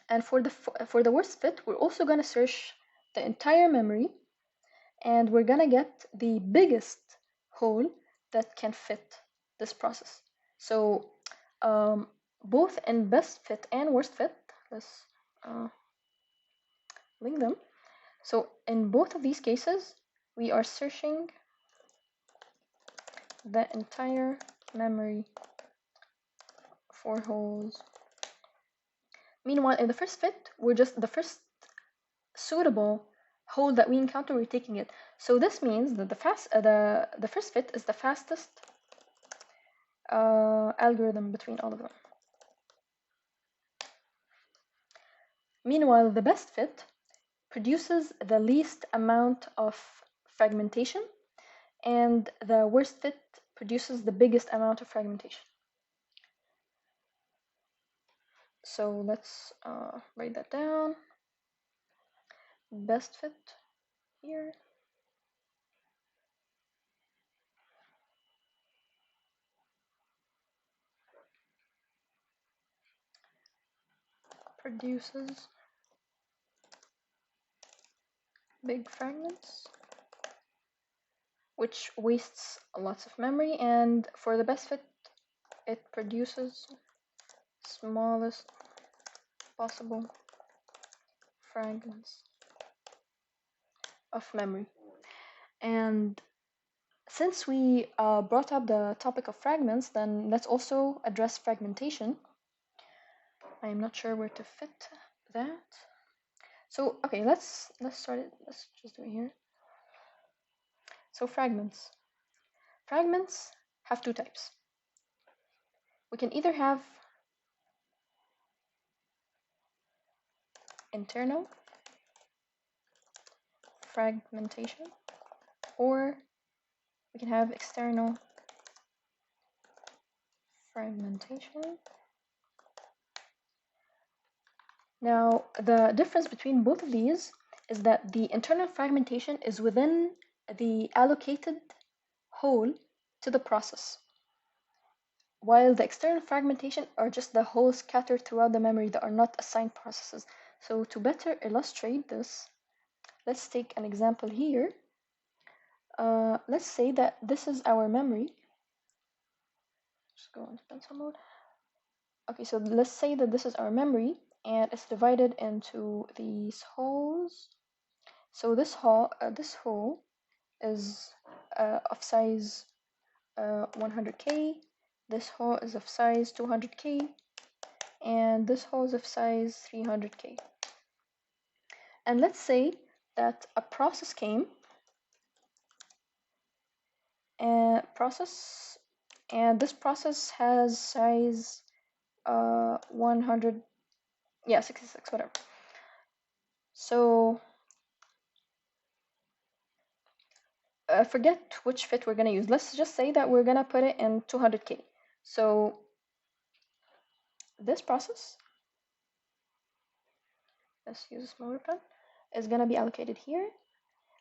And for the worst fit, we're also gonna search the entire memory, and we're gonna get the biggest hole that can fit this process. So both in best fit and worst fit, let's link them. So in both of these cases, we are searching the entire memory 4 holes. Meanwhile, in the first fit, we're just the first suitable hole that we encounter, we're taking it. So this means that the first fit is the fastest algorithm between all of them. Meanwhile, the best fit produces the least amount of fragmentation, and the worst fit produces the biggest amount of fragmentation. So let's write that down. Best fit here. Produces big fragments, which wastes lots of memory, and for the best fit, it produces smallest possible fragments of memory. And since we brought up the topic of fragments, then let's also address fragmentation. I am not sure where to fit that. So okay, let's start it. Let's just do it here. So fragments. Fragments have two types. We can either have internal fragmentation, or we can have external fragmentation. Now, the difference between both of these is that the internal fragmentation is within the allocated hole to the process, while the external fragmentation are just the holes scattered throughout the memory that are not assigned processes. So to better illustrate this, let's take an example here. Let's say that this is our memory. Just go into pencil mode. Okay, so let's say that this is our memory, and it's divided into these holes. So this hole is of size 100K. This hole is of size 200K, and this hole is of size 300K. And let's say that a process came, and this process has size 100, yeah, 66, whatever. So forget which fit we're gonna use. Let's just say that we're gonna put it in 200K. So this process, let's use a smaller pen, is gonna be allocated here.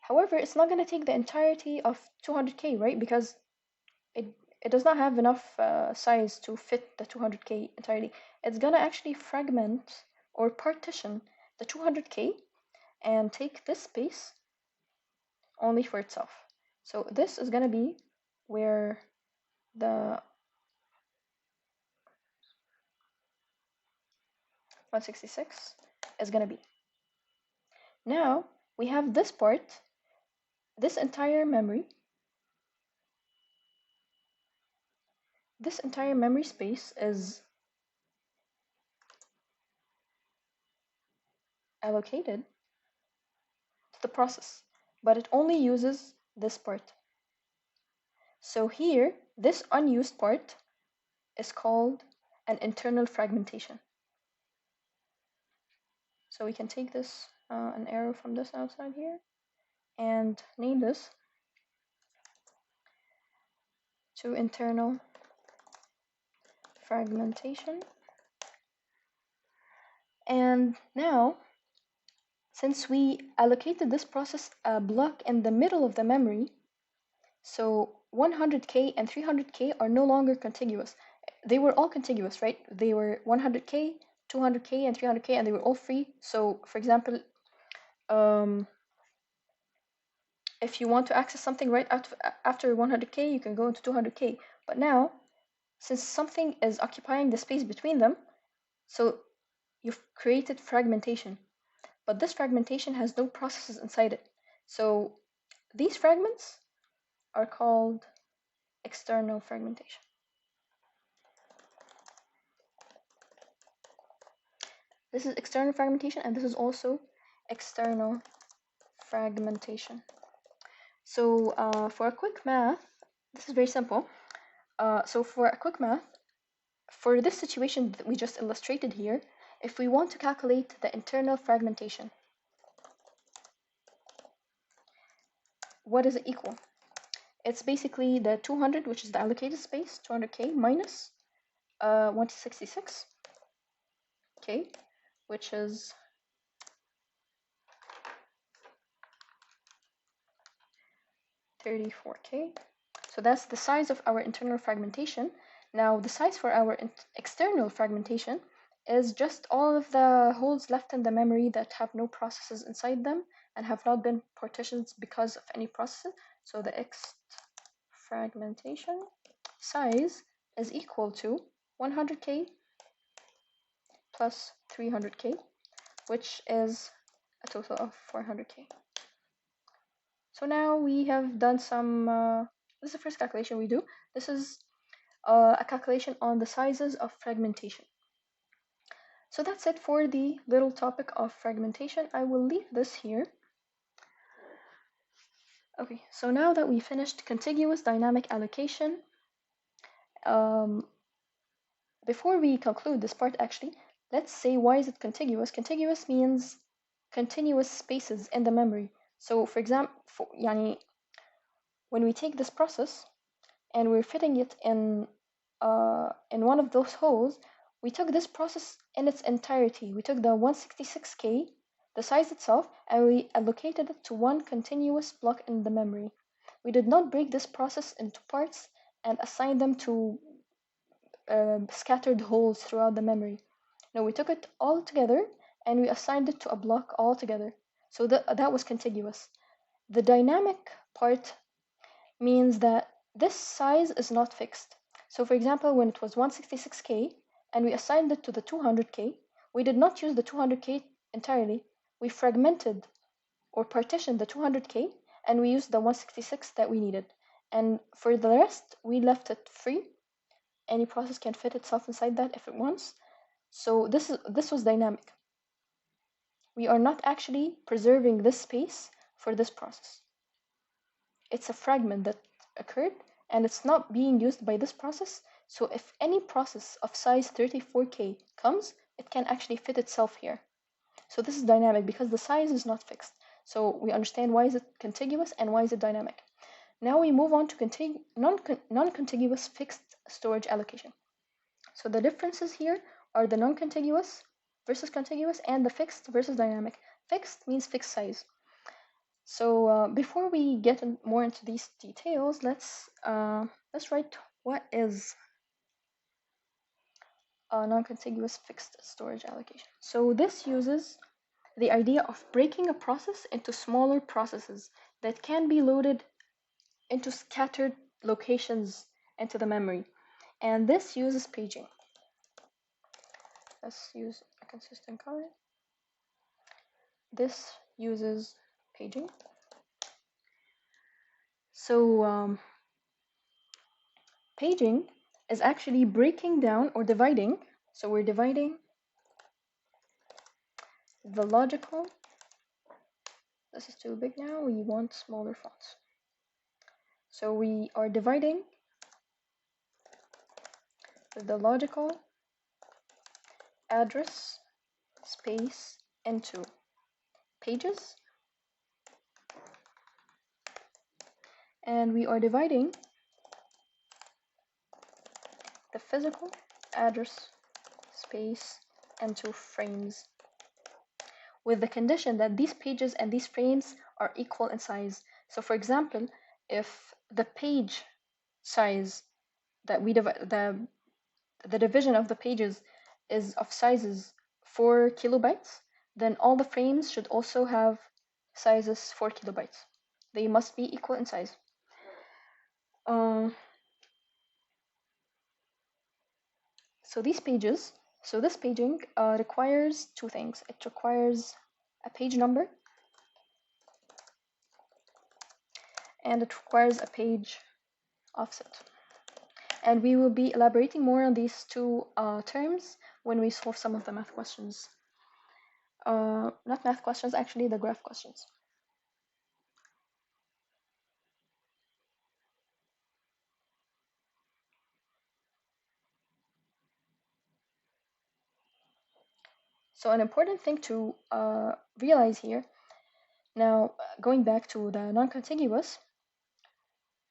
However, it's not gonna take the entirety of 200K, right? Because it does not have enough size to fit the 200K entirely. It's gonna actually fragment or partition the 200K and take this space only for itself. So this is gonna be where the 166 is gonna be. Now we have this part, this entire memory space is allocated to the process, but it only uses this part. So here, this unused part is called an internal fragmentation. So we can take this, an arrow from this outside here, and name this to internal fragmentation. And now, since we allocated this process a block in the middle of the memory, so 100K and 300K are no longer contiguous. They were all contiguous, right? They were 100K, 200K, and 300K, and they were all free. So, for example, if you want to access something right after 100K, you can go into 200K. But now, since something is occupying the space between them, so you've created fragmentation. But this fragmentation has no processes inside it. So these fragments are called external fragmentation. This is external fragmentation, and this is also external fragmentation. So for a quick math, this is very simple. So for a quick math, for this situation that we just illustrated here, if we want to calculate the internal fragmentation, what is it equal? It's basically the 200, which is the allocated space, 200K minus 166K, which is 34K. So that's the size of our internal fragmentation. Now the size for our external fragmentation is just all of the holes left in the memory that have no processes inside them and have not been partitioned because of any processes. So the fragmentation size is equal to 100K plus 300K, which is a total of 400K. So now we have done some, this is the first calculation we do. This is a calculation on the sizes of fragmentation. So that's it for the little topic of fragmentation. I will leave this here. Okay, so now that we finished contiguous dynamic allocation, before we conclude this part actually, let's say why is it contiguous? Contiguous means continuous spaces in the memory. So for example, when we take this process and we're fitting it in one of those holes, we took this process in its entirety. We took the 166K, the size itself, and we allocated it to one continuous block in the memory. We did not break this process into parts and assign them to scattered holes throughout the memory. No, we took it all together and we assigned it to a block all together. So that was contiguous. The dynamic part means that this size is not fixed. So for example, when it was 166K and we assigned it to the 200K, we did not use the 200K entirely. We fragmented or partitioned the 200K and we used the 166 that we needed. And for the rest, we left it free. Any process can fit itself inside that if it wants. So this was dynamic. We are not actually preserving this space for this process. It's a fragment that occurred and it's not being used by this process. So if any process of size 34K comes, it can actually fit itself here. So this is dynamic because the size is not fixed. So we understand why is it contiguous and why is it dynamic. Now we move on to non-contiguous fixed storage allocation. So the differences here are the non-contiguous versus contiguous and the fixed versus dynamic. Fixed means fixed size. So before we get more into these details, let's write what is a non-contiguous fixed storage allocation. So this uses the idea of breaking a process into smaller processes that can be loaded into scattered locations into the memory. And this uses paging. Let's use a consistent color. This uses paging. So paging is actually breaking down or dividing. So we're dividing the logical. This is too big now. We want smaller fonts. So we are dividing the logical address space into pages. And we are dividing the physical address space into frames, with the condition that these pages and these frames are equal in size. So for example, if the page size that we divide, the division of the pages is of sizes 4 kilobytes, then all the frames should also have sizes 4 kilobytes. They must be equal in size. So these pages, so this paging requires two things. It requires a page number and it requires a page offset. And we will be elaborating more on these two terms when we solve some of the math questions. not math questions, actually the graph questions. So an important thing to realize here, now going back to the non-contiguous,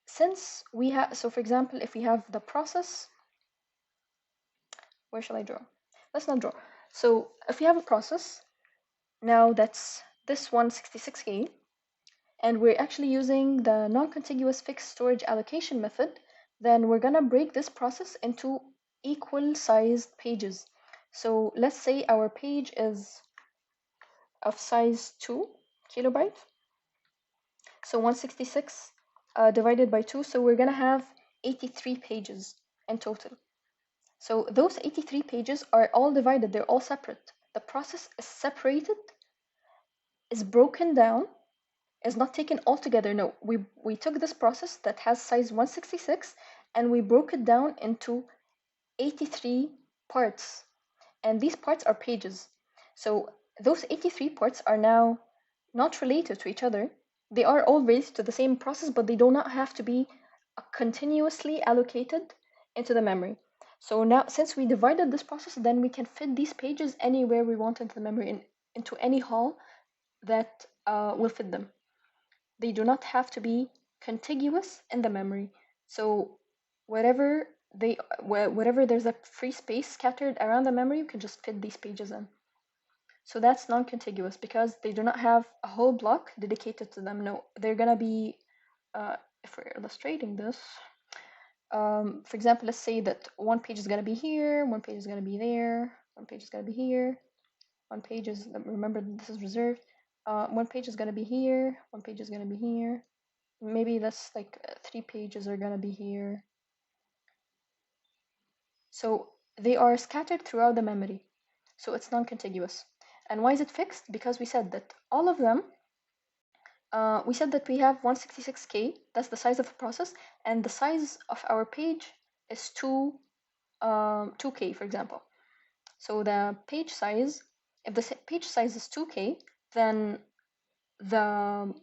since we have, so for example, if we have the process, where shall I draw? Let's not draw. So if we have a process, now that's this 166K, and we're actually using the non-contiguous fixed storage allocation method, then we're gonna break this process into equal sized pages. So let's say our page is of size 2 kilobyte. So 166 divided by 2, so we're gonna have 83 pages in total. So those 83 pages are all divided, they're all separate. The process is separated, is broken down, is not taken all together. No, we took this process that has size 166 and we broke it down into 83 parts. And these parts are pages. So those 83 parts are now not related to each other. They are all related to the same process, but they do not have to be continuously allocated into the memory. So now, since we divided this process, then we can fit these pages anywhere we want into the memory, into any hole that will fit them. They do not have to be contiguous in the memory. So wherever there's a free space scattered around the memory, you can just fit these pages in. So that's non-contiguous because they do not have a whole block dedicated to them. No, they're gonna be, if we're illustrating this, for example, let's say that one page is gonna be here, one page is gonna be there, one page is gonna be here, one page is, remember this is reserved, one page is gonna be here, one page is gonna be here, maybe that's like 3 pages are gonna be here. So they are scattered throughout the memory. So it's non-contiguous. And why is it fixed? Because we said that all of them, we said that we have 166K, that's the size of the process, and the size of our page is 2K, for example. So the page size, if the page size is 2K, then the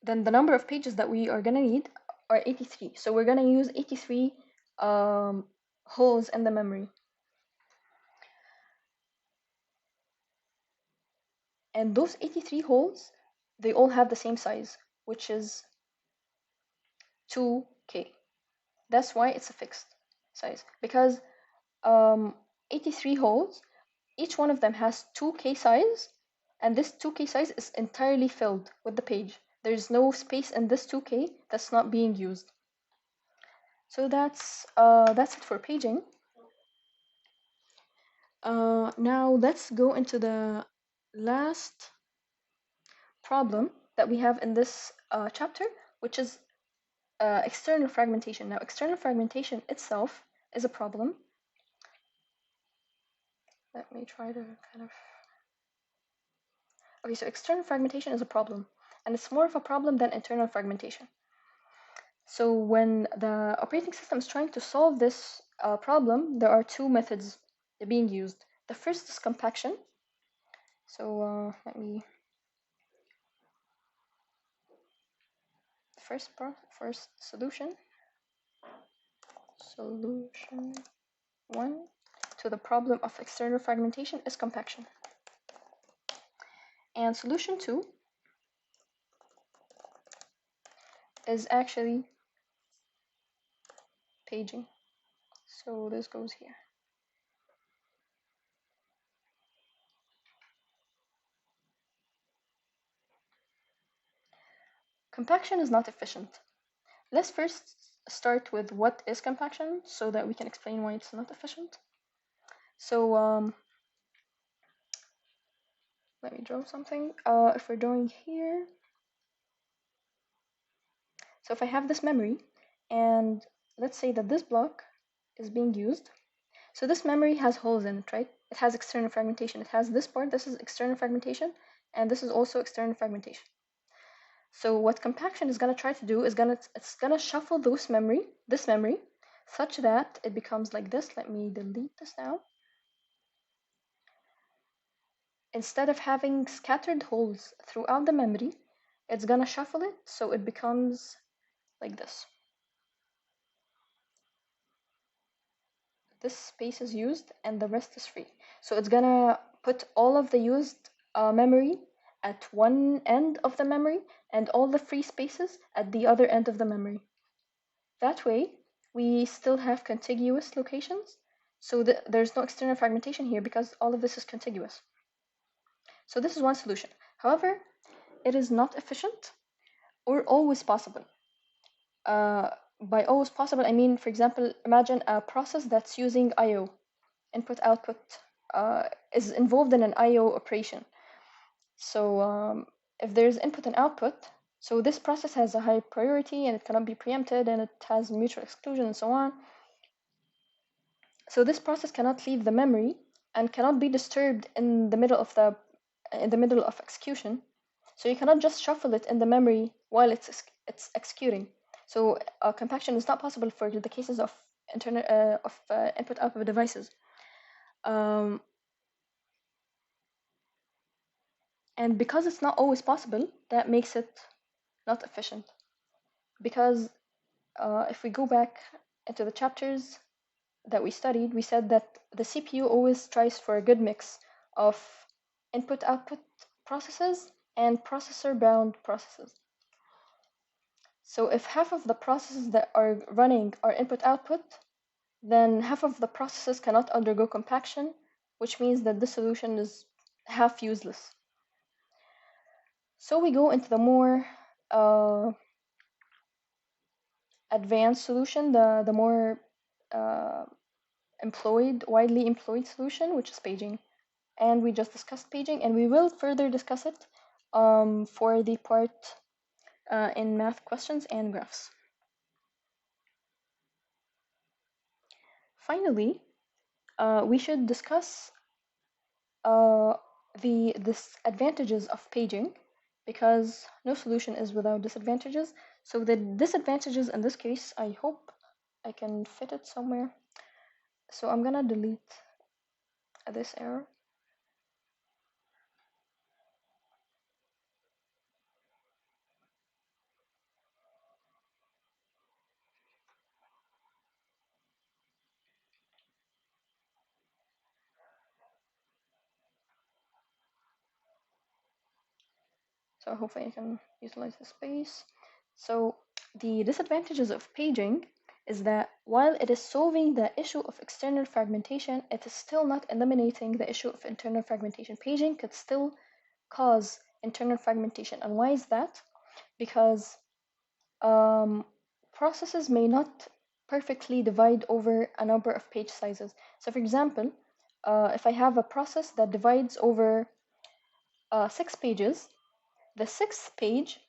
number of pages that we are gonna need are 83. So we're gonna use 83 holes in the memory. And those 83 holes, they all have the same size, which is 2K. That's why it's a fixed size, because 83 holes, each one of them has 2K size, and this 2K size is entirely filled with the page. There's no space in this 2K that's not being used. So that's it for paging. Now let's go into the last problem that we have in this chapter, which is external fragmentation. Now, external fragmentation itself is a problem. Let me try to kind of... Okay, so external fragmentation is a problem, and it's more of a problem than internal fragmentation. So when the operating system is trying to solve this problem, there are two methods being used. The first is compaction. So let me... First solution 1 to the problem of external fragmentation is compaction. And solution 2 is actually paging. So this goes here. Compaction is not efficient. Let's first start with what is compaction so that we can explain why it's not efficient. So let me draw something. If we're drawing here, so if I have this memory, and let's say that this block is being used. So this memory has holes in it, right? It has external fragmentation. It has this part, this is external fragmentation, and this is also external fragmentation. So what compaction is going to try to do is it's gonna shuffle this memory, such that it becomes like this. Let me delete this now. instead of having scattered holes throughout the memory, it's gonna shuffle it so it becomes like this. This space is used and the rest is free. So it's gonna put all of the used memory at one end of the memory and all the free spaces at the other end of the memory. That way, we still have contiguous locations, so there's no external fragmentation here because all of this is contiguous. So this is one solution. However, it is not efficient or always possible. By always possible, I mean, for example, imagine a process that's using I/O, input-output, is involved in an I/O operation. So if there's input and output, so this process has a high priority and it cannot be preempted and it has mutual exclusion and so on. So this process cannot leave the memory and cannot be disturbed in the middle of execution. So you cannot just shuffle it in the memory while it's executing. So compaction is not possible for the cases of input-output devices. And because it's not always possible, that makes it not efficient. Because if we go back into the chapters that we studied, we said that the CPU always tries for a good mix of input-output processes and processor-bound processes. So if half of the processes that are running are input-output, then half of the processes cannot undergo compaction, which means that the solution is half useless. So we go into the more advanced solution, the more widely employed solution, which is paging. And we just discussed paging, and we will further discuss it for the part in math questions and graphs. Finally, we should discuss the disadvantages of paging, because no solution is without disadvantages. So the disadvantages in this case, I hope I can fit it somewhere. So I'm gonna delete this error. So hopefully I can utilize the space. So the disadvantages of paging is that while it is solving the issue of external fragmentation, it is still not eliminating the issue of internal fragmentation. Paging could still cause internal fragmentation. And why is that? Because processes may not perfectly divide over a number of page sizes. So for example, if I have a process that divides over 6 pages, the 6th page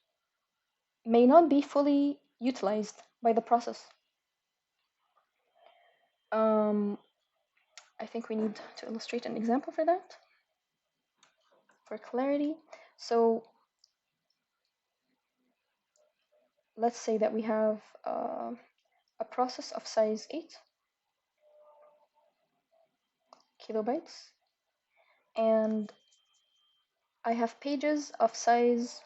may not be fully utilized by the process. I think we need to illustrate an example for that, for clarity. So let's say that we have a process of size 8 kilobytes, and I have pages of size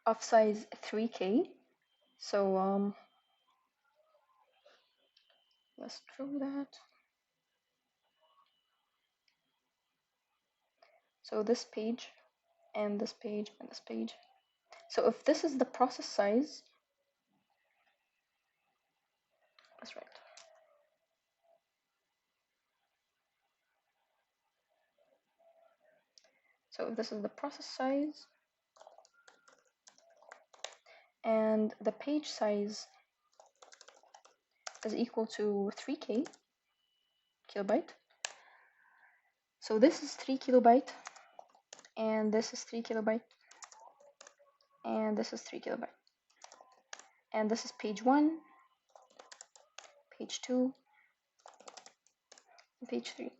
of size 3K. So let's draw that. So this page and this page and this page. So if this is the process size, that's right. So if this is the process size and the page size is equal to 3K kilobyte. So this is 3 kilobyte, and this is 3 kilobyte, and this is 3 kilobyte. And this is page 1, page 2, page 3.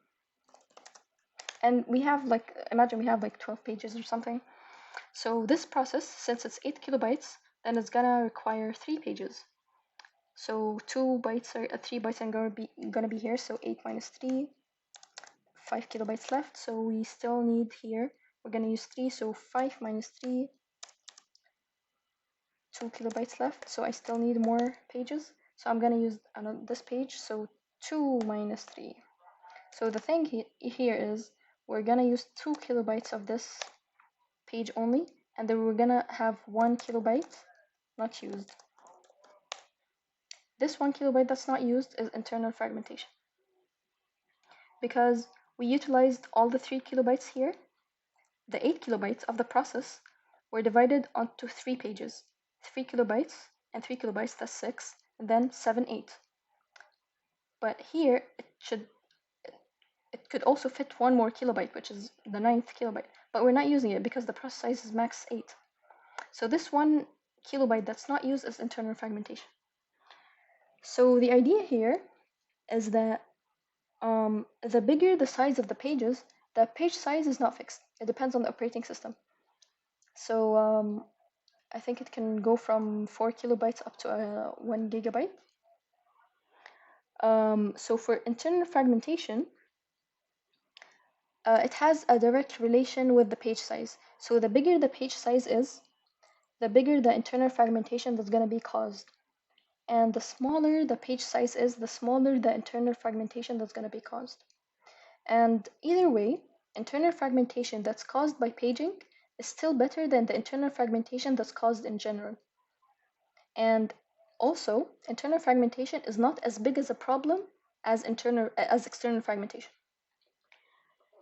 And we have imagine we have 12 pages or something. So this process, since it's 8 kilobytes, then it's gonna require 3 pages. So 2 bytes or 3 bytes are gonna be here. So 8 minus 3, 5 kilobytes left. So we still need here. We're gonna use 3. So 5 minus 3, 2 kilobytes left. So I still need more pages. So I'm gonna use this page. So 2 minus 3. So the thing here is we're gonna use 2 kilobytes of this page only, and then we're gonna have 1 kilobyte not used. This 1 kilobyte that's not used is internal fragmentation. Because we utilized all the 3 kilobytes here, the 8 kilobytes of the process were divided onto 3 pages. 3 kilobytes and 3 kilobytes, that's 6, and then 7, 8. But here it could also fit 1 more kilobyte, which is the 9th kilobyte. But we're not using it because the process size is max 8. So this 1 kilobyte that's not used is internal fragmentation. So the idea here is that the bigger the size of the pages, the page size is not fixed. It depends on the operating system. So I think it can go from 4 kilobytes up to 1 gigabyte. So for internal fragmentation, it has a direct relation with the page size. So the bigger the page size is, the bigger the internal fragmentation that's going to be caused. And the smaller the page size is, the smaller the internal fragmentation that's going to be caused. And either way, internal fragmentation that's caused by paging is still better than the internal fragmentation that's caused in general. And also, internal fragmentation is not as big as a problem as external fragmentation.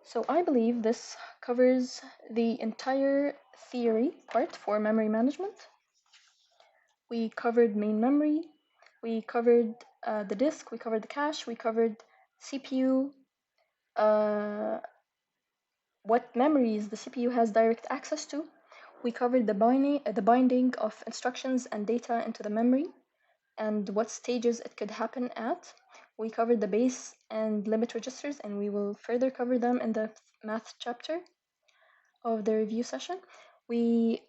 So I believe this covers the entire theory part for memory management. We covered main memory, we covered the disk, we covered the cache, we covered CPU, what memories the CPU has direct access to. We covered the binding of instructions and data into the memory and what stages it could happen at. We covered the base and limit registers, and we will further cover them in the math chapter of the review session. We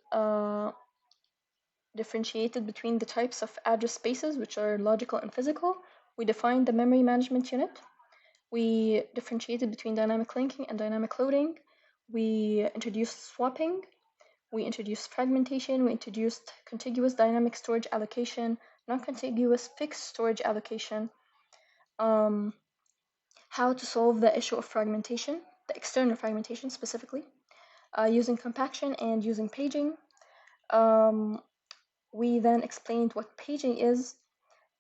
differentiated between the types of address spaces, which are logical and physical. We defined the memory management unit. We differentiated between dynamic linking and dynamic loading. We introduced swapping. We introduced fragmentation. We introduced contiguous dynamic storage allocation, non-contiguous fixed storage allocation, how to solve the issue of fragmentation, the external fragmentation specifically, using compaction and using paging. We then explained what paging is.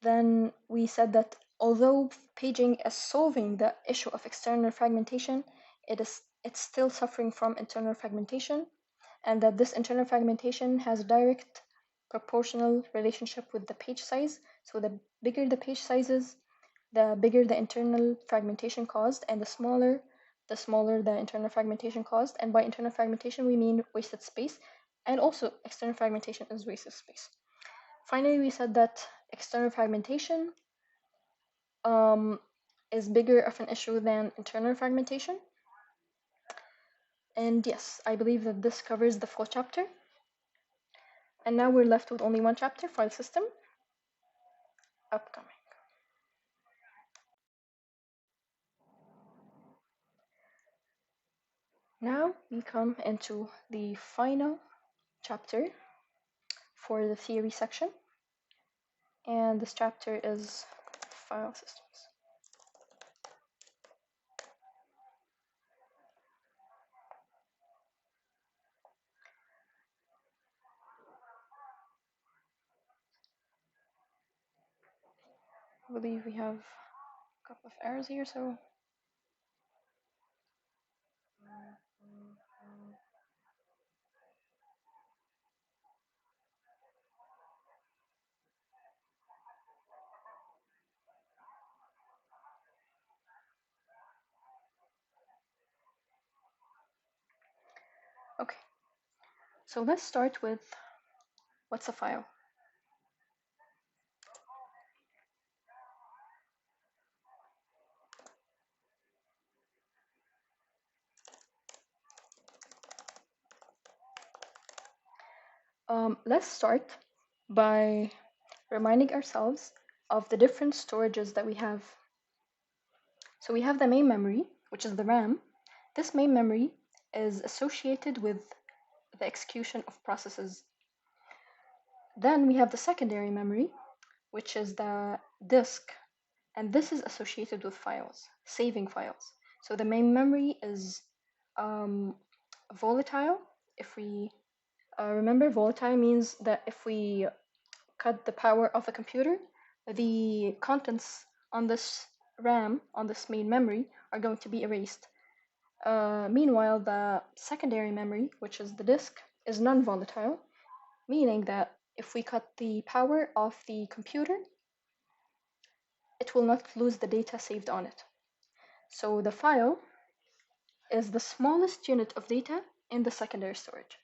Then we said that although paging is solving the issue of external fragmentation, it's still suffering from internal fragmentation, and that this internal fragmentation has a direct proportional relationship with the page size. So the bigger the page size is, the bigger the internal fragmentation caused, and the smaller the internal fragmentation caused. And by internal fragmentation, we mean wasted space, and also external fragmentation is wasted space. Finally, we said that external fragmentation is bigger of an issue than internal fragmentation. And yes, I believe that this covers the full chapter. And now we're left with only one chapter, file system, upcoming. Now we come into the final chapter for the theory section. And this chapter is file systems. I believe we have a couple of errors here, so okay. So let's start with what's a file. Let's start by reminding ourselves of the different storages that we have. So we have the main memory, which is the RAM. This main memory is associated with the execution of processes. Then we have the secondary memory, which is the disk, and this is associated with files, saving files. So the main memory is volatile. If we remember, volatile means that if we cut the power of the computer, the contents on this RAM, on this main memory, are going to be erased. Meanwhile, the secondary memory, which is the disk, is non-volatile, meaning that if we cut the power of the computer, it will not lose the data saved on it. So the file is the smallest unit of data in the secondary storage.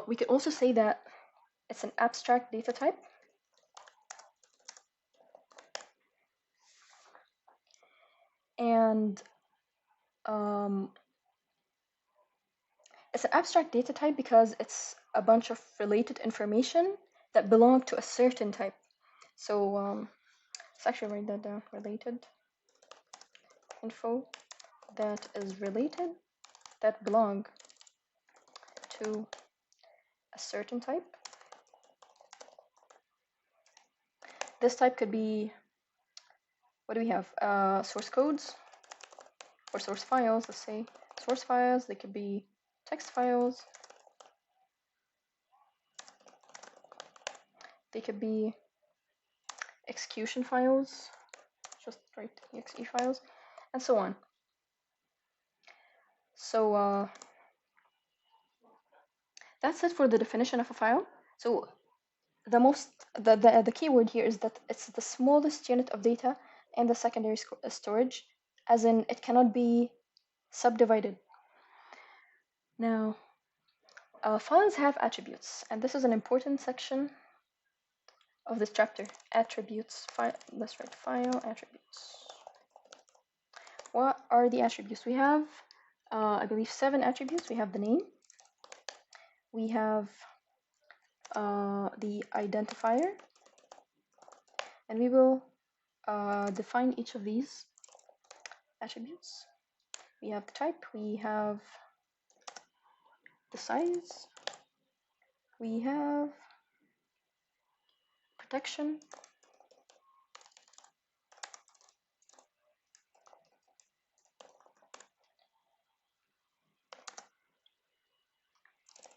We could also say that it's an abstract data type. And it's an abstract data type because it's a bunch of related information that belong to a certain type. So let's actually write that down. Related info that is related, that belong to a certain type. This type could be, what do we have? Source codes or source files. Let's say source files. They could be text files. They could be execution files, just write exe files, and so on. So that's it for the definition of a file. So the key word here is that it's the smallest unit of data in the secondary storage, as in it cannot be subdivided. Now, files have attributes, and this is an important section of this chapter. Attributes. Let's write file attributes. What are the attributes? We have, I believe, 7 attributes. We have the name. We have the identifier, and we will define each of these attributes. We have the type, we have the size, we have protection,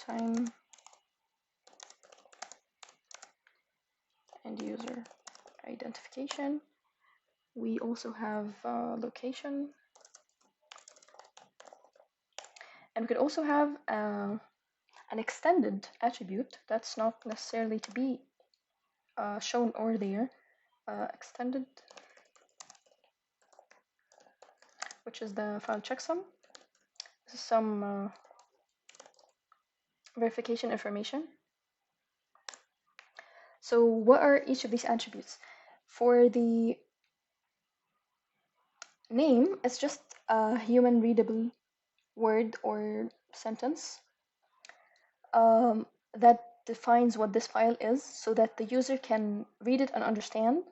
time, and user identification. We also have location, and we could also have an extended attribute that's not necessarily to be shown over there. Extended, which is the file checksum. This is some verification information. So what are each of these attributes? For the name, it's just a human readable word or sentence that defines what this file is so that the user can read it and understand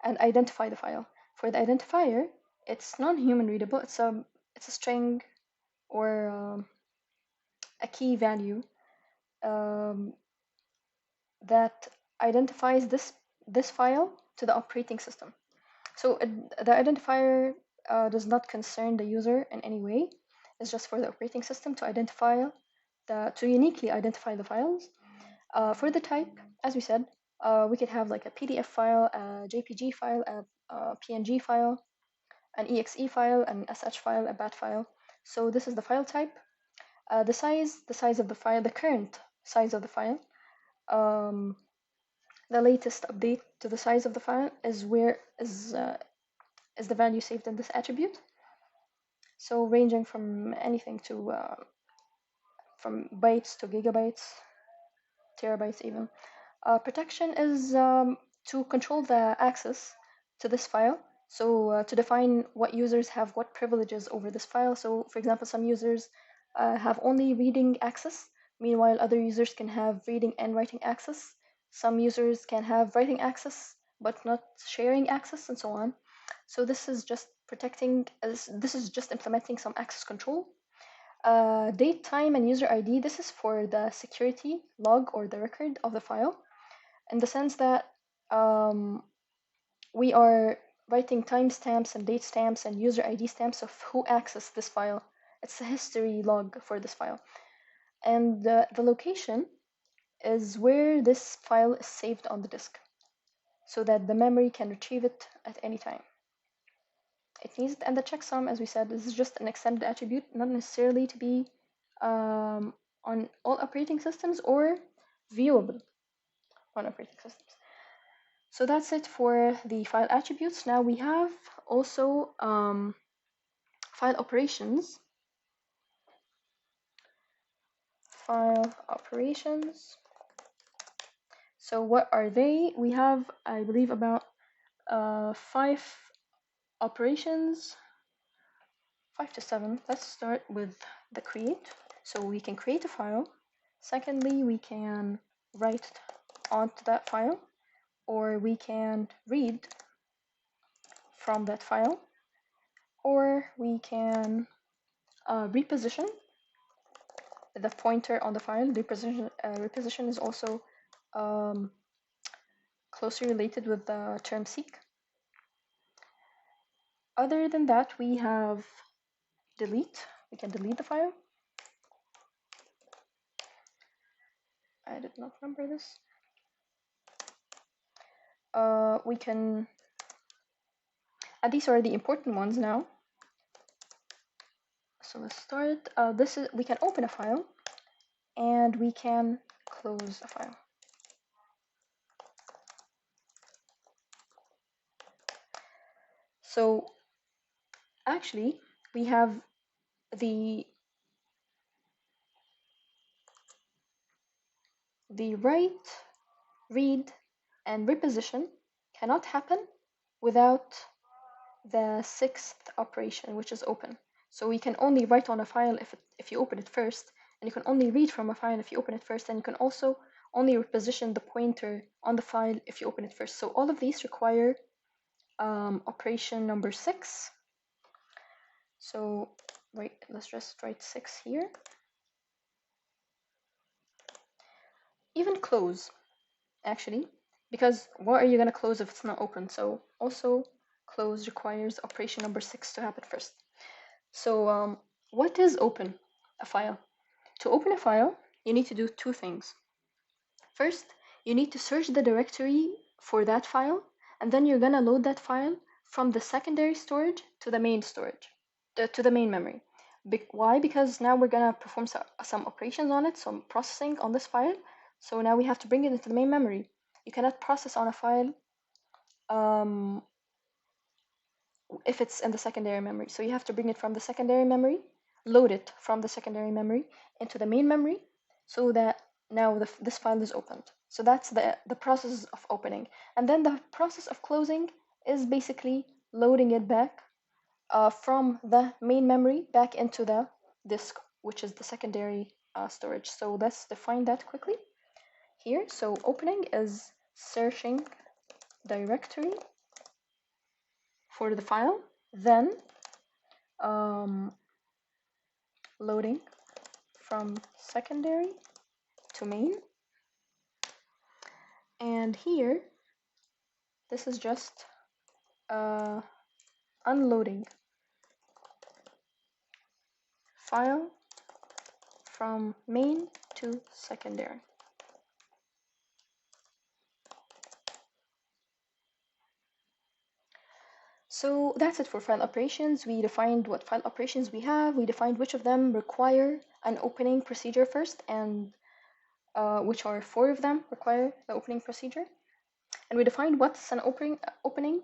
and identify the file. For the identifier, it's non-human readable. It's a string or a key value that identifies this file to the operating system. So the identifier does not concern the user in any way. It's just for the operating system to to uniquely identify the files. For the type, as we said, we could have like a PDF file, a JPG file, a PNG file, an exe file, an sh file, a bat file. So this is the file type. The size of the file, the current size of the file. The latest update to the size of the file is the value saved in this attribute. So ranging from anything to from bytes to gigabytes, terabytes even. Protection is to control the access to this file. So to define what users have what privileges over this file. So for example, some users have only reading access, meanwhile other users can have reading and writing access. Some users can have writing access but not sharing access, and so on. So this is just this is just implementing some access control. Date, time, and user ID, this is for the security log or the record of the file, in the sense that we are writing timestamps and date stamps and user ID stamps of who accessed this file. It's a history log for this file. And the location is where this file is saved on the disk, so that the memory can retrieve it at any time. It needs, and the checksum, as we said, this is just an extended attribute, not necessarily to be on all operating systems or viewable on operating systems. So that's it for the file attributes. Now we have also file operations. File operations. So what are they? We have, I believe, about 5 operations, 5 to 7. Let's start with the create. So we can create a file. Secondly, we can write onto that file, or we can read from that file, or we can reposition the pointer on the file. Reposition is also closely related with the term seek. Other than that, we have delete. We can delete the file. I did not remember this. We can, and these are the important ones now. So let's start. We can open a file, and we can close a file. So actually, we have the write, read, and reposition cannot happen without the 6th operation, which is open. So we can only write on a file if you open it first, and you can only read from a file if you open it first, and you can also only reposition the pointer on the file if you open it first. So all of these require operation number 6. So let's just write 6 here. Even close, actually, because what are you going to close if it's not open? So also close requires operation number 6 to happen first. So what is open a file? To open a file, you need to do 2 things. First, you need to search the directory for that file, and then you're gonna load that file from the secondary storage to the main storage, to the main memory. Why? Because now we're gonna perform some operations on it, some processing on this file. So now we have to bring it into the main memory. You cannot process on a file if it's in the secondary memory. So you have to bring it from the secondary memory, load it from the secondary memory into the main memory, so that now this file is opened. So that's the process of opening. And then the process of closing is basically loading it back from the main memory back into the disk, which is the secondary storage. So let's define that quickly here. So opening is searching directory for the file, then loading from secondary to main, and here this is just unloading file from main to secondary. So that's it for file operations. We defined what file operations we have. We defined which of them require an opening procedure first, and which are 4 of them require the opening procedure. And we defined what's an opening,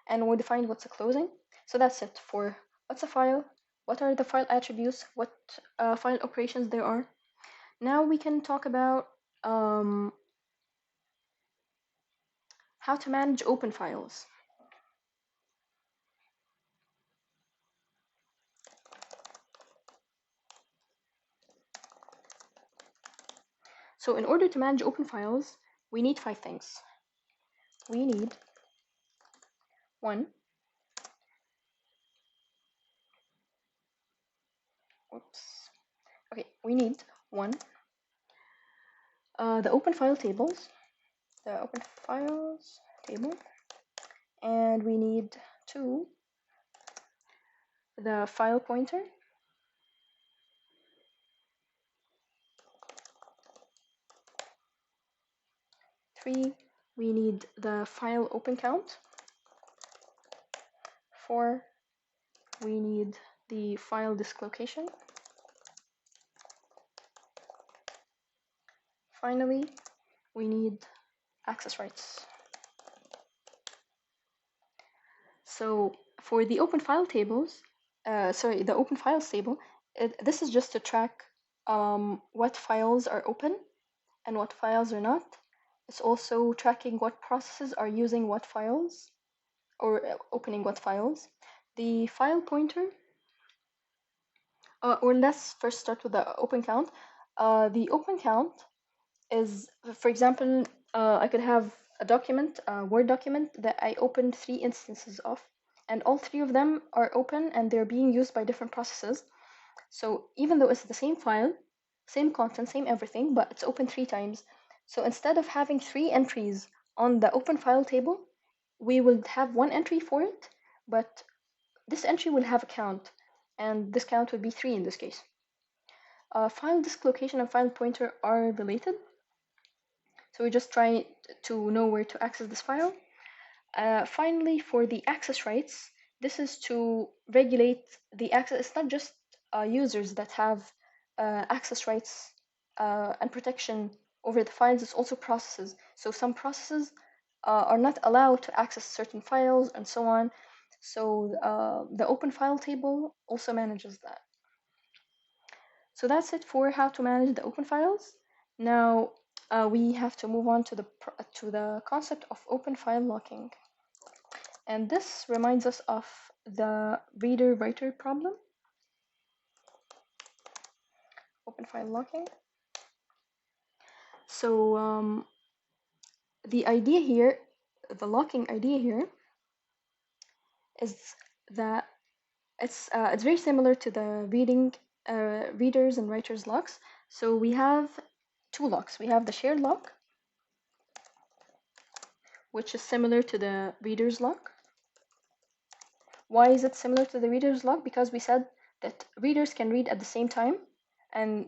and we defined what's a closing. So that's it for what's a file, what are the file attributes, what file operations there are. Now we can talk about How to manage open files. So in order to manage open files, we need 5 things. We need one, we need one, the open file tables, the open files table, and we need 2, the file pointer, 3, we need the file open count, 4, we need the file disk location, finally, we need access rights. So for the open file tables, the open files table, this is just to track what files are open and what files are not. It's also tracking what processes are using what files or opening what files. The file pointer, or let's first start with the open count. The open count is, for example, I could have a document, a Word document that I opened 3 instances of, and all 3 of them are open and they're being used by different processes. So even though it's the same file, same content, same everything, but it's open 3 times. So instead of having 3 entries on the open file table, we will have 1 entry for it, but this entry will have a count, and this count would be 3 in this case. File disk location and file pointer are related. So we just try to know where to access this file. Finally, for the access rights, this is to regulate the access. It's not just users that have access rights and protection over the files, it's also processes. So some processes are not allowed to access certain files and so on. So the open file table also manages that. So that's it for how to manage the open files. Now we have to move on to the concept of open file locking. And this reminds us of the reader-writer problem. Open file locking. So the idea here, the locking idea here, is that it's very similar to the readers and writers locks. So we have 2 locks. We have the shared lock, which is similar to the reader's lock. Why is it similar to the reader's lock? Because we said that readers can read at the same time and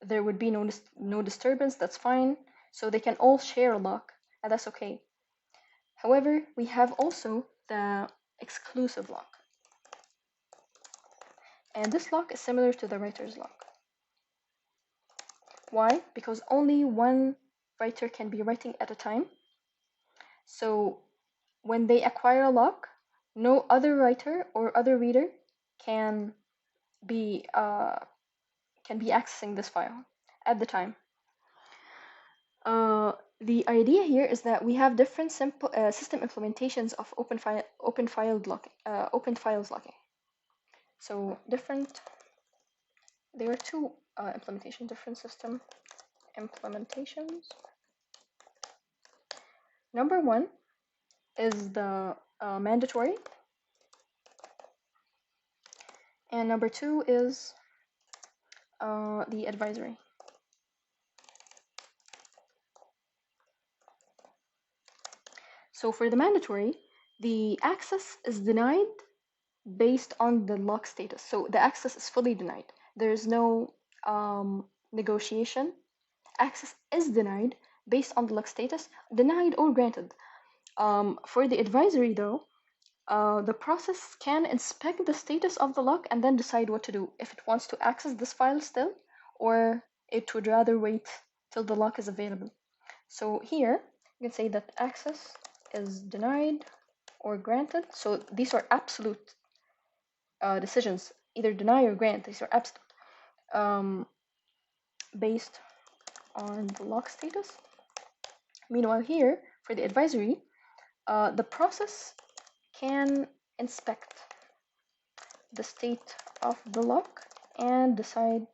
there would be no disturbance, that's fine. So they can all share a lock, and that's okay. However, we have also the exclusive lock. And this lock is similar to the writer's lock. Why? Because only one writer can be writing at a time. So when they acquire a lock, no other writer or other reader can be accessing this file at the time. The idea here is that we have different simple system implementations of open files locking. So there are 2 different system implementations. Number 1 is the mandatory, and number 2 is the advisory. So for the mandatory, the access is denied based on the lock status. So the access is fully denied. There is no negotiation. Access is denied based on the lock status, denied or granted. For the advisory though, the process can inspect the status of the lock and then decide what to do, if it wants to access this file still, or it would rather wait till the lock is available. So here, you can say that access is denied or granted. So these are absolute decisions, either deny or grant. These are absolute, based on the lock status. Meanwhile here, for the advisory, The process can inspect the state of the lock and decide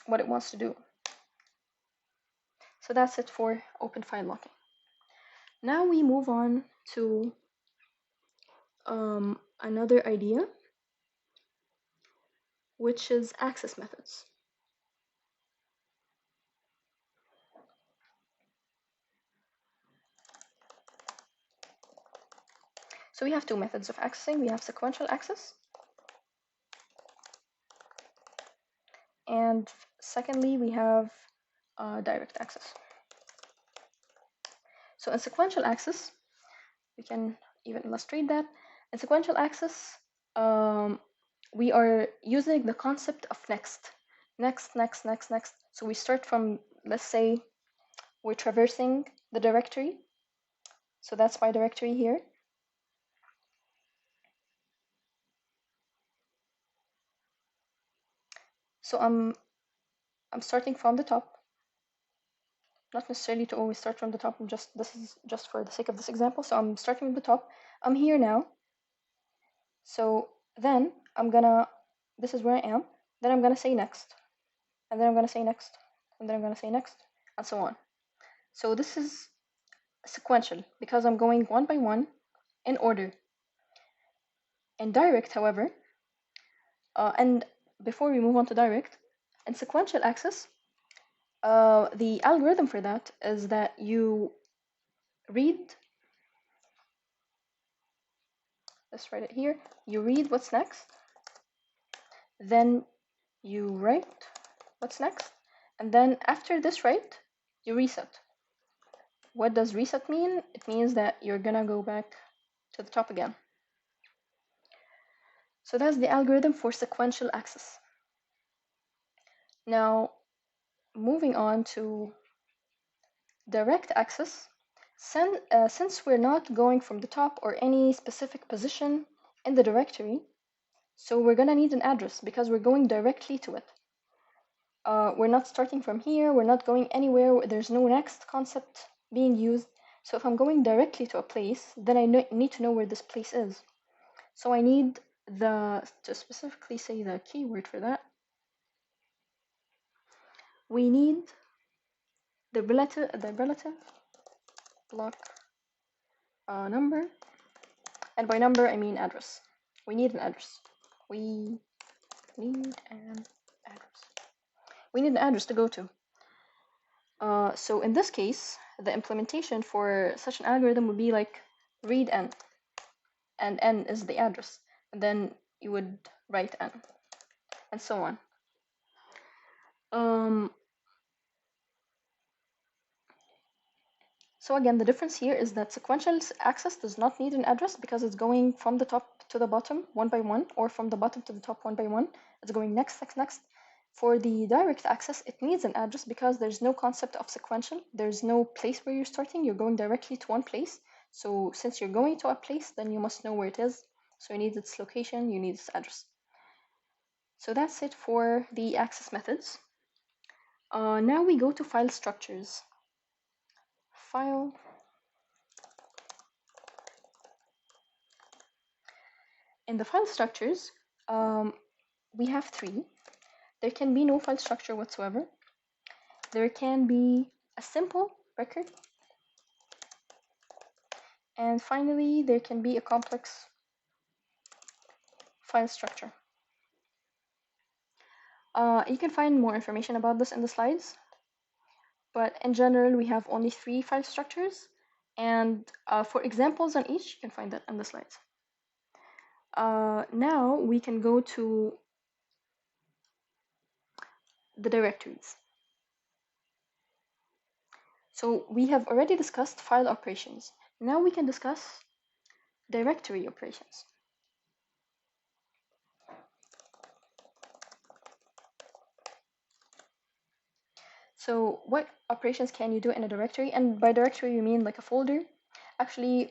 what it wants to do. So that's it for open file locking. Now we move on to another idea, which is access methods. So we have two methods of accessing. We have sequential access, and secondly, we have direct access. So in sequential access, we can even illustrate that. In sequential access, we are using the concept of next. Next, next, next, next. So we start from, let's say, we're traversing the directory. So that's my directory here. So I'm starting from the top. Not necessarily to always start from the top. This is just for the sake of this example. So I'm starting from the top. I'm here now. So then this is where I am. Then I'm gonna say next, and then I'm gonna say next, and then I'm gonna say next, and so on. So this is sequential because I'm going one by one in order. In direct, however, and before we move on to direct, in sequential access, the algorithm for that is that you read, let's write it here, you read what's next, then you write what's next, and then after this write, you reset. What does reset mean? It means that you're gonna go back to the top again. So that's the algorithm for sequential access. Now, moving on to direct access, since we're not going from the top or any specific position in the directory, so we're gonna need an address because we're going directly to it. We're not starting from here, we're not going anywhere, there's no next concept being used. So if I'm going directly to a place, then I need to know where this place is. So I need to specifically say the keyword for that, we need the relative block number, and by number I mean address. We need an address. We need an address. We need an address to go to. So in this case, the implementation for such an algorithm would be like read n, and n is the address, and then you would write n, and so on. So again, the difference here is that sequential access does not need an address because it's going from the top to the bottom one by one, or from the bottom to the top one by one. It's going next, next, next. For the direct access, it needs an address because there's no concept of sequential. There's no place where you're starting. You're going directly to one place. So since you're going to a place, then you must know where it is. So you need its location, you need its address. So that's it for the access methods. Now we go to file structures. File. In the file structures, we have three. There can be no file structure whatsoever. There can be a simple record. And finally, there can be a complex file structure. You can find more information about this in the slides. But in general, we have only three file structures. And for examples on each, you can find that in the slides. Now we can go to the directories. So we have already discussed file operations. Now we can discuss directory operations. So what operations can you do in a directory? And by directory, you mean like a folder. Actually,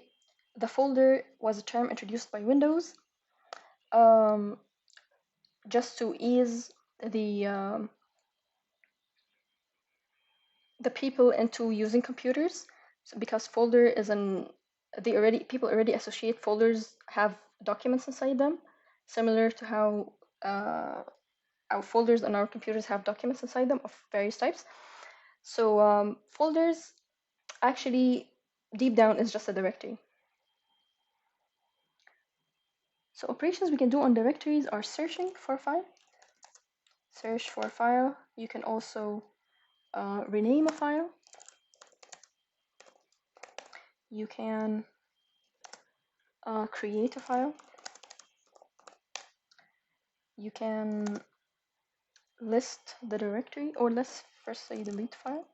the folder was a term introduced by Windows just to ease the people into using computers. So because folder is people already associate folders have documents inside them, similar to how our folders on our computers have documents inside them of various types. So folders actually deep down is just a directory. So operations we can do on directories are searching for a file. Search for a file. You can also rename a file. You can create a file. You can list the directory, or let's first say delete file.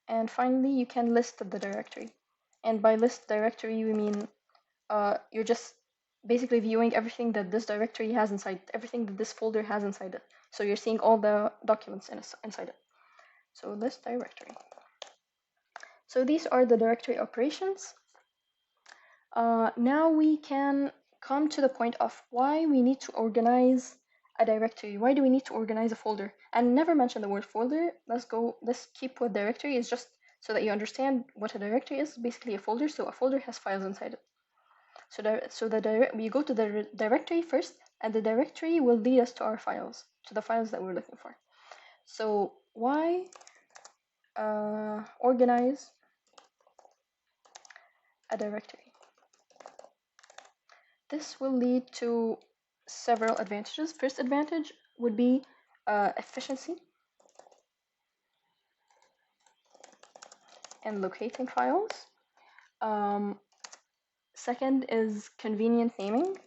And finally, you can list the directory. And by list directory, we mean you're just basically viewing everything that this directory has inside, everything that this folder has inside it. So you're seeing all the documents inside it. So list directory. So these are the directory operations. Now we can come to the point of why we need to organize a directory. Why do we need to organize a folder? And never mention the word folder. Let's keep with directory. It's just so that you understand what a directory is. Basically a folder. So a folder has files inside it. We go to the directory first, and the directory will lead us to our files, to the files that we're looking for. So why organize a directory? This will lead to several advantages. First advantage would be efficiency and locating files. Second is convenient naming.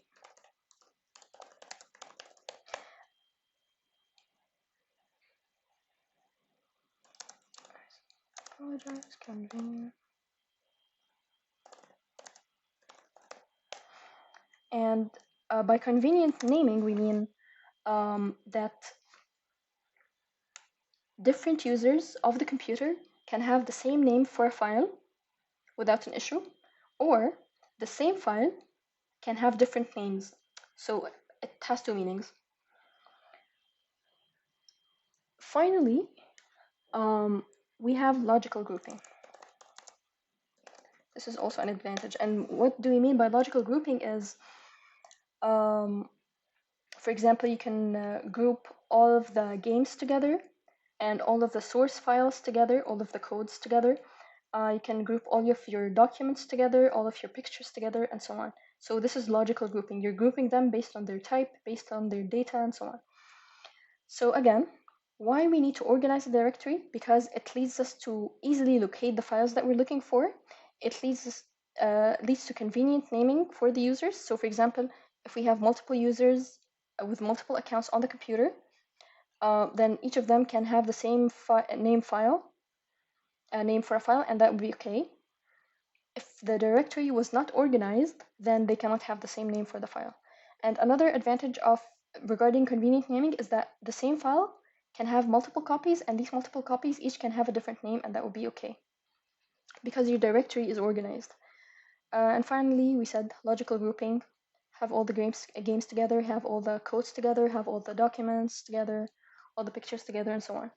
Convenient. And by convenient naming, we mean that different users of the computer can have the same name for a file without an issue, or the same file can have different names. So it has two meanings. Finally, we have logical grouping. This is also an advantage. And what do we mean by logical grouping is, for example, you can group all of the games together and all of the source files together, all of the codes together. You can group all of your documents together, all of your pictures together, and so on. So this is logical grouping. You're grouping them based on their type, based on their data, and so on. So again, why we need to organize a directory? Because it leads us to easily locate the files that we're looking for. It leads to convenient naming for the users. So for example, if we have multiple users with multiple accounts on the computer, then each of them can have the same name for a file, and that would be okay. If the directory was not organized, then they cannot have the same name for the file. And another advantage regarding convenient naming is that the same file can have multiple copies, and these multiple copies each can have a different name, and that will be okay because your directory is organized. And finally, we said logical grouping: have all the games together, have all the codes together, have all the documents together, all the pictures together, and so on.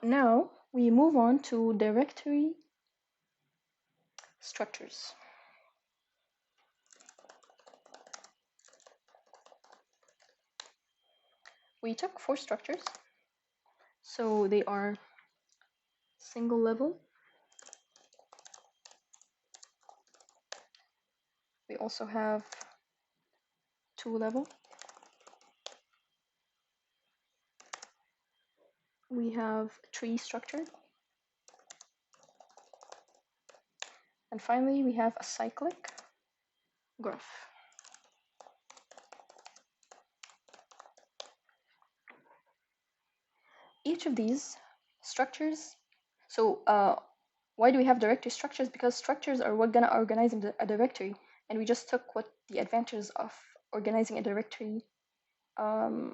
Now we move on to directory structures. We took 4 structures. So they are single level. We also have 2 level. We have tree structure. And finally, we have a cyclic graph. Each of these structures, so why do we have directory structures? Because structures are what gonna organize a directory, and we just took what the advantages of organizing a directory are.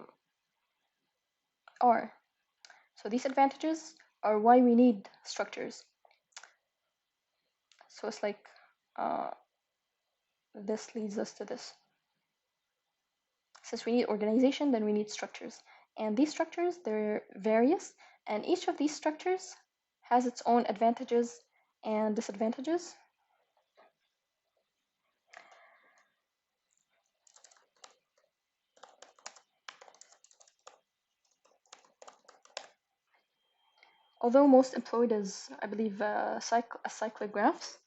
So these advantages are why we need structures. So it's like this leads us to this. Since we need organization, then we need structures. And these structures, they're various, and each of these structures has its own advantages and disadvantages. Although most employed is, I believe, cyclic graphs.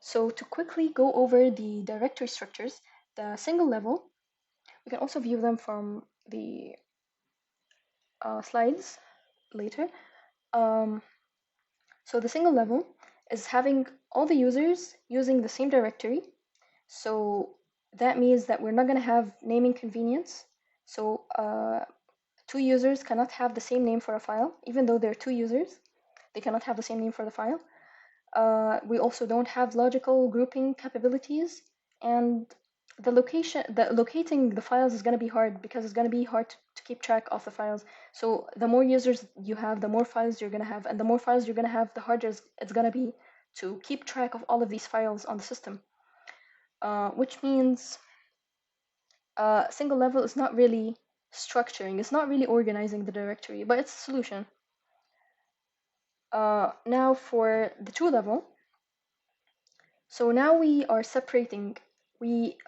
So to quickly go over the directory structures, the single level, we can also view them from the slides later. So the single level is having all the users using the same directory. So that means that we're not going to have naming convenience. So two users cannot have the same name for a file, even though they're two users. They cannot have the same name for the file. We also don't have logical grouping capabilities, and locating the files is going to be hard because it's going to be hard to keep track of the files. So the more users you have, the more files you're going to have, and the more files you're going to have, the harder it's going to be to keep track of all of these files on the system. Which means single level is not really structuring, it's not really organizing the directory, but it's a solution. Now for the two level, so now we are separating.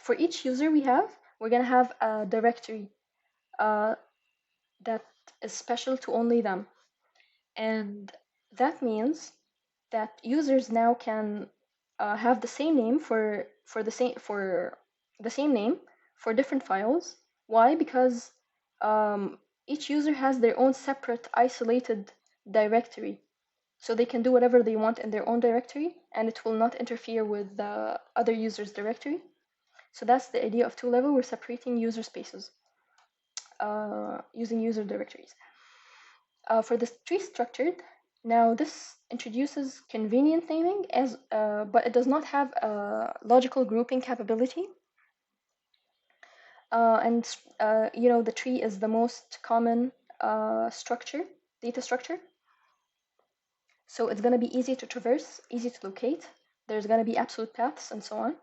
For each user we're gonna have a directory that is special to only them, and that means that users now can have the same name for the same name for different files. Why? Because each user has their own separate isolated directory. So they can do whatever they want in their own directory, and it will not interfere with the other user's directory. So that's the idea of two-level. We're separating user spaces using user directories. For the tree structured, now this introduces convenient naming, but it does not have a logical grouping capability. The tree is the most common data structure. So it's going to be easy to traverse, easy to locate. There's going to be absolute paths and so on.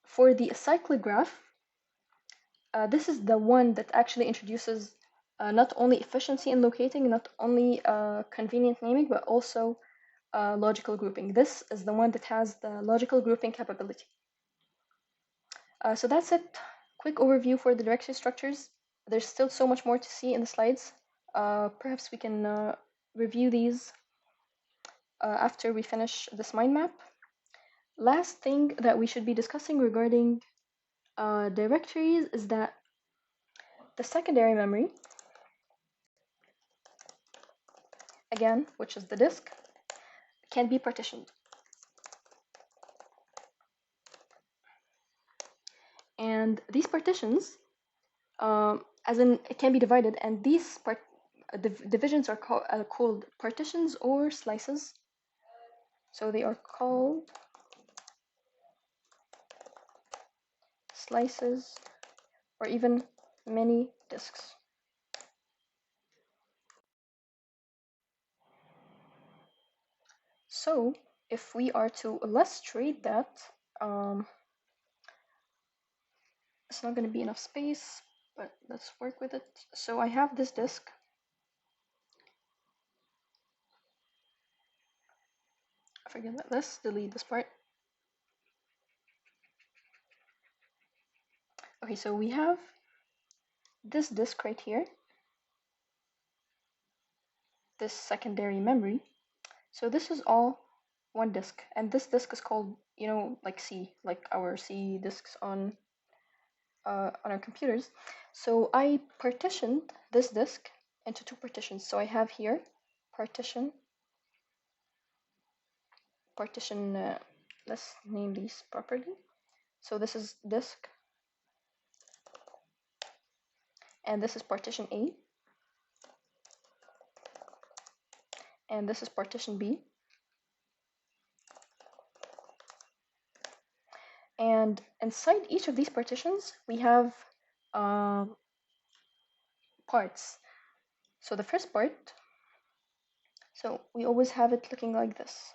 For the acyclic graph, this is the one that actually introduces not only efficiency in locating, not only convenient naming, but also logical grouping. This is the one that has the logical grouping capability. So that's it. Quick overview for the directory structures. There's still so much more to see in the slides. Perhaps we can review these after we finish this mind map. Last thing that we should be discussing regarding directories is that the secondary memory, again, which is the disk, can be partitioned. And these partitions, as in it can be divided, and these divisions are called partitions or slices. So they are called slices or even mini disks. So if we are to illustrate that, it's not going to be enough space, but let's work with it. So I have this disk. Forget that. Let's delete this part. Okay, so we have this disk right here, this secondary memory. So this is all one disk, and this disk is called, like C, like our C disks on our computers. So I partitioned this disk into two partitions. So I have here partition. Let's name these properly. So this is disk, and this is partition A, and this is partition B. And inside each of these partitions, we have parts. So the first part, so we always have it looking like this.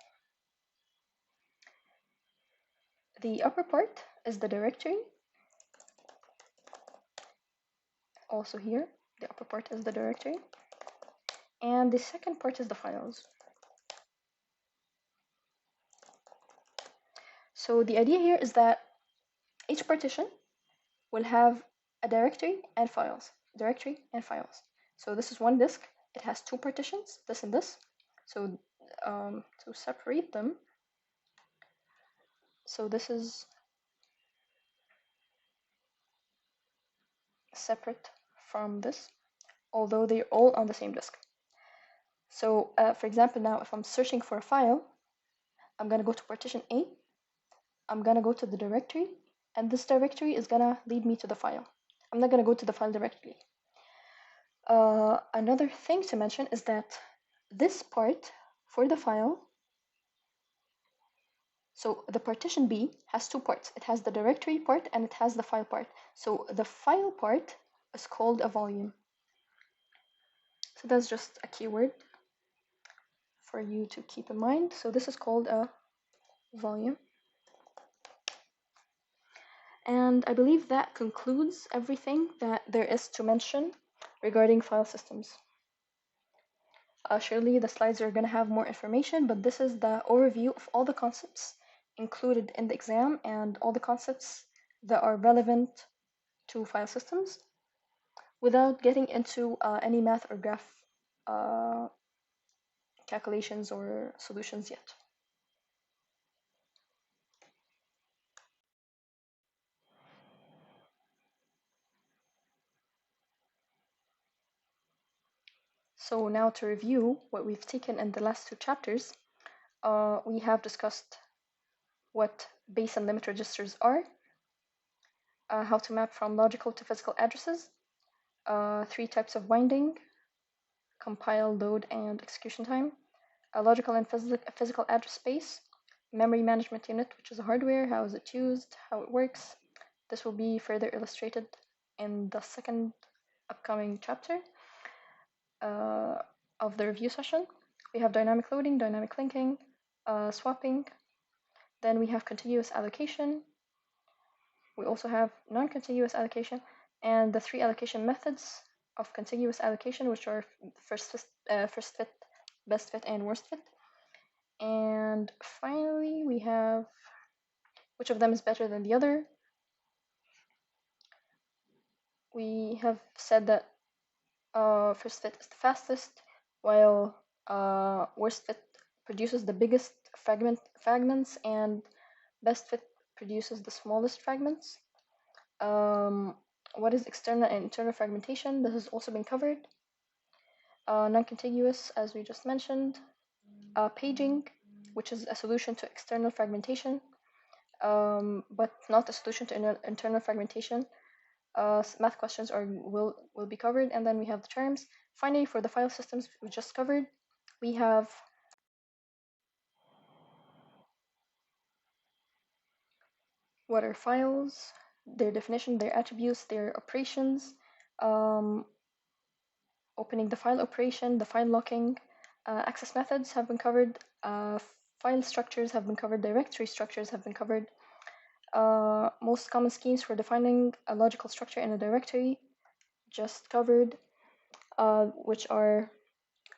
the upper part is the directory. Also here, the upper part is the directory. And the second part is the files. So the idea here is that each partition will have a directory and files. Directory and files. So this is one disk. It has two partitions, this and this. So to separate them, so this is separate from this, although they're all on the same disk. So for example, now if I'm searching for a file, I'm going to go to partition A. I'm going to go to the directory, and this directory is going to lead me to the file. I'm not going to go to the file directly. Another thing to mention is that this part for the file, so the partition B has two parts. It has the directory part and it has the file part. So the file part is called a volume. So that's just a keyword for you to keep in mind. So this is called a volume. And I believe that concludes everything that there is to mention regarding file systems. Surely the slides are going to have more information, but this is the overview of all the concepts included in the exam and all the concepts that are relevant to file systems without getting into any math or graph calculations or solutions yet. So now to review what we've taken in the last two chapters, we have discussed what base and limit registers are, how to map from logical to physical addresses, three types of binding, compile, load, and execution time, a logical and physical address space, memory management unit, which is a hardware, how is it used, how it works. This will be further illustrated in the second upcoming chapter of the review session. We have dynamic loading, dynamic linking, swapping. Then we have contiguous allocation. We also have non-contiguous allocation and the three allocation methods of contiguous allocation, which are first fit, best fit, and worst fit. And finally, we have which of them is better than the other. We have said that first fit is the fastest, while worst fit produces the biggest fragments, and best fit produces the smallest fragments. What is external and internal fragmentation? This has also been covered. Non-contiguous, as we just mentioned. Paging, which is a solution to external fragmentation, but not a solution to internal fragmentation. Math questions will be covered, and then we have the terms. Finally, for the file systems we just covered, we have what are files, their definition, their attributes, their operations, opening the file operation, the file locking, access methods have been covered, file structures have been covered, directory structures have been covered, most common schemes for defining a logical structure in a directory just covered, which are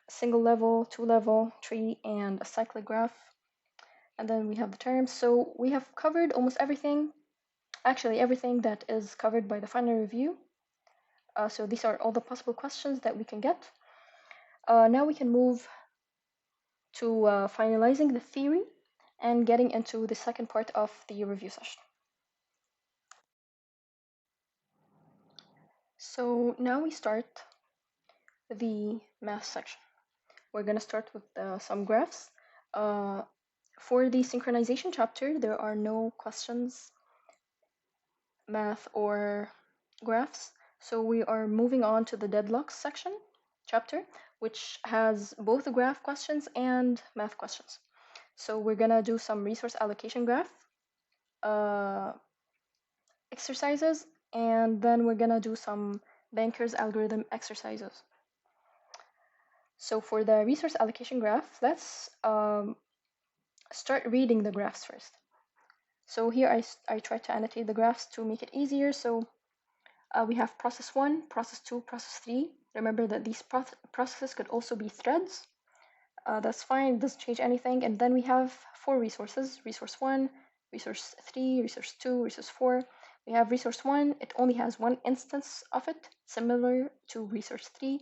single level, two level, tree, and a cyclic graph. And then we have the terms. So we have covered almost everything, actually everything that is covered by the final review. So these are all the possible questions that we can get. Now we can move to finalizing the theory and getting into the second part of the review session. So now we start the math section. We're going to start with some graphs. For the synchronization chapter, there are no questions, math, or graphs. So we are moving on to the deadlocks section chapter, which has both the graph questions and math questions. So we're gonna do some resource allocation graph exercises, and then we're gonna do some banker's algorithm exercises. So for the resource allocation graph, let's start reading the graphs first. So here I try to annotate the graphs to make it easier. So we have process 1, process 2, process 3. Remember that these processes could also be threads. That's fine, it doesn't change anything. And then we have 4 resources, resource 1, resource 3, resource 2, resource 4. We have resource 1, it only has 1 instance of it, similar to resource 3.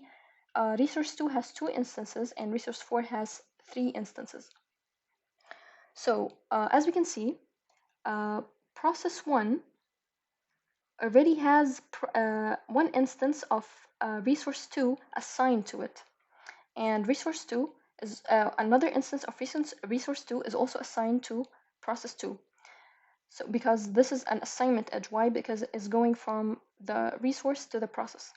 Resource 2 has 2 instances, and resource 4 has 3 instances. So as we can see, process 1 already has 1 instance of resource 2 assigned to it. And resource 2 is another instance of resource 2 is also assigned to process 2. So because this is an assignment edge. Why? Because it's going from the resource to the process.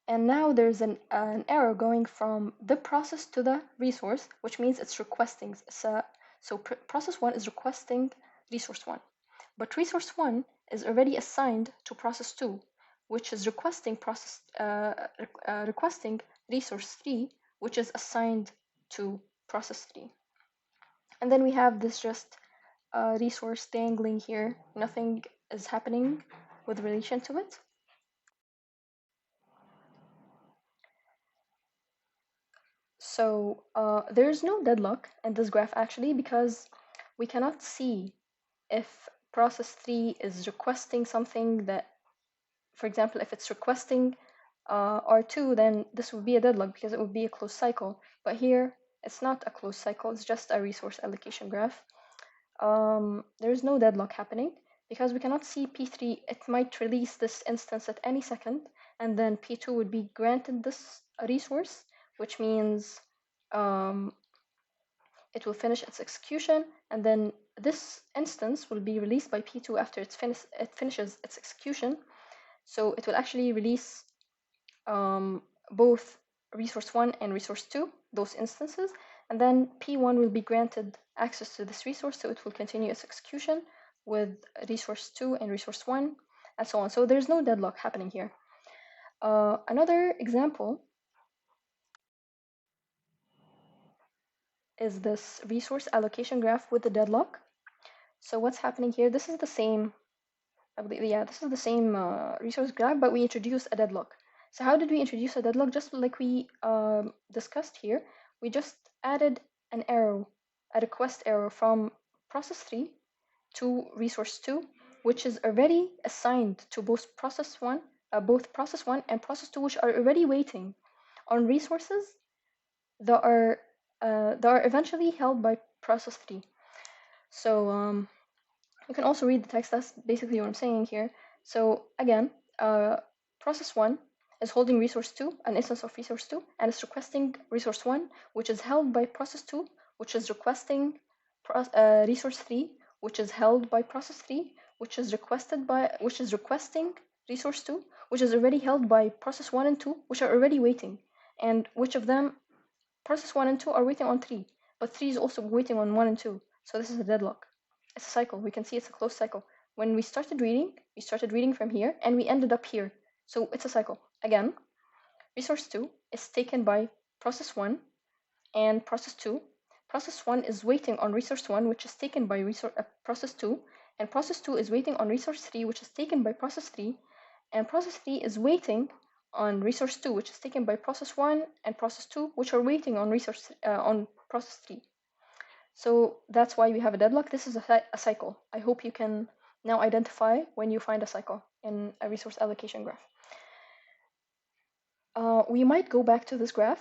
And now there's an arrow going from the process to the resource, which means it's requesting. So process 1 is requesting resource 1. But resource 1 is already assigned to process 2, which is requesting requesting resource 3, which is assigned to process 3. And then we have this just resource dangling here. Nothing is happening with relation to it. So there's no deadlock in this graph actually, because we cannot see if process 3 is requesting something that, for example, if it's requesting R2, then this would be a deadlock because it would be a closed cycle. But here, it's not a closed cycle, it's just a resource allocation graph. There is no deadlock happening because we cannot see P3. It might release this instance at any second, and then P2 would be granted this resource, which means it will finish its execution, and then this instance will be released by P2 after it finishes its execution. So it will actually release both resource 1 and resource 2, those instances, and then P1 will be granted access to this resource, so it will continue its execution with resource 2 and resource 1, and so on. So there's no deadlock happening here. Another example is this resource allocation graph with the deadlock. So what's happening here? This is the same, I believe, yeah, this is the same resource graph, but we introduce a deadlock. So how did we introduce a deadlock? Just like we discussed here, we just added an arrow, a request arrow from process 3 to resource 2, which is already assigned to both process 1 and process 2, which are already waiting on resources that are eventually held by process 3. So you can also read the text. That's basically what I'm saying here. So again, process 1 is holding resource 2, an instance of resource 2, and it's requesting resource 1, which is held by process 2, which is requesting resource 3, which is held by process 3, which is requesting resource 2, which is already held by process 1 and 2, which are already waiting. And which of them, process 1 and 2 are waiting on 3, but 3 is also waiting on 1 and 2. So this is a deadlock. It's a cycle. We can see it's a closed cycle. When we started reading from here, and we ended up here. So it's a cycle. Again, resource 2 is taken by process 1 and process 2. Process 1 is waiting on resource 1, which is taken by process 2, and process 2 is waiting on resource 3, which is taken by process 3, and process 3 is waiting on resource 2, which is taken by process 1 and process 2, which are waiting on on process 3. So that's why we have a deadlock. This is a cycle. I hope you can now identify when you find a cycle in a resource allocation graph. We might go back to this graph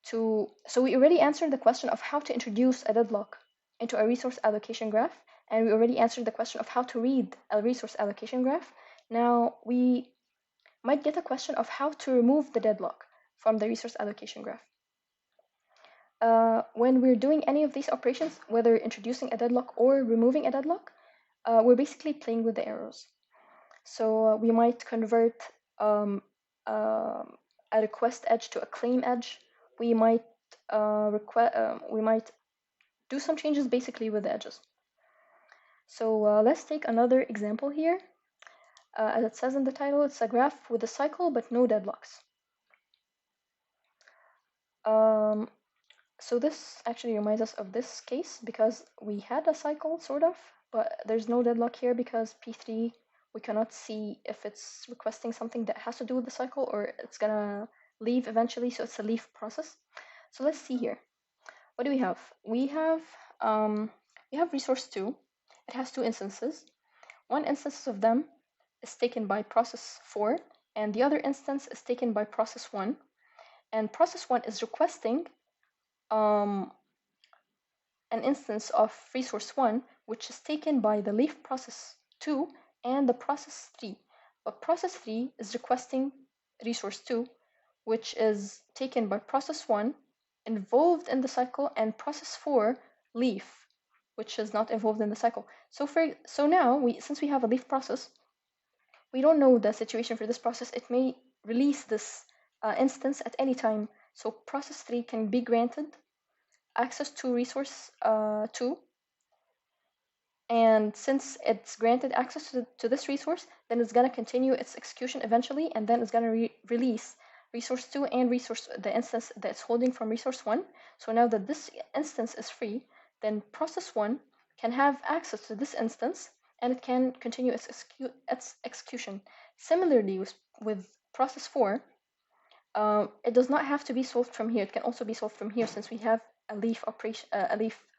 so we already answered the question of how to introduce a deadlock into a resource allocation graph, and we already answered the question of how to read a resource allocation graph. Now we might get a question of how to remove the deadlock from the resource allocation graph. When we're doing any of these operations, whether introducing a deadlock or removing a deadlock, we're basically playing with the arrows. So we might convert a request edge to a claim edge. We might do some changes basically with the edges. So let's take another example here. As it says in the title, it's a graph with a cycle but no deadlocks. So this actually reminds us of this case because we had a cycle, sort of, but there's no deadlock here because P3, we cannot see if it's requesting something that has to do with the cycle or it's gonna leave eventually, so it's a leave process. So let's see here. What do we have? We have resource 2. It has 2 instances. One instance of them is taken by process 4, and the other instance is taken by process 1. And process 1 is requesting an instance of resource 1, which is taken by the leaf process 2 and the process 3. But process 3 is requesting resource 2, which is taken by process 1, involved in the cycle, and process 4, leaf, which is not involved in the cycle. So now, since we have a leaf process, we don't know the situation for this process. It may release this instance at any time. So process 3 can be granted access to resource 2, and since it's granted access to this resource, then it's going to continue its execution eventually, and then it's going to release resource 2 and the instance that's holding from resource 1. So now that this instance is free, then process 1 can have access to this instance, and it can continue its execution. Similarly, with process 4, it does not have to be solved from here. It can also be solved from here, since we have a leaf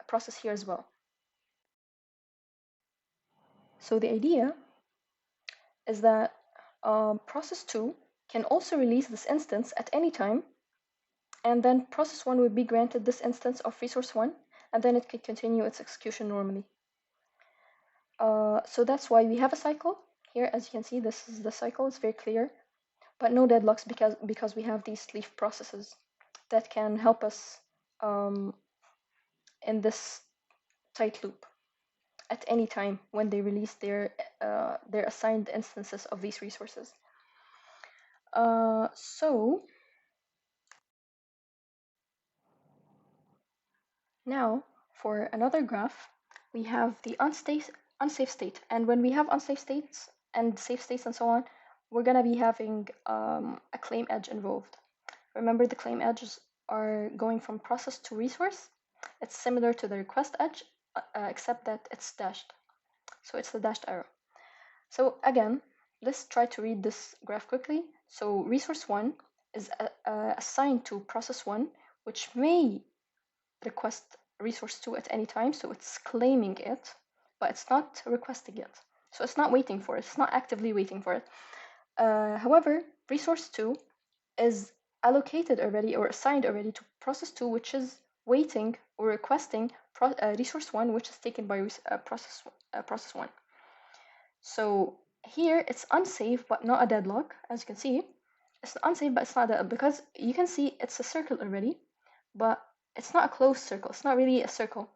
process here as well. So the idea is that process 2 can also release this instance at any time, and then process 1 would be granted this instance of resource 1, and then it could continue its execution normally. So that's why we have a cycle. Here, as you can see, this is the cycle. It's very clear, but no deadlocks because we have these leaf processes that can help us in this tight loop at any time when they release their assigned instances of these resources. So now for another graph, we have the unsafe state. And when we have unsafe states and safe states and so on, we're going to be having a claim edge involved. Remember, the claim edges are going from process to resource. It's similar to the request edge, except that it's dashed. So it's the dashed arrow. So again, let's try to read this graph quickly. So resource 1 is assigned to process 1, which may request resource 2 at any time. So it's claiming it, but it's not requesting it. So it's not waiting for it. It's not actively waiting for it. However, resource 2 is allocated already or assigned already to process 2, which is waiting or requesting resource 1, which is taken by process 1. So here it's unsafe but not a deadlock. As you can see, it's unsafe but it's not a deadlock, because you can see it's a circle already, but it's not a closed circle. It's not really a circle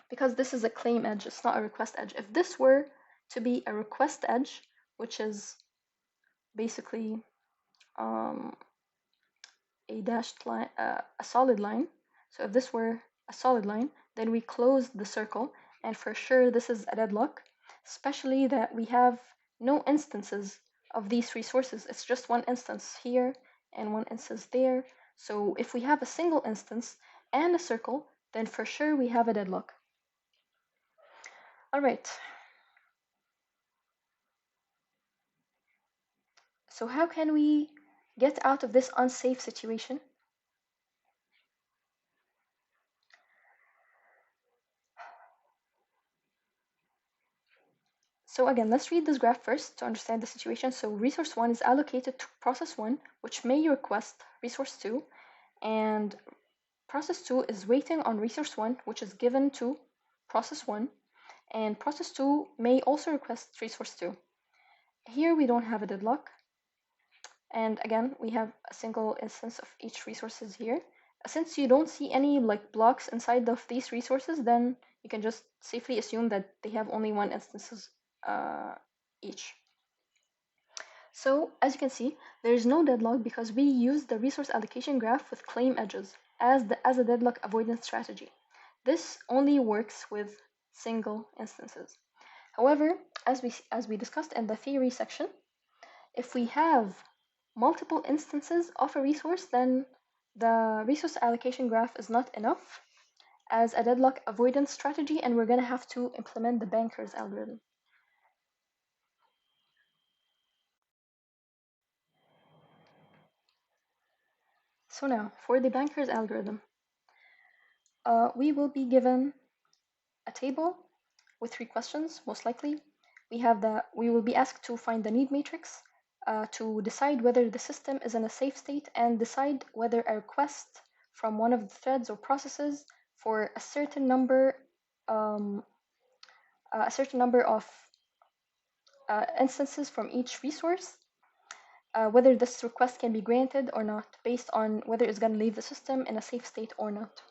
because this is a claim edge. It's not a request edge. If this were to be a request edge, which is basically a dashed line, a solid line. So if this were a solid line, then we close the circle, and for sure this is a deadlock, especially that we have no instances of these resources. It's just one instance here and one instance there. So if we have a single instance and a circle, then for sure we have a deadlock. All right. So how can we get out of this unsafe situation? So again, let's read this graph first to understand the situation. So resource 1 is allocated to process 1, which may request resource 2, and process 2 is waiting on resource 1, which is given to process 1, and process 2 may also request resource 2. Here we don't have a deadlock, and again, we have a single instance of each resources here. Since you don't see any blocks inside of these resources, then you can just safely assume that they have only one instances each. So as you can see, there is no deadlock because we use the resource allocation graph with claim edges as a deadlock avoidance strategy. This only works with single instances. However, as we discussed in the theory section, if we have multiple instances of a resource, then the resource allocation graph is not enough, as a deadlock avoidance strategy, and we're going to have to implement the banker's algorithm. So now, for the banker's algorithm, we will be given a table with 3 questions, most likely. We will be asked to find the need matrix, to decide whether the system is in a safe state, and decide whether a request from one of the threads or processes for a certain number of instances from each resource, whether this request can be granted or not, based on whether it's going to leave the system in a safe state or not.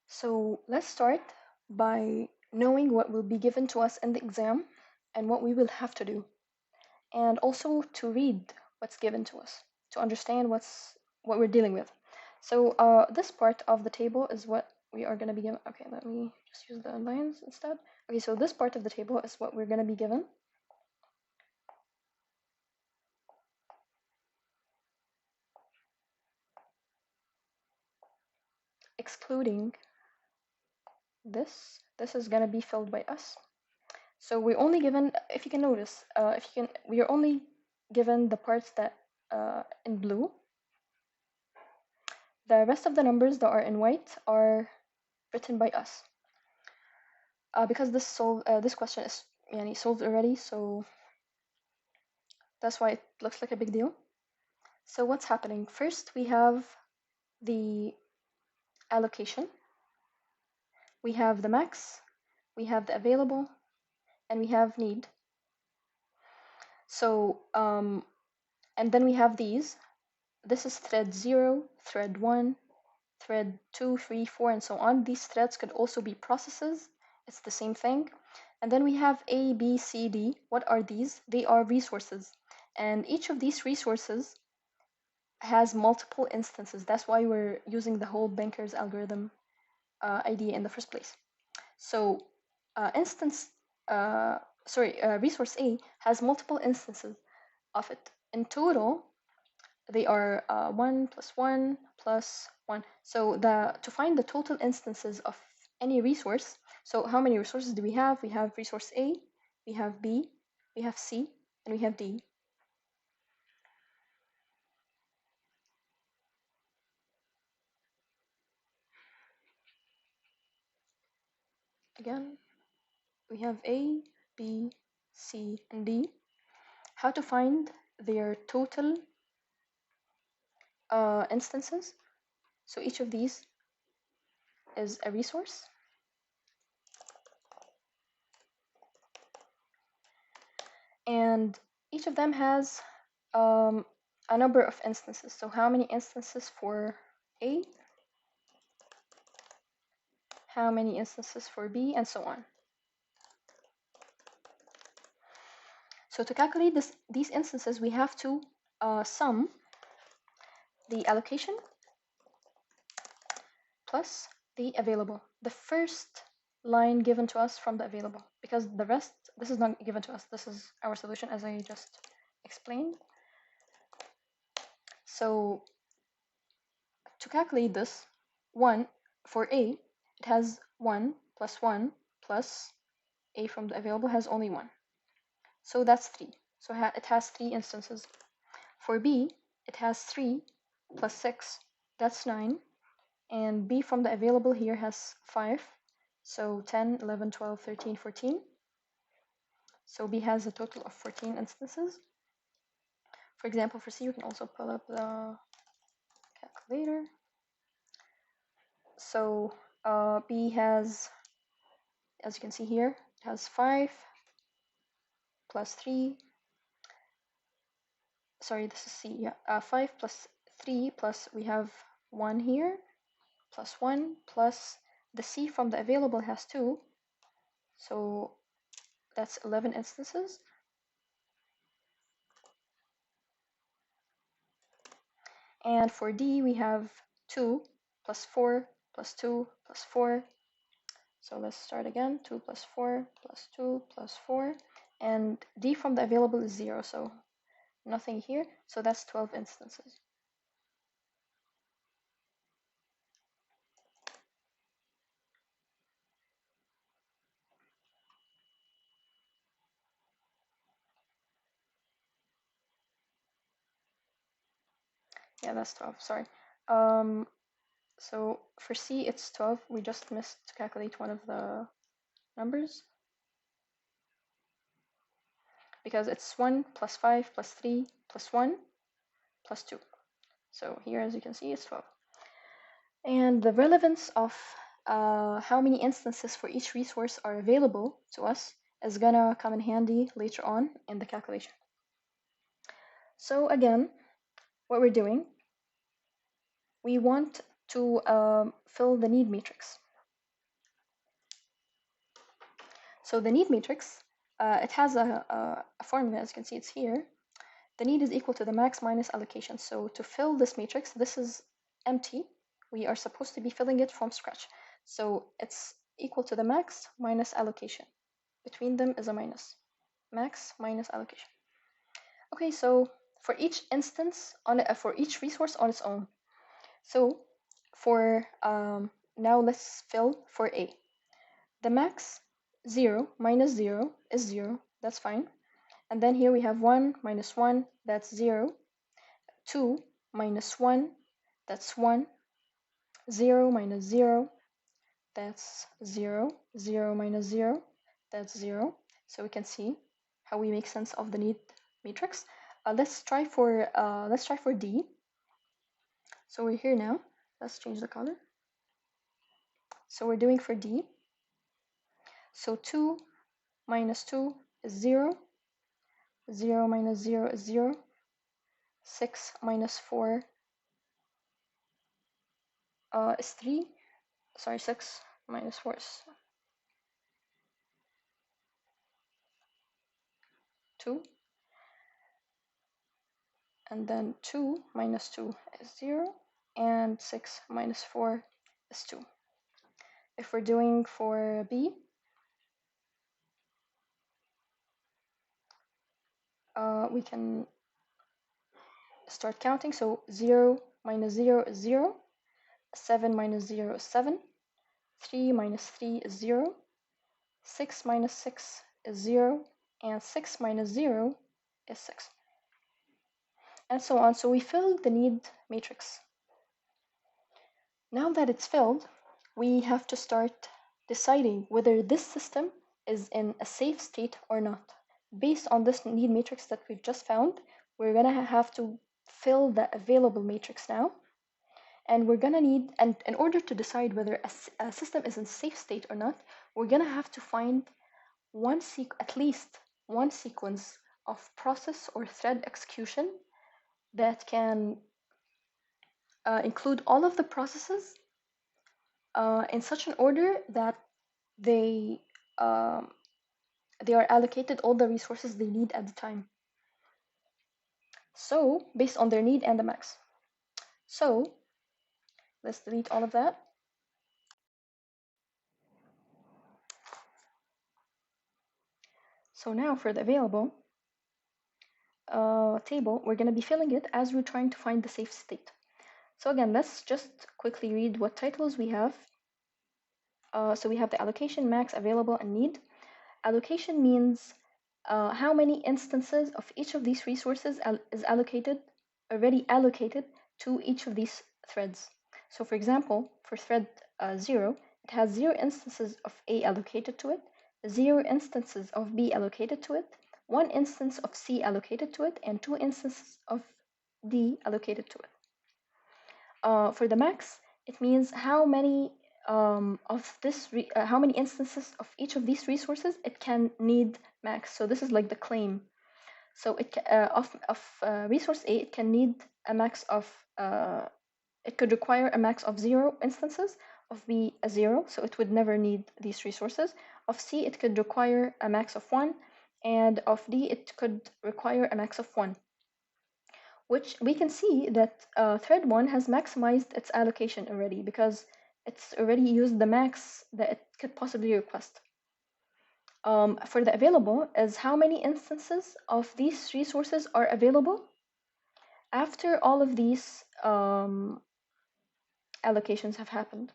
So let's start by knowing what will be given to us in the exam and what we will have to do, and also to read what's given to us to understand what we're dealing with. So this part of the table is what we are going to be given. Okay, let me just use the lines instead. Okay, so this part of the table is what we're going to be given. Excluding this is going to be filled by us. So we're only given, if you can notice, we are only given the parts that in blue. The rest of the numbers that are in white are written by us. Because this question is solved already, so that's why it looks like a big deal. So what's happening? First, we have the allocation, we have the max, we have the available, and we have need. So, and then we have these. This is thread 0, thread 1, thread 2, 3, 4, and so on. These threads could also be processes. It's the same thing. And then we have A, B, C, D. What are these? They are resources. And each of these resources has multiple instances. That's why we're using the whole banker's algorithm idea in the first place. So resource A has multiple instances of it. In total, they are 1 plus 1 plus 1. So to find the total instances of any resource, so how many resources do we have? We have resource A, we have B, we have C, and we have D. Again, we have A, B, C, and D. How to find their total instances? So each of these is a resource. And each of them has a number of instances. So how many instances for A? How many instances for B, and so on. So to calculate these instances, we have to sum the allocation plus the available. The first line given to us from the available, because the rest, this is not given to us. This is our solution, as I just explained. So to calculate this, 1 for A, it has 1 plus A from the available has only 1. So that's 3. So it has 3 instances. For B, it has 3 plus 6, that's 9. And B from the available here has 5. So 10, 11, 12, 13, 14. So B has a total of 14 instances. For example, for C, you can also pull up the calculator. So B has, as you can see here, it has 5 plus 3. Sorry, this is C. Yeah, 5 plus 3 plus we have 1 here, plus 1 plus the C from the available has 2. So that's 11 instances. And for D, we have 2 plus 4 plus 2 plus 4. So let's start again. 2 plus 4 plus 2 plus 4. And D from the available is 0. So nothing here, so that's 12 instances. Yeah, that's 12, sorry. So for C, it's 12. We just missed to calculate one of the numbers because it's 1 plus 5 plus 3 plus 1 plus 2. So here, as you can see, it's 12. And the relevance of how many instances for each resource are available to us is gonna come in handy later on in the calculation. So again, what we're doing, we want to fill the need matrix. So the need matrix, it has a formula, as you can see, it's here. The need is equal to the max minus allocation. So to fill this matrix, this is empty. We are supposed to be filling it from scratch. So it's equal to the max minus allocation. Between them is a minus. Max minus allocation. Okay, so for each instance, for each resource on its own. So for now, let's fill for A. The max 0 minus 0 is 0. That's fine. And then here we have 1 minus 1, that's 0. 2 minus 1, that's 1. 0 minus 0, that's 0. 0 minus 0, that's 0. So we can see how we make sense of the need matrix. Let's try for D. So we're here now. Let's change the color. So we're doing for D. So 2 minus 2 is 0. 0 minus 0 is 0. 6 minus 4 is 3. Sorry, 6 minus 4 is 2. And then 2 minus 2 is 0. And 6 minus 4 is 2. If we're doing for B, we can start counting. So 0 minus 0 is 0. 7 minus 0 is 7. 3 minus 3 is 0. 6 minus 6 is 0. And 6 minus 0 is 6. And so on. So we filled the need matrix. Now that it's filled, we have to start deciding whether this system is in a safe state or not. Based on this need matrix that we've just found, we're gonna have to fill the available matrix now. And we're gonna need, and in order to decide whether a system is in safe state or not, we're gonna have to find at least one sequence of process or thread execution that can include all of the processes in such an order that they are allocated all the resources they need at the time. So based on their need and the max. So let's delete all of that. So now for the available table, we're going to be filling it as we're trying to find the safe state. So again, let's just quickly read what titles we have. So we have the allocation, max, available, and need. Allocation means how many instances of each of these resources is already allocated to each of these threads. So for example, for thread 0, it has 0 instances of A allocated to it, 0 instances of B allocated to it, 1 instance of C allocated to it, and 2 instances of D allocated to it. For the max, it means how many how many instances of each of these resources it can need max. So this is like the claim. So it of resource A, it can need a max of it could require a max of 0 instances, of B a 0, so it would never need these resources. Of C, it could require a max of 1, and of D, it could require a max of 1. Which we can see that thread 1 has maximized its allocation already because it's already used the max that it could possibly request. for the available is how many instances of these resources are available after all of these allocations have happened.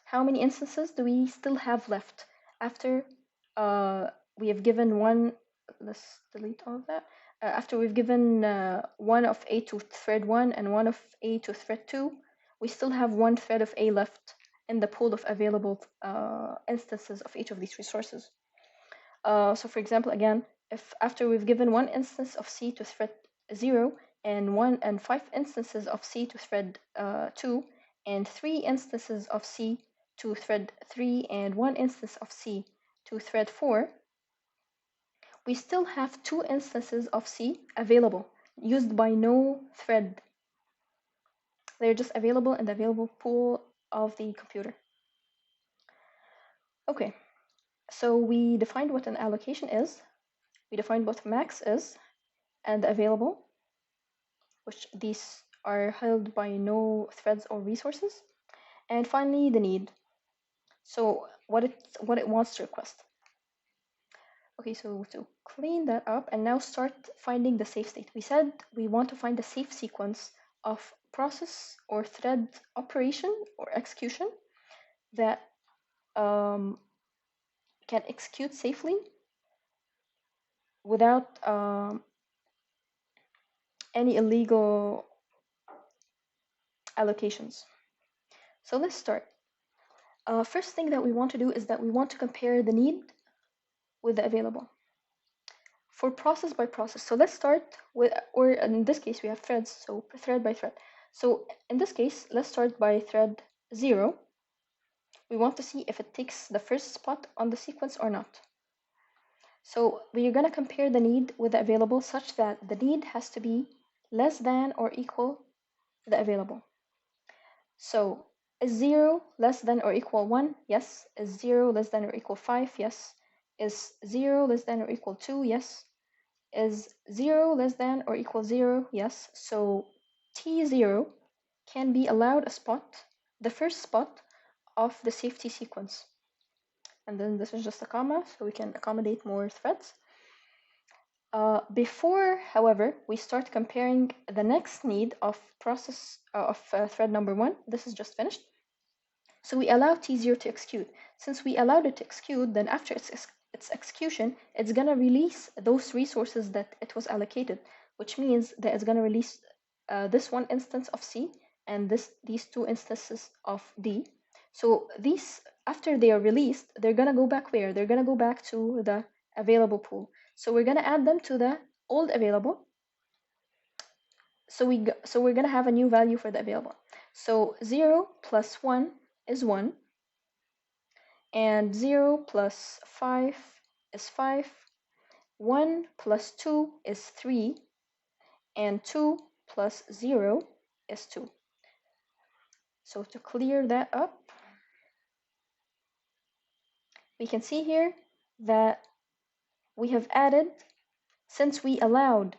How many instances do we still have left after we have given one? Let's delete all of that. After we've given one of A to thread 1 and one of A to thread 2, we still have one thread of A left in the pool of available instances of each of these resources. So for example, again, if after we've given one instance of C to thread 0 and 5 instances of C to thread 2 and 3 instances of C to thread 3 and 1 instance of C to thread 4, we still have 2 instances of C available, used by no thread. They're just available in the available pool of the computer. Okay, so we defined what an allocation is. We defined what max is and available, which these are held by no threads or resources. And finally, the need. So what it wants to request. Okay, so to clean that up and now start finding the safe state. We said we want to find the safe sequence of process or thread operation or execution that can execute safely without any illegal allocations. So let's start. First thing that we want to do is that we want to compare the need with the available for process by process. So let's start with, or in this case we have threads, so thread by thread. So in this case, let's start by thread 0. We want to see if it takes the first spot on the sequence or not. So we're going to compare the need with the available such that the need has to be less than or equal to the available. So is 0 less than or equal 1? Yes. Is 0 less than or equal 5? Yes. Is 0 less than or equal 2? Yes. Is 0 less than or equal 0? Yes. So T0 can be allowed a spot, the first spot of the safety sequence. And then this is just a comma, so we can accommodate more threads. Before, however, we start comparing the next need of process of thread number 1, this is just finished. So we allow T0 to execute. Since we allowed it to execute, then after its execution, it's going to release those resources that it was allocated, which means that it's going to release this one instance of C and these 2 instances of D. So these, after they are released, they're going to go back where? They're going to go back to the available pool. So we're going to add them to the old available. So we're going to have a new value for the available. So 0 plus 1 is 1, and 0 plus 5 is 5, 1 plus 2 is 3, and 2 plus 0 is 2. So to clear that up, we can see here that we have added, since we allowed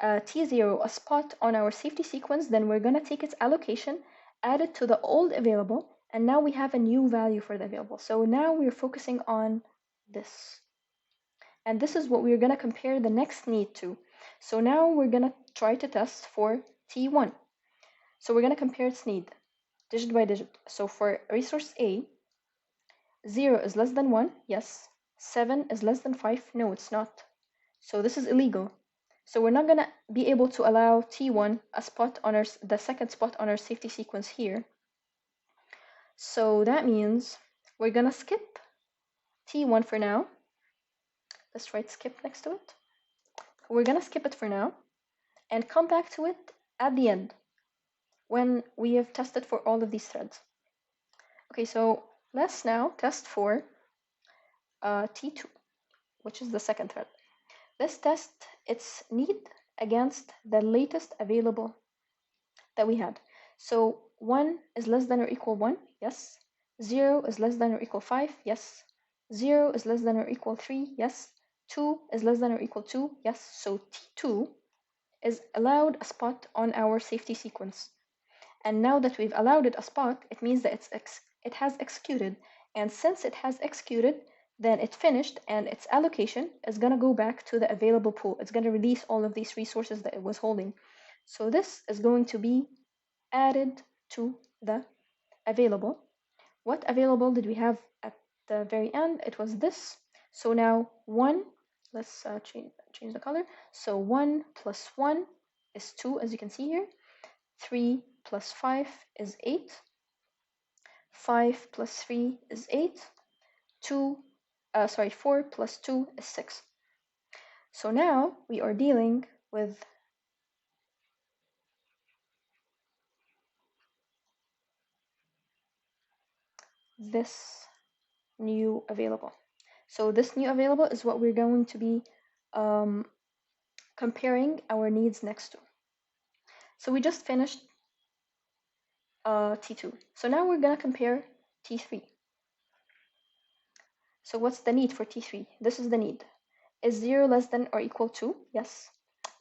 T0 a spot on our safety sequence, then we're going to take its allocation, add it to the old available, and now we have a new value for the available. So now we're focusing on this. And this is what we're going to compare the next need to. So now we're going to try to test for T1. So we're going to compare its need, digit by digit. So for resource A, 0 is less than 1, yes. 7 is less than 5, no, it's not. So this is illegal. So we're not going to be able to allow T1 a spot on the second spot on our safety sequence here. So that means we're going to skip T1 for now. Let's write skip next to it. We're going to skip it for now and come back to it at the end when we have tested for all of these threads. Okay, so let's now test for T2, which is the second thread. Let's test its need against the latest available that we had. So 1 is less than or equal 1, yes. 0 is less than or equal 5, yes. 0 is less than or equal 3, yes. 2 is less than or equal 2, yes. So T2 is allowed a spot on our safety sequence. And now that we've allowed it a spot, it means that it has executed. And since it has executed, then it finished, and its allocation is going to go back to the available pool. It's going to release all of these resources that it was holding. So this is going to be added to the available. What available did we have at the very end? It was this. So now 1, let's change the color. So 1 plus 1 is 2, as you can see here. 3 plus 5 is 8. 5 plus 3 is 8. 4 plus 2 is 6. So now we are dealing with this new available. So this new available is what we're going to be comparing our needs next to. So we just finished T2. So now we're going to compare T3. So what's the need for T3? This is the need. Is 0 less than or equal to? Yes.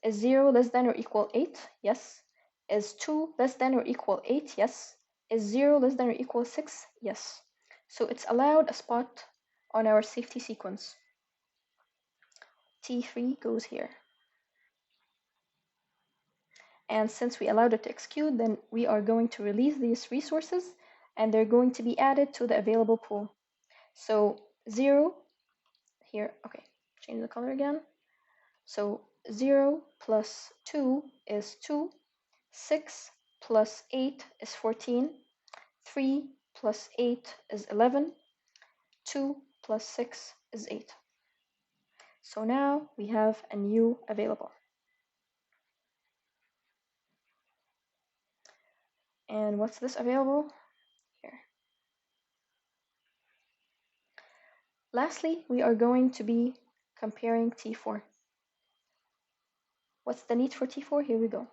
Is 0 less than or equal 8? Yes. Is 2 less than or equal 8? Yes. Is 0 less than or equal 6? Yes. So it's allowed a spot on our safety sequence. T3 goes here. And since we allowed it to execute, then we are going to release these resources, and they're going to be added to the available pool. So 0 here, okay, change the color again. So 0 plus 2 is 2, 6 plus 8 is 14, 3 plus 8 is 11, 2 plus 6 is 8. So now we have a new available. And what's this available? Here. Lastly, we are going to be comparing T4. What's the need for T4? Here we go.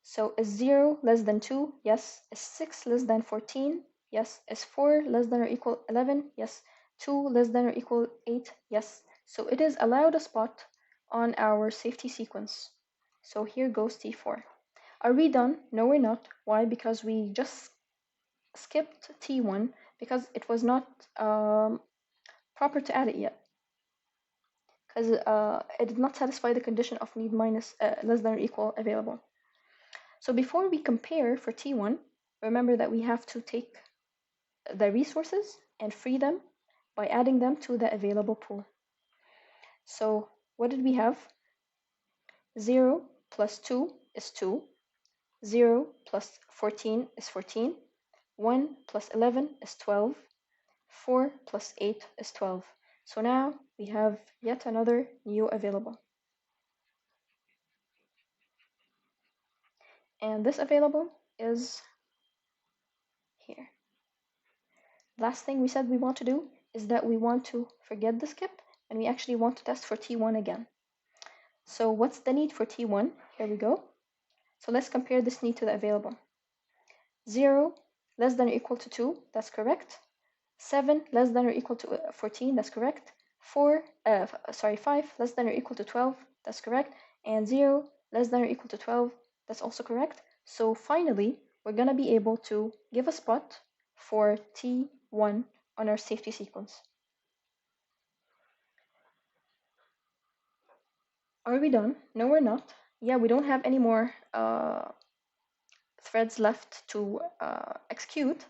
So is 0 less than 2? Yes. Is 6 less than 14? Yes. Is 4 less than or equal 11? Yes. 2 less than or equal 8? Yes. So it is allowed a spot on our safety sequence. So here goes T4. Are we done? No, we're not. Why? Because we just skipped T1 because it was not proper to add it yet. Because it did not satisfy the condition of need minus less than or equal available. So before we compare for T1, remember that we have to take the resources and free them by adding them to the available pool. So what did we have? 0 plus 2 is 2. 0 plus 14 is 14. 1 plus 11 is 12. 4 plus 8 is 12. So now we have yet another new available. And this available is here. Last thing we said we want to do is that we want to forget the skip, and we actually want to test for T1 again. So what's the need for T1? Here we go. So let's compare this need to the available. 0 less than or equal to 2, that's correct. 7 less than or equal to 14, that's correct. 5 less than or equal to 12, that's correct. And 0 less than or equal to 12, that's also correct. So finally, we're going to be able to give a spot for T1 on our safety sequence. Are we done? No, we're not. Yeah, we don't have any more threads left to execute,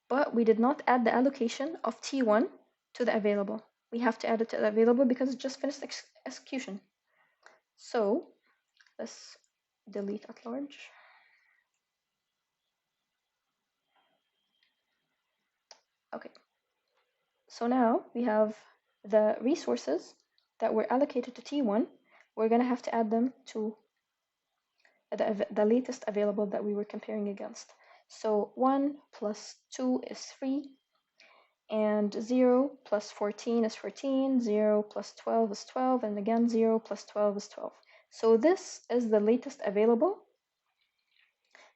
but we did not add the allocation of T1 to the available. We have to add it to the available because it just finished execution. So let's delete at large. Okay. So now we have the resources that were allocated to T1. We're going to have to add them to the latest available that we were comparing against. So 1 plus 2 is 3, and 0 plus 14 is 14, 0 plus 12 is 12, and again 0 plus 12 is 12. So this is the latest available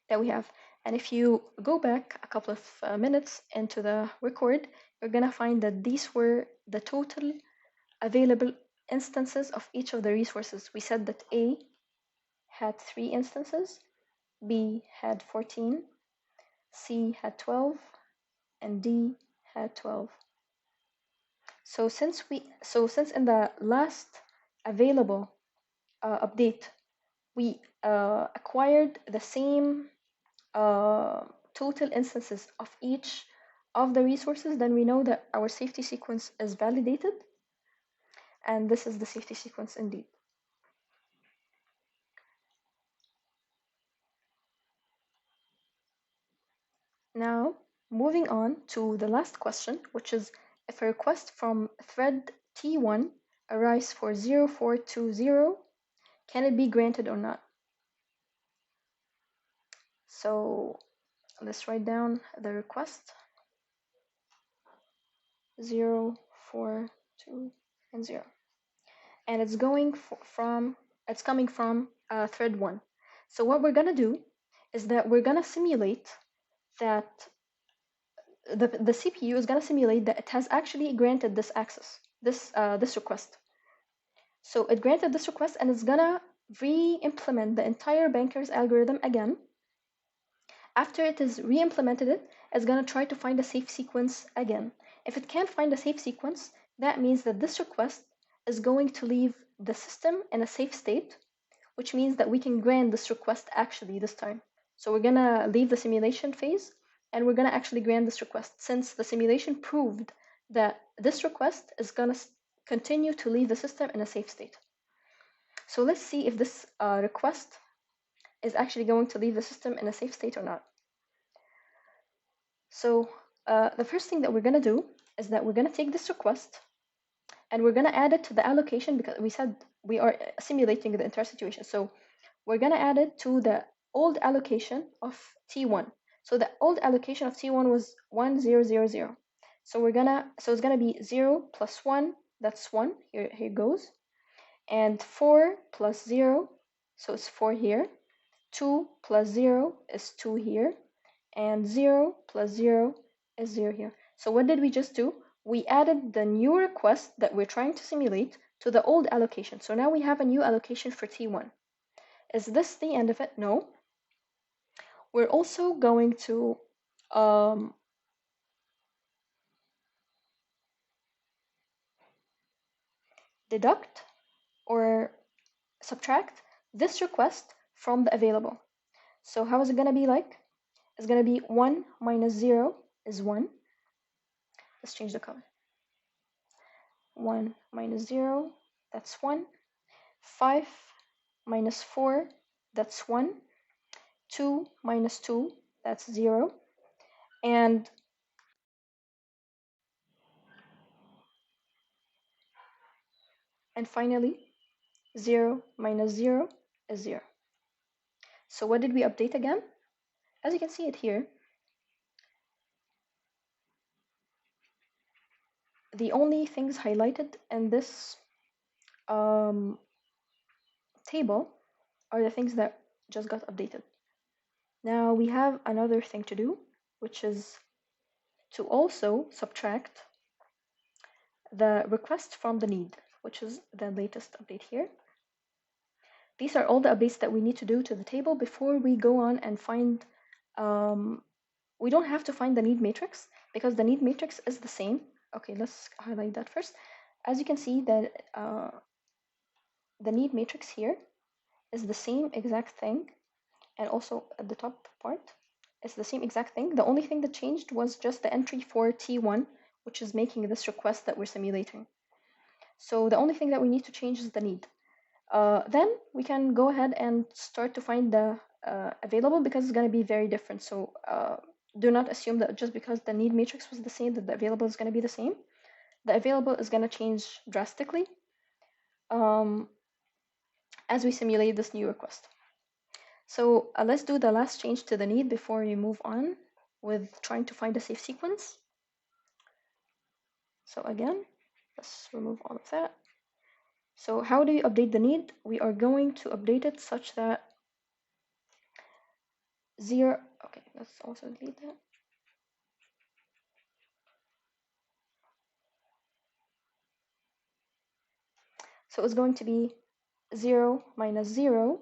that we have. And if you go back a couple of minutes into the record, you're going to find that these were the total available instances of each of the resources. We said that A had 3 instances, B had 14, C had 12, and D had 12. So since in the last available update we acquired the same total instances of each of the resources, then we know that our safety sequence is validated, and this is the safety sequence indeed. Now, moving on to the last question, which is if a request from thread T1 arrives for 0420, can it be granted or not? So let's write down the request 0, 4, 2, and 0. And it's going it's coming from thread 1. So what we're gonna do is that we're gonna simulate that the CPU is gonna simulate that it has actually granted this access, this request. So it granted this request and it's gonna re-implement the entire banker's algorithm again. After it is re-implemented it's gonna try to find a safe sequence again. If it can't find a safe sequence, that means that this request is going to leave the system in a safe state, which means that we can grant this request actually this time. So we're gonna leave the simulation phase and we're gonna actually grant this request since the simulation proved that this request is gonna continue to leave the system in a safe state. So let's see if this request is actually going to leave the system in a safe state or not. So the first thing that we're gonna do is that we're gonna take this request and we're gonna add it to the allocation because we said we are simulating the entire situation. So we're gonna add it to the old allocation of T1. So the old allocation of T1 was 1, 0, 0, 0. So it's gonna be 0 plus 1, that's 1, here goes. And 4 plus 0, so it's 4 here. 2 plus 0 is 2 here. And 0 plus 0 is 0 here. So what did we just do? We added the new request that we're trying to simulate to the old allocation. So now we have a new allocation for T1. Is this the end of it? No. We're also going to deduct or subtract this request from the available. So how is it going to be like? It's going to be 1 minus 0 is 1. Let's change the color. 1 minus 0, that's 1. 5 minus 4, that's 1. 2 minus 2, that's 0. And finally, 0 minus 0 is 0. So what did we update again? As you can see it here, the only things highlighted in this table are the things that just got updated. Now we have another thing to do, which is to also subtract the request from the need, which is the latest update here. These are all the updates that we need to do to the table before we go on and find, we don't have to find the need matrix because the need matrix is the same. Okay, let's highlight that first. As you can see that the need matrix here is the same exact thing, and also at the top part it's the same exact thing. The only thing that changed was just the entry for T1, which is making this request that we're simulating. So the only thing that we need to change is the need. Then we can go ahead and start to find the available because it's going to be very different. So do not assume that just because the need matrix was the same that the available is going to be the same. The available is going to change drastically as we simulate this new request. So let's do the last change to the need before we move on with trying to find a safe sequence. So again, let's remove all of that. So how do you update the need? We are going to update it such that 0, okay, let's also delete that. So it's going to be 0 minus 0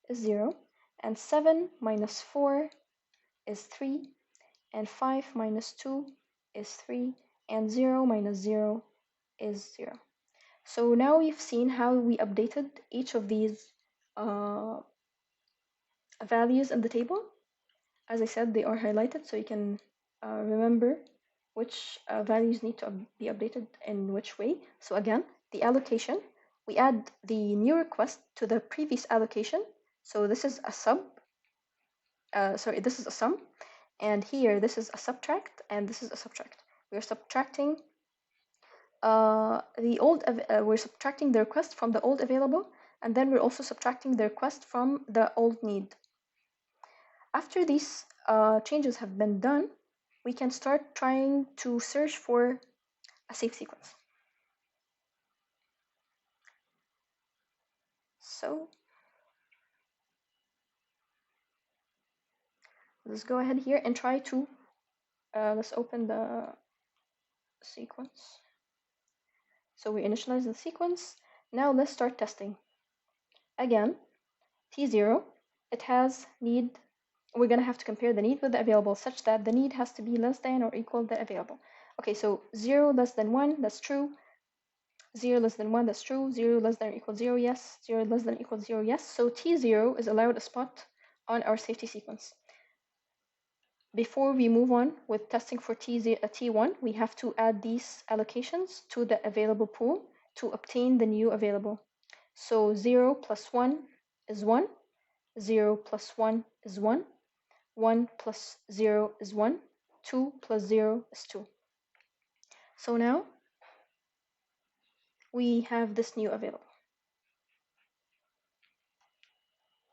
is 0, and 7 minus 4 is 3, and 5 minus 2 is 3, and 0 minus 0 is 0. So now we've seen how we updated each of these values in the table. As I said, they are highlighted so you can remember which values need to be updated in which way. So again, the allocation, we add the new request to the previous allocation. So this is a this is a sum, and here this is a subtract, and this is a subtract. We're subtracting we're subtracting the request from the old available, and then we're also subtracting the request from the old need. After these changes have been done, we can start trying to search for a safe sequence. So let's go ahead here and try to, let's open the sequence. So we initialize the sequence. Now let's start testing. Again, T0, it has need. We're going to have to compare the need with the available such that the need has to be less than or equal to the available. Okay, so 0 less than 1, that's true. 0 less than 1, that's true. 0 less than or equal 0, yes. 0 less than or equal 0, yes. So T0 is allowed a spot on our safety sequence. Before we move on with testing for T1, we have to add these allocations to the available pool to obtain the new available. So 0 plus 1 is 1. 0 plus 1 is 1. 1 plus 0 is 1. 2 plus 0 is 2. So now we have this new available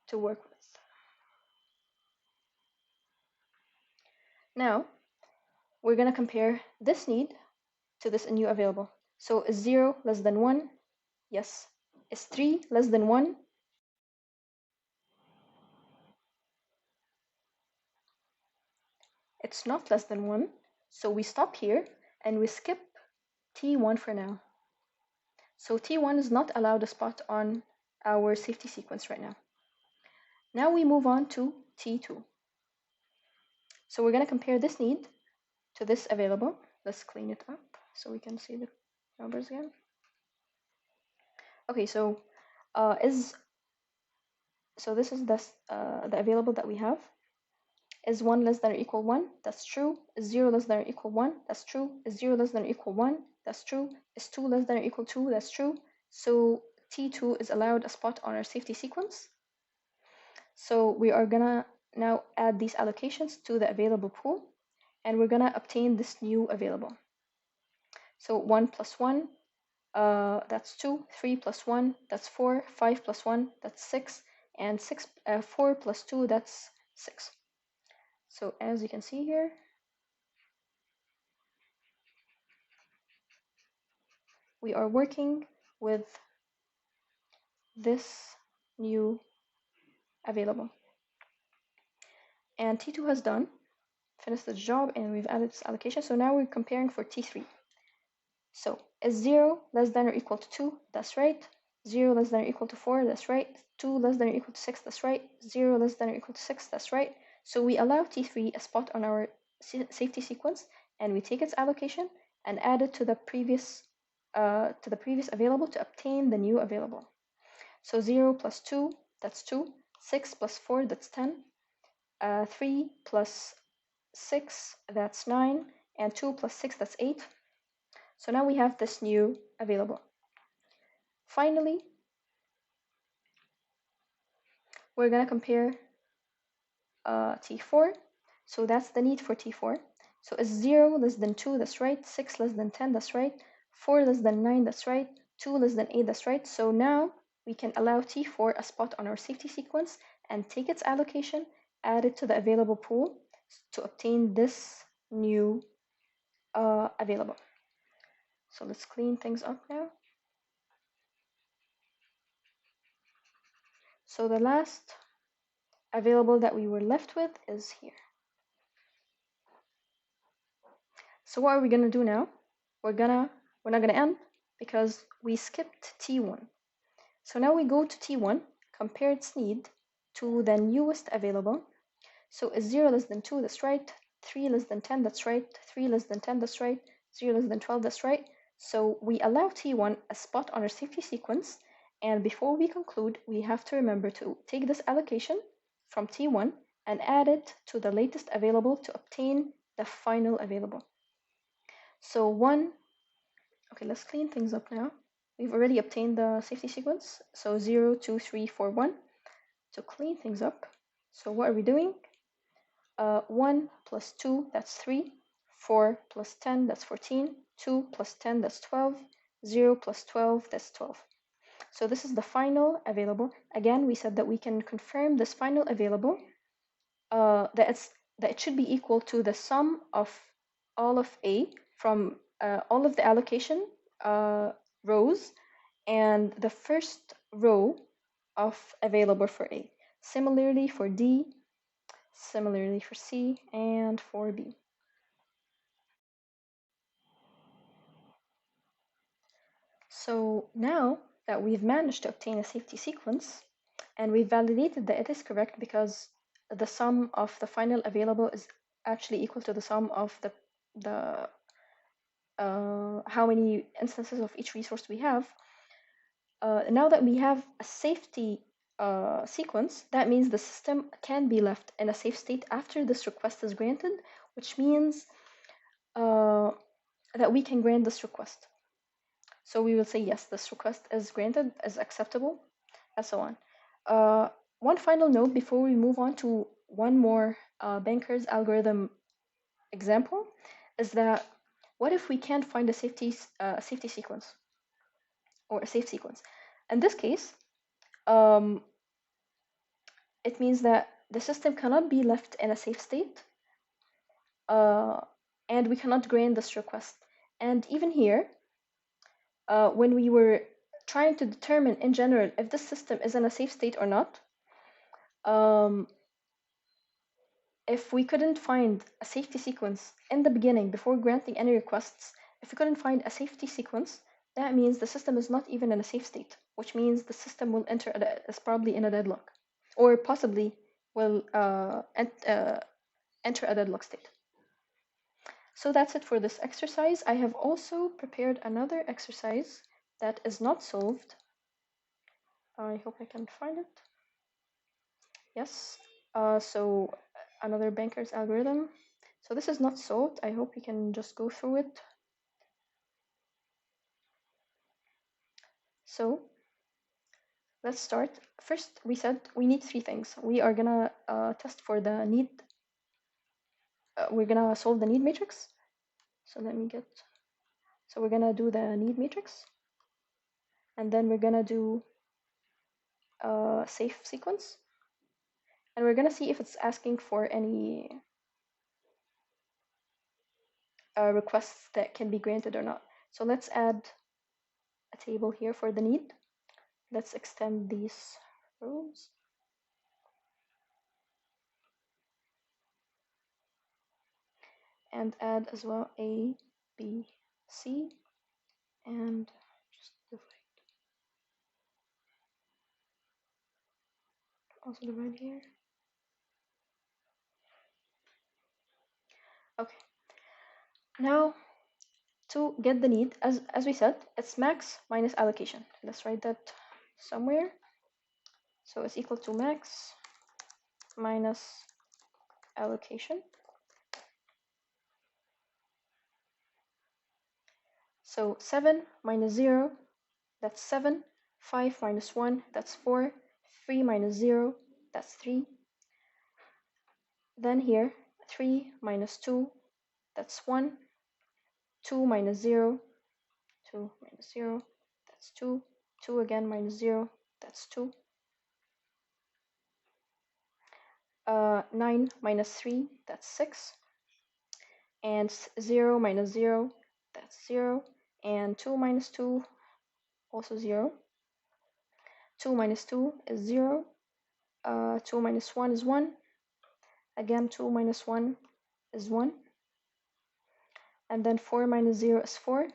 to work with. Now we're going to compare this need to this new available. So is 0 less than 1? Yes. Is 3 less than 1? It's not less than 1. So we stop here and we skip T1 for now. So T1 is not allowed a spot on our safety sequence right now. Now we move on to T2. So we're going to compare this need to this available. Let's clean it up so we can see the numbers again. Okay, so this is the available that we have. Is 1 less than or equal 1? That's true. Is 0 less than or equal 1? That's true. Is 0 less than or equal 1? That's true. Is 2 less than or equal 2? That's true. So T2 is allowed a spot on our safety sequence. So we are gonna now add these allocations to the available pool, and we're gonna obtain this new available. So 1 plus 1, that's 2. 3 plus 1, that's 4. 5 plus 1, that's 6. And 4 plus 2, that's 6. So as you can see here, we are working with this new available. And T2 has finished the job, and we've added this allocation. So now we're comparing for T3. So is 0 less than or equal to 2? That's right. 0 less than or equal to 4? That's right. 2 less than or equal to 6? That's right. 0 less than or equal to 6? That's right. So we allow T3 a spot on our safety sequence, and we take its allocation and add it to the previous available to obtain the new available. So 0 plus 2, that's 2. 6 plus 4, that's 10. 3 plus 6, that's 9. And 2 plus 6, that's 8. So now we have this new available. Finally, we're going to compare T4. So that's the need for T4. So is 0 less than 2? That's right. 6 less than 10? That's right. 4 less than 9? That's right. 2 less than 8? That's right. So now we can allow T4 a spot on our safety sequence and take its allocation, add it to the available pool to obtain this new available. So let's clean things up now. So the last available that we were left with is here. So what are we gonna do now? We're not gonna end because we skipped T1. So now we go to T1, compare its need to the newest available. So is 0 less than 2? That's right. 3 less than 10? That's right. 3 less than 10? That's right. 0 less than 12? That's right. So we allow T1 a spot on our safety sequence, and before we conclude, we have to remember to take this allocation from T1 and add it to the latest available to obtain the final available. So okay, let's clean things up now. We've already obtained the safety sequence, so 0, 2, 3, 4, 1. To clean things up, so what are we doing? 1 plus 2, that's 3. 4 plus 10, that's 14. 2 plus 10, that's 12. 0 plus 12, that's 12. So this is the final available. Again, we said that we can confirm this final available, that it should be equal to the sum of all of A from all of the allocation rows and the first row of available for A. Similarly for D, similarly for C, and for B. So now that we've managed to obtain a safety sequence, and we've validated that it is correct because the sum of the final available is actually equal to the sum of the how many instances of each resource we have. Now that we have a safety sequence, that means the system can be left in a safe state after this request is granted, which means that we can grant this request. So we will say, yes, this request is granted, is acceptable, and so on. One final note before we move on to one more banker's algorithm example is that what if we can't find a safety sequence or a safe sequence? In this case, it means that the system cannot be left in a safe state, and we cannot grant this request. And even here, when we were trying to determine in general if this system is in a safe state or not, if we couldn't find a safety sequence in the beginning before granting any requests, if we couldn't find a safety sequence, that means the system is not even in a safe state, which means the system will is probably in a deadlock, or possibly will enter a deadlock state. So that's it for this exercise. I have also prepared another exercise that is not solved. I hope I can find it. Yes. So another banker's algorithm. So this is not solved. I hope we can just go through it. So let's start. First, we said we need three things. We are gonna test for the need. We're gonna solve the need matrix. So let me get. So we're gonna do the need matrix, and then we're gonna do a safe sequence, and we're gonna see if it's asking for any requests that can be granted or not. So let's add a table here for the need. Let's extend these rows. And add as well A, B, C, and just divide. Also divide here. Okay. Now to get the need, as we said, it's max minus allocation. Let's write that somewhere. So it's equal to max minus allocation. So 7 minus 0, that's 7. 5 minus 1, that's 4. 3 minus 0, that's 3. Then here, 3 minus 2, that's 1. 2 minus 0, 2 minus 0, that's 2. 2 again minus 0, that's 2. 9 minus 3, that's 6. And 0 minus 0, that's 0. And 2 minus 2, also 0. 2 minus 2 is 0. 2 minus 1 is 1. Again, 2 minus 1 is 1. And then 4 minus 0 is 4.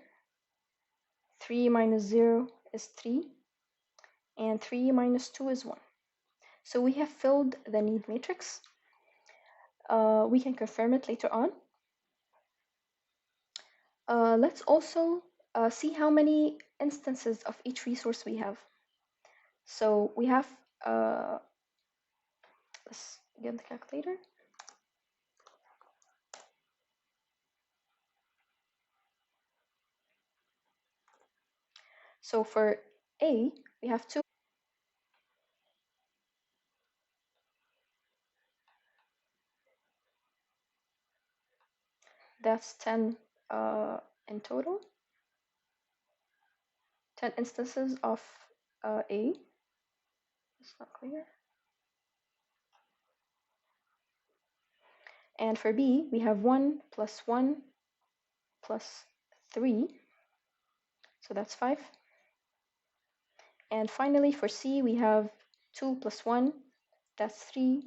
3 minus 0 is 3. And 3 minus 2 is 1. So we have filled the need matrix. We can confirm it later on. Let's also see how many instances of each resource we have. So we have, let's get the calculator. So for A, we have 2. That's 10 in total. 10 instances of A. It's not clear. And for B, we have 1 plus 1 plus 3. So that's 5. And finally, for C, we have 2 plus 1, that's 3,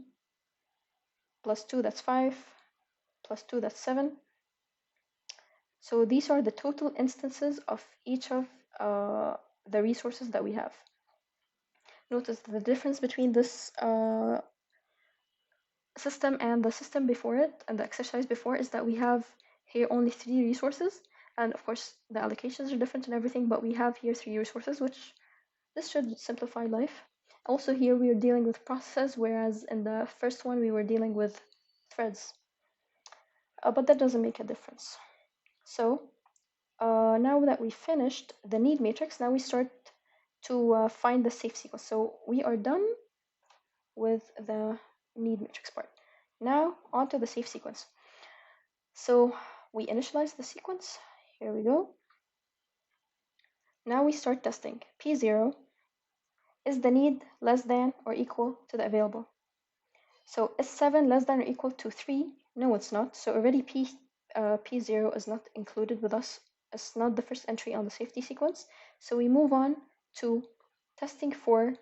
plus 2, that's 5, plus 2, that's 7. So these are the total instances of each of the resources that we have. Notice the difference between this system and the system before it, and the exercise before, is that we have here only 3 resources. And of course, the allocations are different and everything, but we have here 3 resources, which this should simplify life. Also here we are dealing with processes, whereas in the first one we were dealing with threads. But that doesn't make a difference. So now that we finished the need matrix, now we start to find the safe sequence. So we are done with the need matrix part. Now onto the safe sequence. So we initialize the sequence. Here we go. Now we start testing. P0, is the need less than or equal to the available? So is 7 less than or equal to 3? No, it's not. So already P0 is not included with us. It's not the first entry on the safety sequence. So we move on to testing for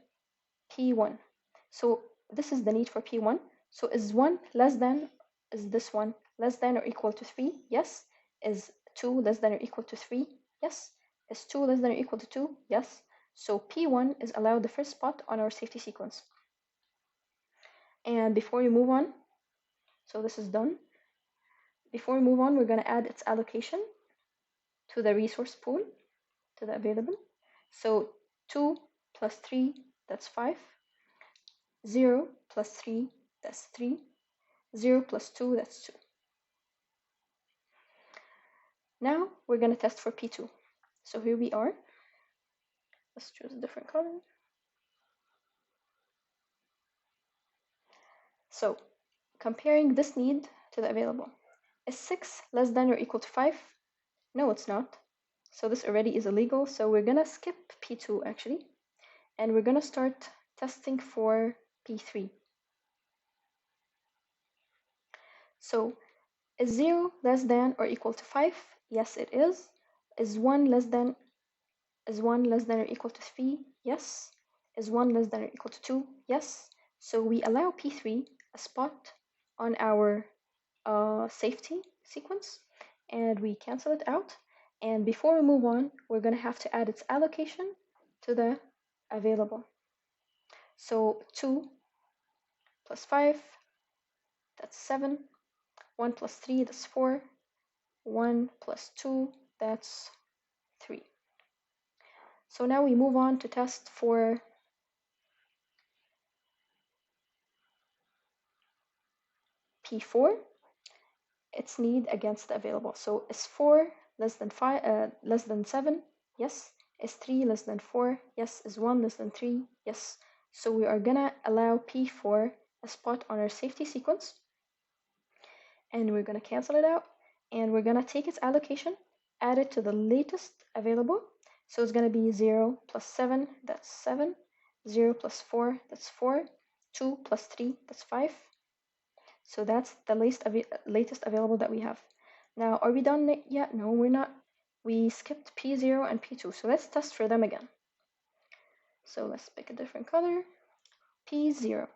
P1. So this is the need for P1. So is 1 less than, is this one less than or equal to 3? Yes. Is 2 less than or equal to 3? Yes. Is 2 less than or equal to 2? Yes. So P1 is allowed the first spot on our safety sequence. And before we move on, so this is done. Before we move on, we're going to add its allocation to the resource pool, to the available. So 2 plus 3, that's 5. 0 plus 3, that's 3. 0 plus 2, that's 2. Now we're going to test for P2. So here we are. Let's choose a different color. So comparing this need to the available. Is 6 less than or equal to 5? No, it's not. So this already is illegal. So we're going to skip P2 actually. And we're going to start testing for P3. So is 0 less than or equal to 5? Yes, it is. Is 1 less than or equal to 3? Yes. Is 1 less than or equal to 2? Yes. So we allow P3 a spot on our safety sequence, and we cancel it out. And before we move on, we're going to have to add its allocation to the available. So 2 plus 5, that's 7. 1 plus 3, that's 4. 1 plus 2, that's 3. So now we move on to test for P4, its need against the available. So is 4 less than 5, less than 7? Yes. Is 3 less than 4? Yes. Is 1 less than 3? Yes. So we are gonna allow P4 a spot on our safety sequence, and we're gonna cancel it out, and we're gonna take its allocation, add it to the latest available. So it's gonna be 0 plus 7, that's 7. 0 plus 4, that's 4. 2 plus 3, that's 5. So that's the latest available that we have. Now, are we done yet? No, we're not. We skipped P0 and P2, so let's test for them again. So let's pick a different color. P0,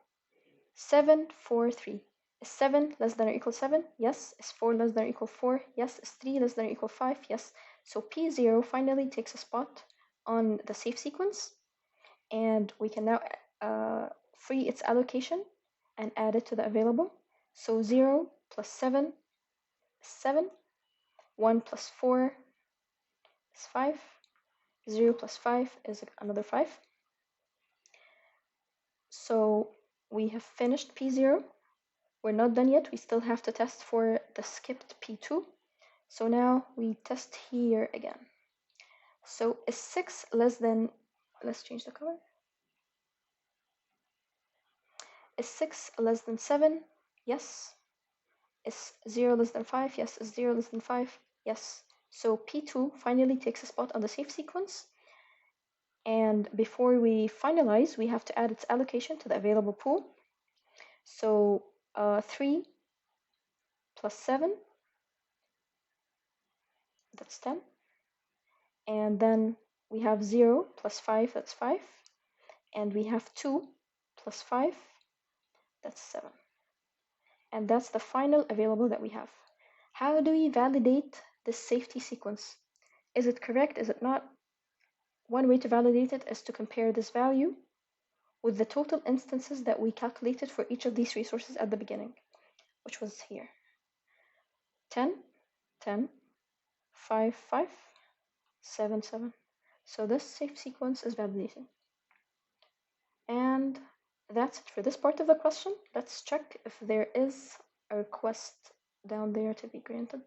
7, 4, 3. Is 7 less than or equal to 7? Yes. Is 4 less than or equal to 4? Yes. Is 3 less than or equal to 5? Yes. So P0 finally takes a spot on the safe sequence, and we can now free its allocation and add it to the available. So 0 plus 7 is 7. 1 plus 4 is 5. 0 plus 5 is another 5. So we have finished P0. We're not done yet. We still have to test for the skipped P2. So now we test here again. So is 6 less than, let's change the color. Is 6 less than 7? Yes. Is 0 less than 5? Yes. Is 0 less than 5? Yes. So P2 finally takes a spot on the safe sequence. And before we finalize, we have to add its allocation to the available pool. So 3 plus 7, that's 10. And then we have 0 plus 5, that's 5. And we have 2 plus 5, that's 7. And that's the final available that we have. How do we validate this safety sequence? Is it correct? Is it not? One way to validate it is to compare this value with the total instances that we calculated for each of these resources at the beginning, which was here. 10, 10, 5, 5, 7, 7. So this safe sequence is validated. And that's it for this part of the question. Let's check if there is a request down there to be granted.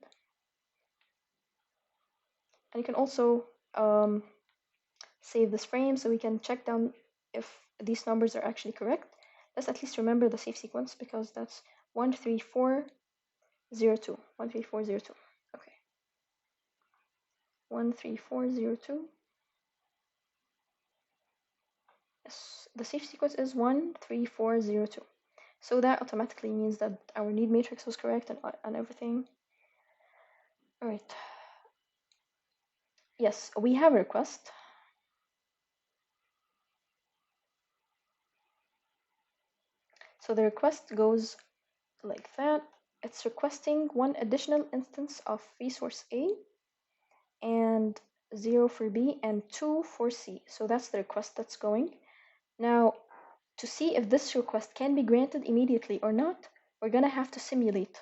And you can also save this frame so we can check down if these numbers are actually correct. Let's at least remember the safe sequence because that's 13402. 13402. Okay. 13402. Yes, the safe sequence is 13402. So that automatically means that our need matrix was correct and everything. All right. Yes, we have a request. So the request goes like that. It's requesting one additional instance of resource A and 0 for B and 2 for C. So that's the request that's going. Now, to see if this request can be granted immediately or not, we're going to have to simulate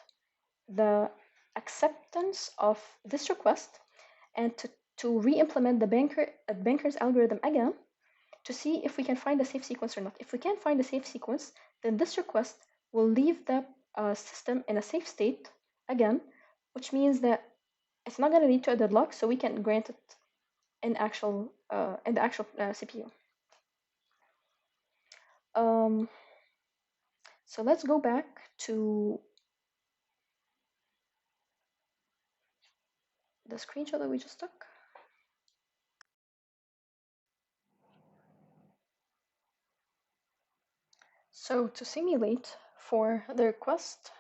the acceptance of this request and to re-implement the banker's algorithm again to see if we can find a safe sequence or not. If we can't find a safe sequence, then this request will leave the system in a safe state again, which means that it's not going to lead to a deadlock, so we can grant it in the actual CPU. So let's go back to the screenshot that we just took. So to simulate for the request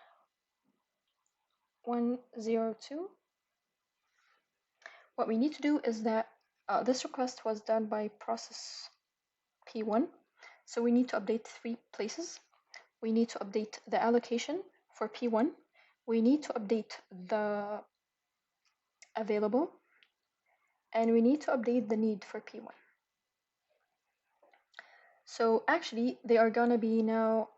102, what we need to do is that this request was done by process P1. So we need to update 3 places. We need to update the allocation for P1. We need to update the available. And we need to update the need for P1. So actually, they are going to be now,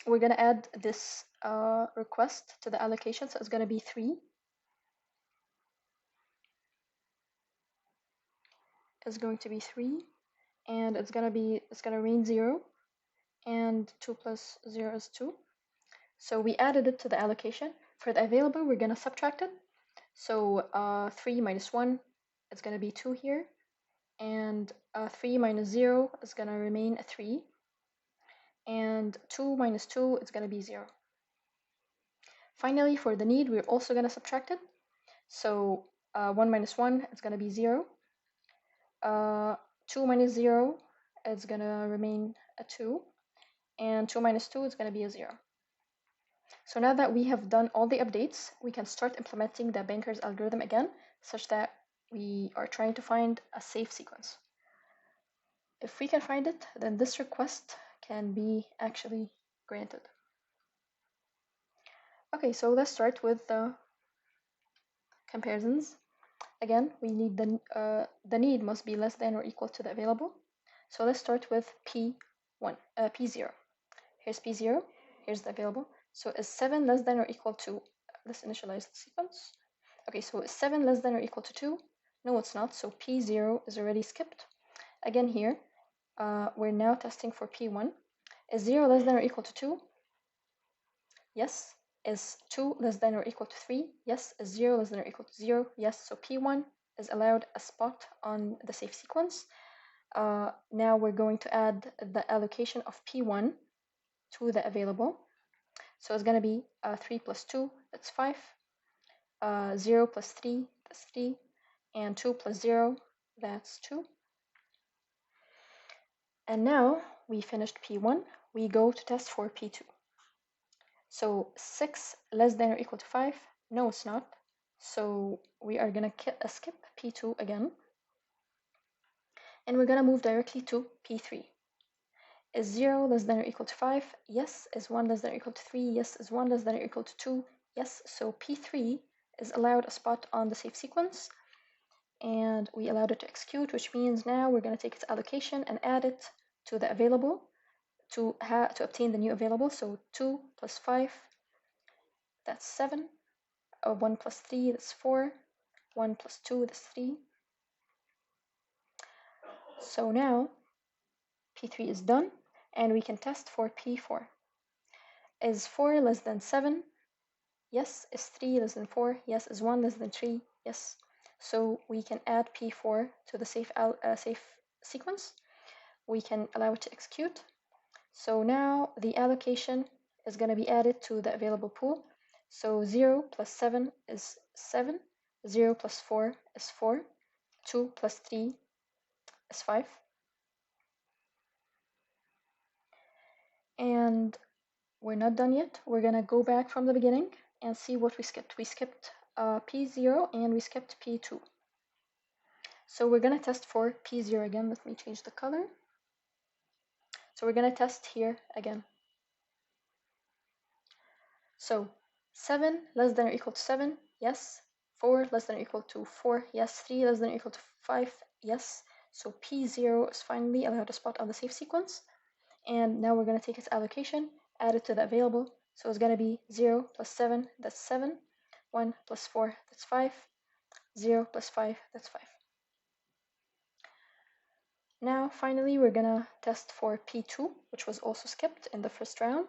we're going to add this request to the allocation. So it's going to be 3. It's going to be 3. And it's going to remain 0. And 2 plus 0 is 2. So we added it to the allocation. For the available, we're going to subtract it. So 3 minus 1 is going to be 2 here. And 3 minus 0 is going to remain a 3. And 2 minus 2 is going to be 0. Finally, for the need, we're also going to subtract it. So 1 minus 1 is going to be 0. 2 minus 0 is going to remain a 2. And 2 minus 2 is going to be a 0. So now that we have done all the updates, we can start implementing the banker's algorithm again, such that we are trying to find a safe sequence. If we can find it, then this request can be actually granted. Okay, so let's start with the comparisons. Again, we need the need must be less than or equal to the available. So let's start with P1, P0. Here's P0, here's the available. So is 7 less than or equal to, let's initialize the sequence. Okay, so is 7 less than or equal to 2? No, it's not. So P0 is already skipped. Again here, we're now testing for P1. Is 0 less than or equal to 2? Yes. Is 2 less than or equal to 3? Yes. Is 0 less than or equal to 0? Yes. So P1 is allowed a spot on the safe sequence. Now we're going to add the allocation of P1 to the available. So it's going to be 3 plus 2, that's 5. 0 plus 3, that's 3. And 2 plus 0, that's 2. And now we finished P1. We go to test for P2. So 6 less than or equal to 5? No, it's not. So we are going to skip P2 again. And we're going to move directly to P3. Is 0 less than or equal to 5? Yes. Is 1 less than or equal to 3? Yes. Is 1 less than or equal to 2? Yes. So P3 is allowed a spot on the safe sequence. And we allowed it to execute, which means now we're going to take its allocation and add it to the available to obtain the new available. So 2 plus 5, that's 7. 1 plus 3, that's 4. 1 plus 2, that's 3. So now P3 is done, and we can test for P4. Is 4 less than 7? Yes. Is 3 less than 4? Yes. Is 1 less than 3? Yes. So we can add P4 to the safe sequence. We can allow it to execute. So now the allocation is going to be added to the available pool. So 0 plus 7 is 7. 0 plus 4 is 4. 2 plus 3 is 5. And we're not done yet. We're going to go back from the beginning and see what we skipped. We skipped P0 and we skipped P2. So we're going to test for P0 again. Let me change the color. So we're going to test here again. So 7 less than or equal to 7, yes. 4 less than or equal to 4, yes. 3 less than or equal to 5, yes. So P0 is finally allowed a spot on the safe sequence. And now we're going to take its allocation, add it to the available. So it's going to be 0 plus 7, that's 7. 1 plus 4, that's 5. 0 plus 5, that's 5. Now, finally, we're going to test for P2, which was also skipped in the first round.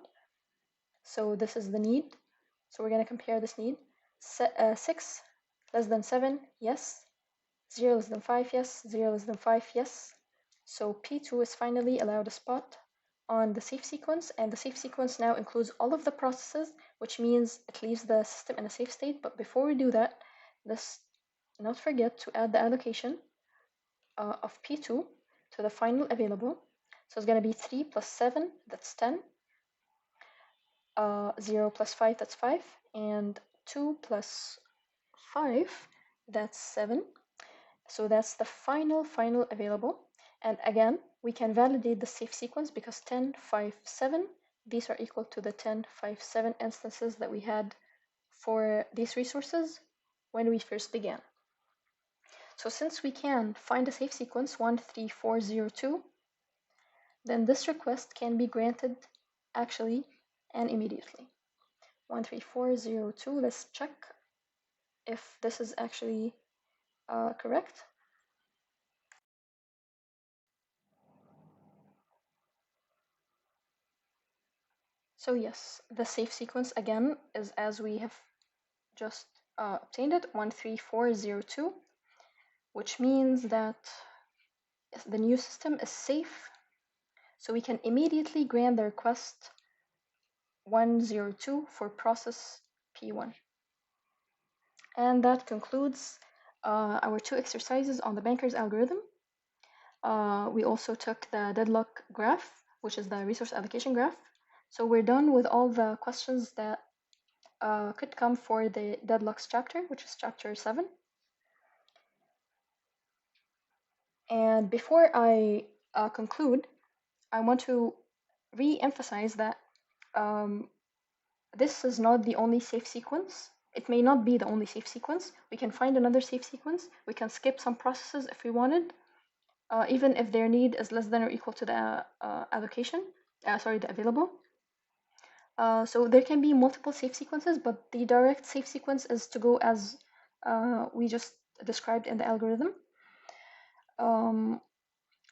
So this is the need. So we're going to compare this need. 6 less than 7, yes. 0 less than 5, yes. 0 less than 5, yes. So P2 is finally allowed a spot on the safe sequence, and the safe sequence now includes all of the processes, which means it leaves the system in a safe state. But before we do that, let's not forget to add the allocation of P2 to the final available. So it's going to be 3 plus 7, that's 10. 0 plus 5, that's 5. And 2 plus 5, that's 7. So that's the final available. And again, we can validate the safe sequence because 10, 5, 7, these are equal to the 10, 5, 7 instances that we had for these resources when we first began. So since we can find a safe sequence 13402, then this request can be granted actually and immediately. 13402, let's check if this is actually correct. So yes, the safe sequence again is as we have just obtained it, 13402, which means that the new system is safe. So we can immediately grant the request 102 for process P1. And that concludes our 2 exercises on the banker's algorithm. We also took the deadlock graph, which is the resource allocation graph. So we're done with all the questions that could come for the deadlocks chapter, which is chapter 7. And before I conclude, I want to re-emphasize that this is not the only safe sequence. It may not be the only safe sequence. We can find another safe sequence. We can skip some processes if we wanted, even if their need is less than or equal to the allocation, the available. So there can be multiple safe sequences, but the direct safe sequence is to go as we just described in the algorithm.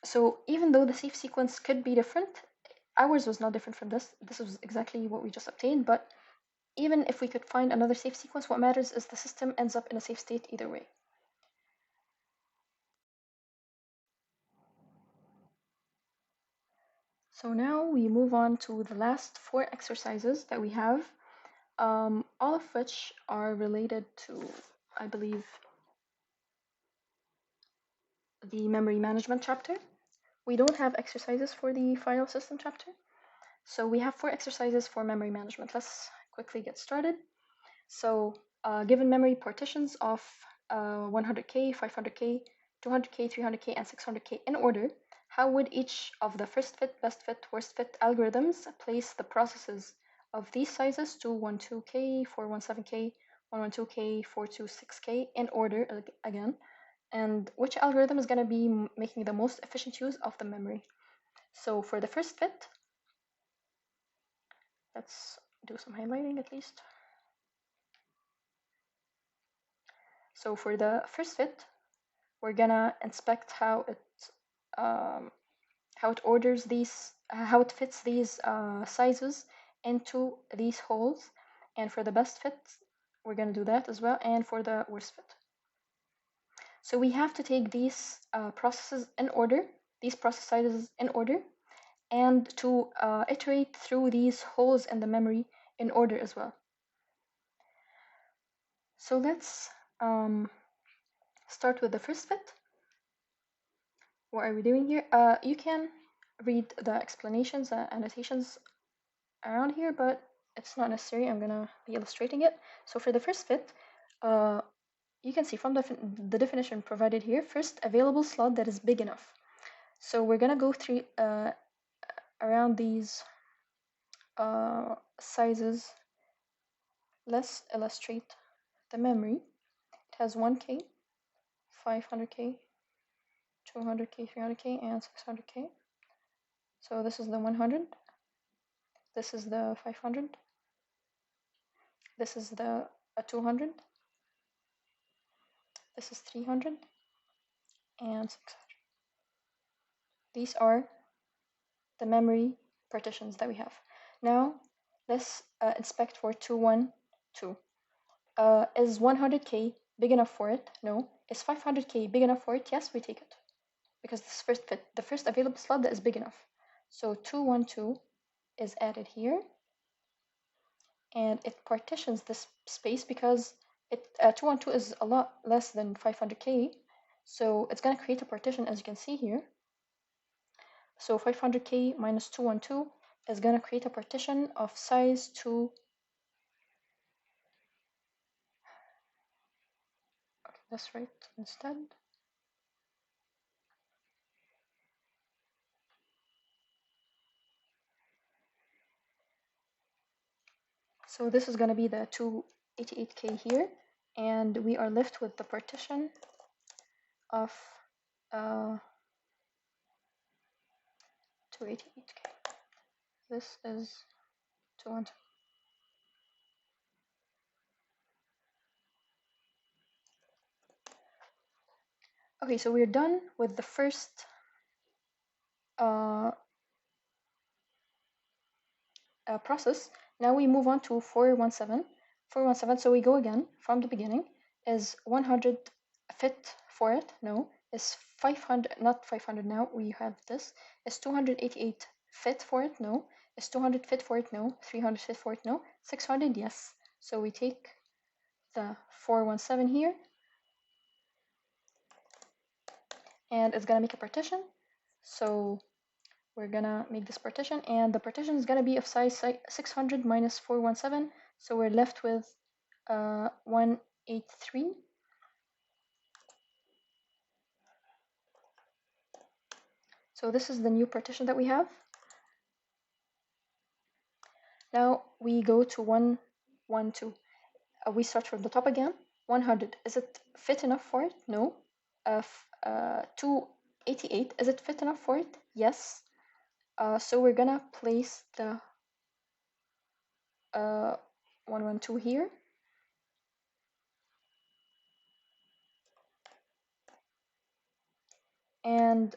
So even though the safe sequence could be different, ours was not different from this. This was exactly what we just obtained, but even if we could find another safe sequence, what matters is the system ends up in a safe state either way. So now we move on to the last 4 exercises that we have, all of which are related to, I believe, the memory management chapter. We don't have exercises for the file system chapter. So we have 4 exercises for memory management. Let's quickly get started. So given memory partitions of 100K, 500K, 200K, 300K, and 600K in order, how would each of the first fit, best fit, worst fit algorithms place the processes of these sizes 212K, 417K, 112K, 426K in order again? And which algorithm is going to be making the most efficient use of the memory? So for the first fit, let's do some highlighting at least. So for the first fit, we're gonna inspect how it orders these, how it fits these sizes into these holes. And for the best fit, we're gonna do that as well. And for the worst fit. So we have to take these processes in order, these process sizes in order, and to iterate through these holes in the memory in order as well. So let's start with the first fit. What are we doing here? You can read the explanations and annotations around here, but it's not necessary. I'm gonna be illustrating it. So for the first fit, you can see from the definition provided here, first available slot that is big enough. So we're gonna go through around these sizes. Let's illustrate the memory. It has 1K, 500K, 200K, 300K, and 600K. So this is the 100. This is the 500. This is the 200. This is 300 and 600. These are the memory partitions that we have. Now let's inspect for 212. Is 100K big enough for it? No. Is 500K big enough for it? Yes, we take it because this first fit, the first available slot that is big enough. So 212 is added here, and it partitions this space because 212 is a lot less than 500K, so it's going to create a partition, as you can see here. So 500K minus 212 is going to create a partition of size 2. Okay, let's write instead. So this is going to be the 288K here, and we are left with the partition of 288K. This is 212. Okay, so we're done with the first process. Now we move on to 417. 417, so we go again from the beginning. Is 100 fit for it? No. Is 500, not 500 now, we have this. Is 288 fit for it? No. Is 200 fit for it? No. 300 fit for it? No. 600? Yes. So we take the 417 here, and it's gonna make a partition. So we're gonna make this partition, and the partition is gonna be of size 600 minus 417, so we're left with 183. So this is the new partition that we have. Now we go to 112. We start from the top again. 100, is it fit enough for it? No. 288, is it fit enough for it? Yes. So we're gonna place the 112 here. and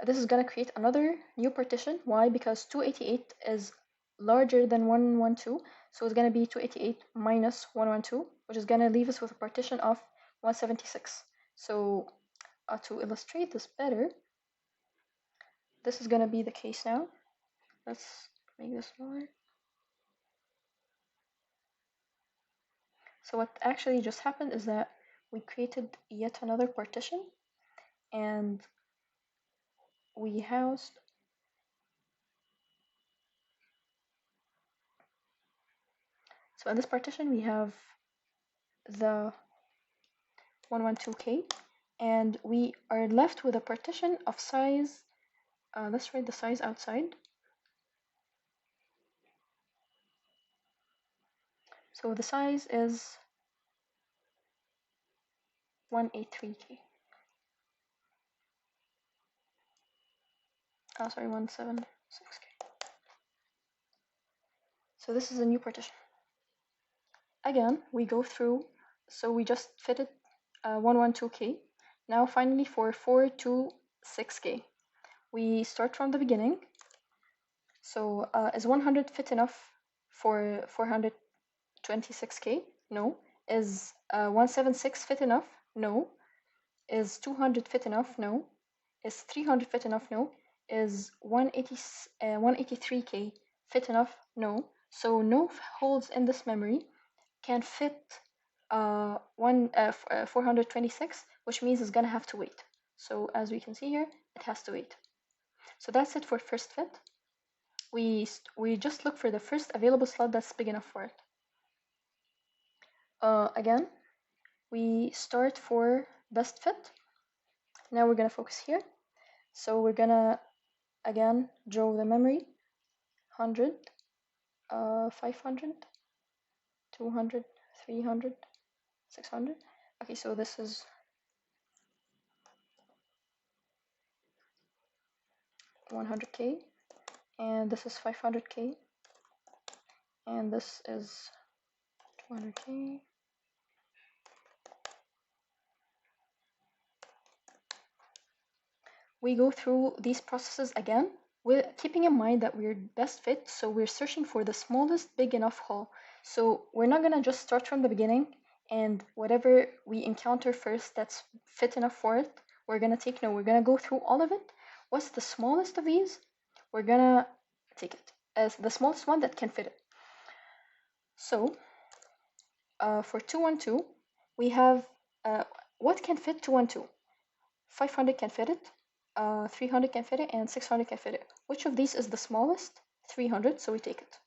this is going to create another new partition. Why? Because 288 is larger than 112, so it's going to be 288 minus 112, which is going to leave us with a partition of 176. So to illustrate this better, this is going to be the case now. Let's make this smaller. So what actually just happened is that we created yet another partition, and we housed so in this partition we have the 112K, and we are left with a partition of size, let's write the size outside. So the size is 183K. Oh, sorry, 176K. So this is a new partition. Again, we go through, so we just fitted 112K. Now finally for 426K, we start from the beginning. So is 100 fit enough for 426K? No. Is 176 fit enough? No. Is 200 fit enough? No. Is 300 fit enough? No. Is 183K fit enough? No. So no holes in this memory can fit 426, which means it's gonna have to wait. So as we can see here, it has to wait. So that's it for first fit. We just look for the first available slot that's big enough for it. Again, we start for best fit. Now we're gonna focus here. So we're gonna again draw the memory 100, 500, 200, 300, 600. Okay, so this is 100K, and this is 500K, and this is 200K. We go through these processes again, with keeping in mind that we're best fit, so we're searching for the smallest big enough hole. So we're not gonna just start from the beginning and whatever we encounter first that's fit enough for it, we're gonna take. No, we're gonna go through all of it. What's the smallest of these? We're gonna take it as the smallest one that can fit it. So for 212, we have what can fit 212? 500 can fit it, 300 can fit it, and 600 can fit it. Which of these is the smallest? 300, so we take it.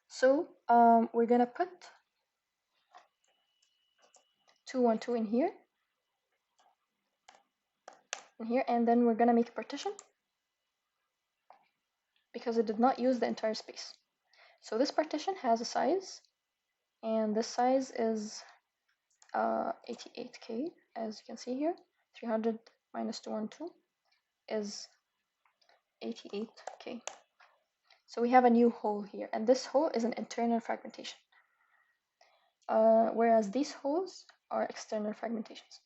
So we're gonna put 212 in here, and then we're gonna make a partition because it did not use the entire space. So this partition has a size, and this size is 88K, as you can see here. 300 minus 212 is 88K. So we have a new hole here, and this hole is an internal fragmentation, whereas these holes are external fragmentations.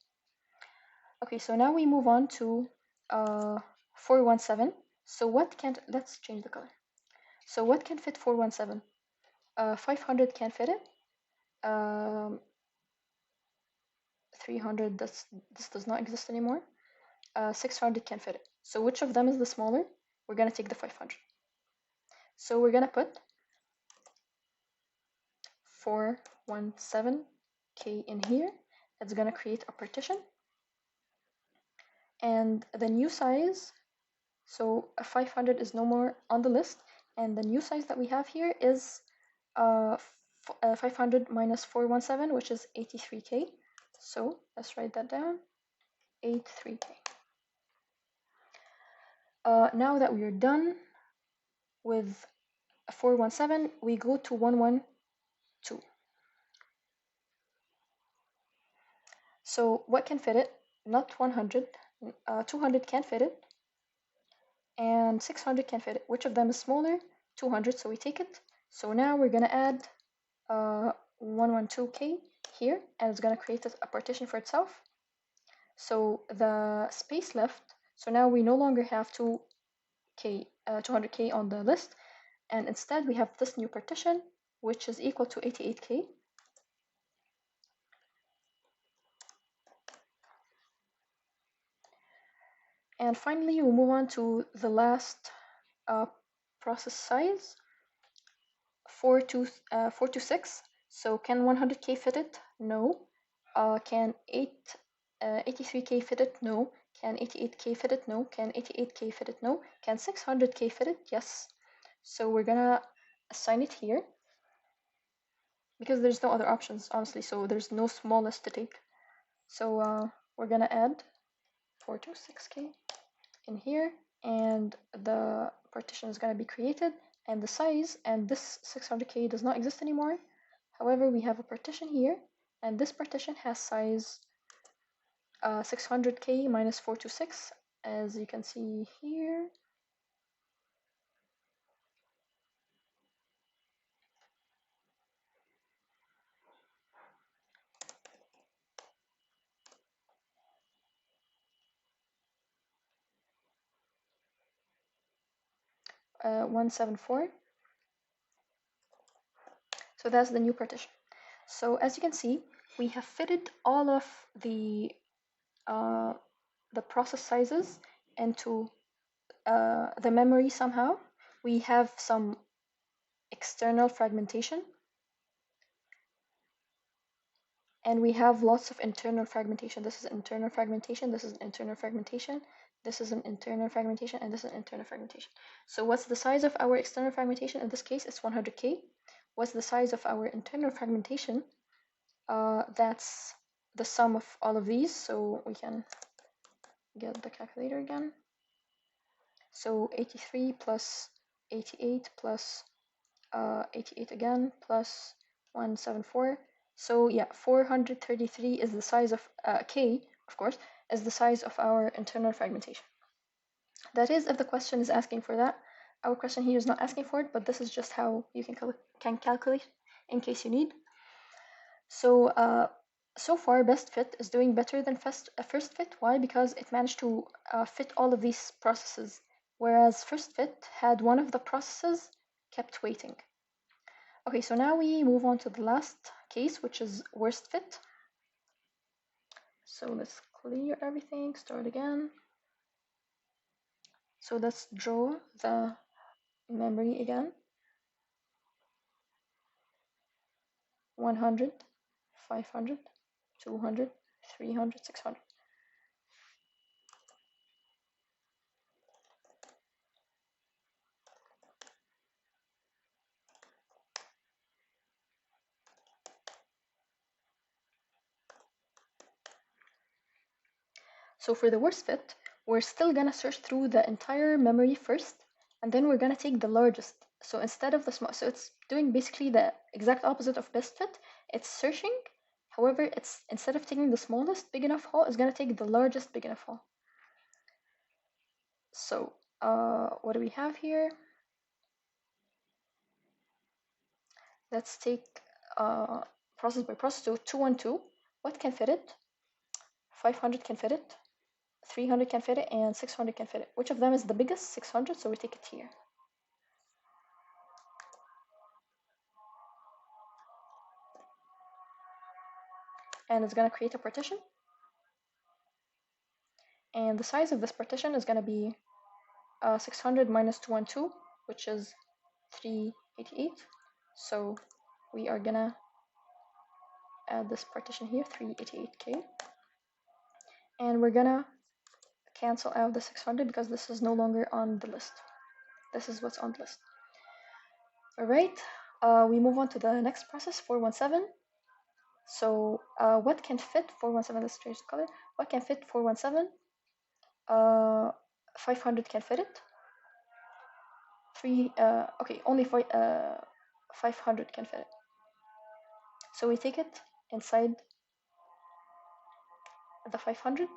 Okay, so now we move on to 417. So what can, let's change the color. So what can fit 417? 500 can fit it. 300, this does not exist anymore. 600 can fit it. So which of them is the smaller? We're gonna take the 500. So we're gonna put 417K in here. It's gonna create a partition. And the new size, so 500 is no more on the list, and the new size that we have here is 500 minus 417, which is 83K. So let's write that down, 83K. Now that we are done with 417, we go to 112. So what can fit it? Not 100, 200 can fit it, and 600 can fit it. Which of them is smaller? 200, so we take it. So now we're gonna add 112K here, and it's gonna create a partition for itself. So the space left, so now we no longer have 200K on the list, and instead we have this new partition, which is equal to 88K. And finally, we move on to the last process size, 426. So can 100K fit it? No. Can 83K fit it? No. Can 88K fit it? No. Can 88K fit it? No. Can 600K fit it? Yes. So we're gonna assign it here because there's no other options, honestly. So there's no smallest to take. So we're gonna add 426K in here, and the partition is going to be created, and the size, and this 600K does not exist anymore. However, we have a partition here, and this partition has size 600K minus 426, as you can see here. Uh, 174. So that's the new partition. So as you can see, we have fitted all of the process sizes into the memory somehow. We have some external fragmentation, and we have lots of internal fragmentation. This is internal fragmentation, this is internal fragmentation, this is an internal fragmentation, and this is an internal fragmentation. So what's the size of our external fragmentation? In this case, it's 100K. What's the size of our internal fragmentation? That's the sum of all of these. So we can get the calculator again. So 83 plus 88 plus 88 again plus 174. So yeah, 433 is the size of K, of course, is the size of our internal fragmentation. That is, if the question is asking for that. Our question here is not asking for it, but this is just how you can calculate in case you need. So far, best fit is doing better than first fit. Why? Because it managed to fit all of these processes, whereas first fit had one of the processes kept waiting. Okay, so now we move on to the last case, which is worst fit. So let's clear everything, start again. So let's draw the memory again. 100, 500, 200, 300, 600. So for the worst fit, we're still gonna search through the entire memory first, and then we're gonna take the largest. So instead of the small, so it's doing basically the exact opposite of best fit. It's searching. However, it's instead of taking the smallest big enough hole, it's gonna take the largest big enough hole. So what do we have here? Let's take process by process. So 212, what can fit it? 500 can fit it, 300 can fit it, and 600 can fit it. Which of them is the biggest? 600, so we take it here. And it's going to create a partition. And the size of this partition is going to be 600 minus 212, which is 388. So we are going to add this partition here, 388K. And we're going to cancel out the 600 because this is no longer on the list. This is what's on the list. All right, we move on to the next process, 417. So what can fit 417? Let's change the color. What can fit 417? 500 can fit it. Only 500 can fit it. So we take it inside the 500.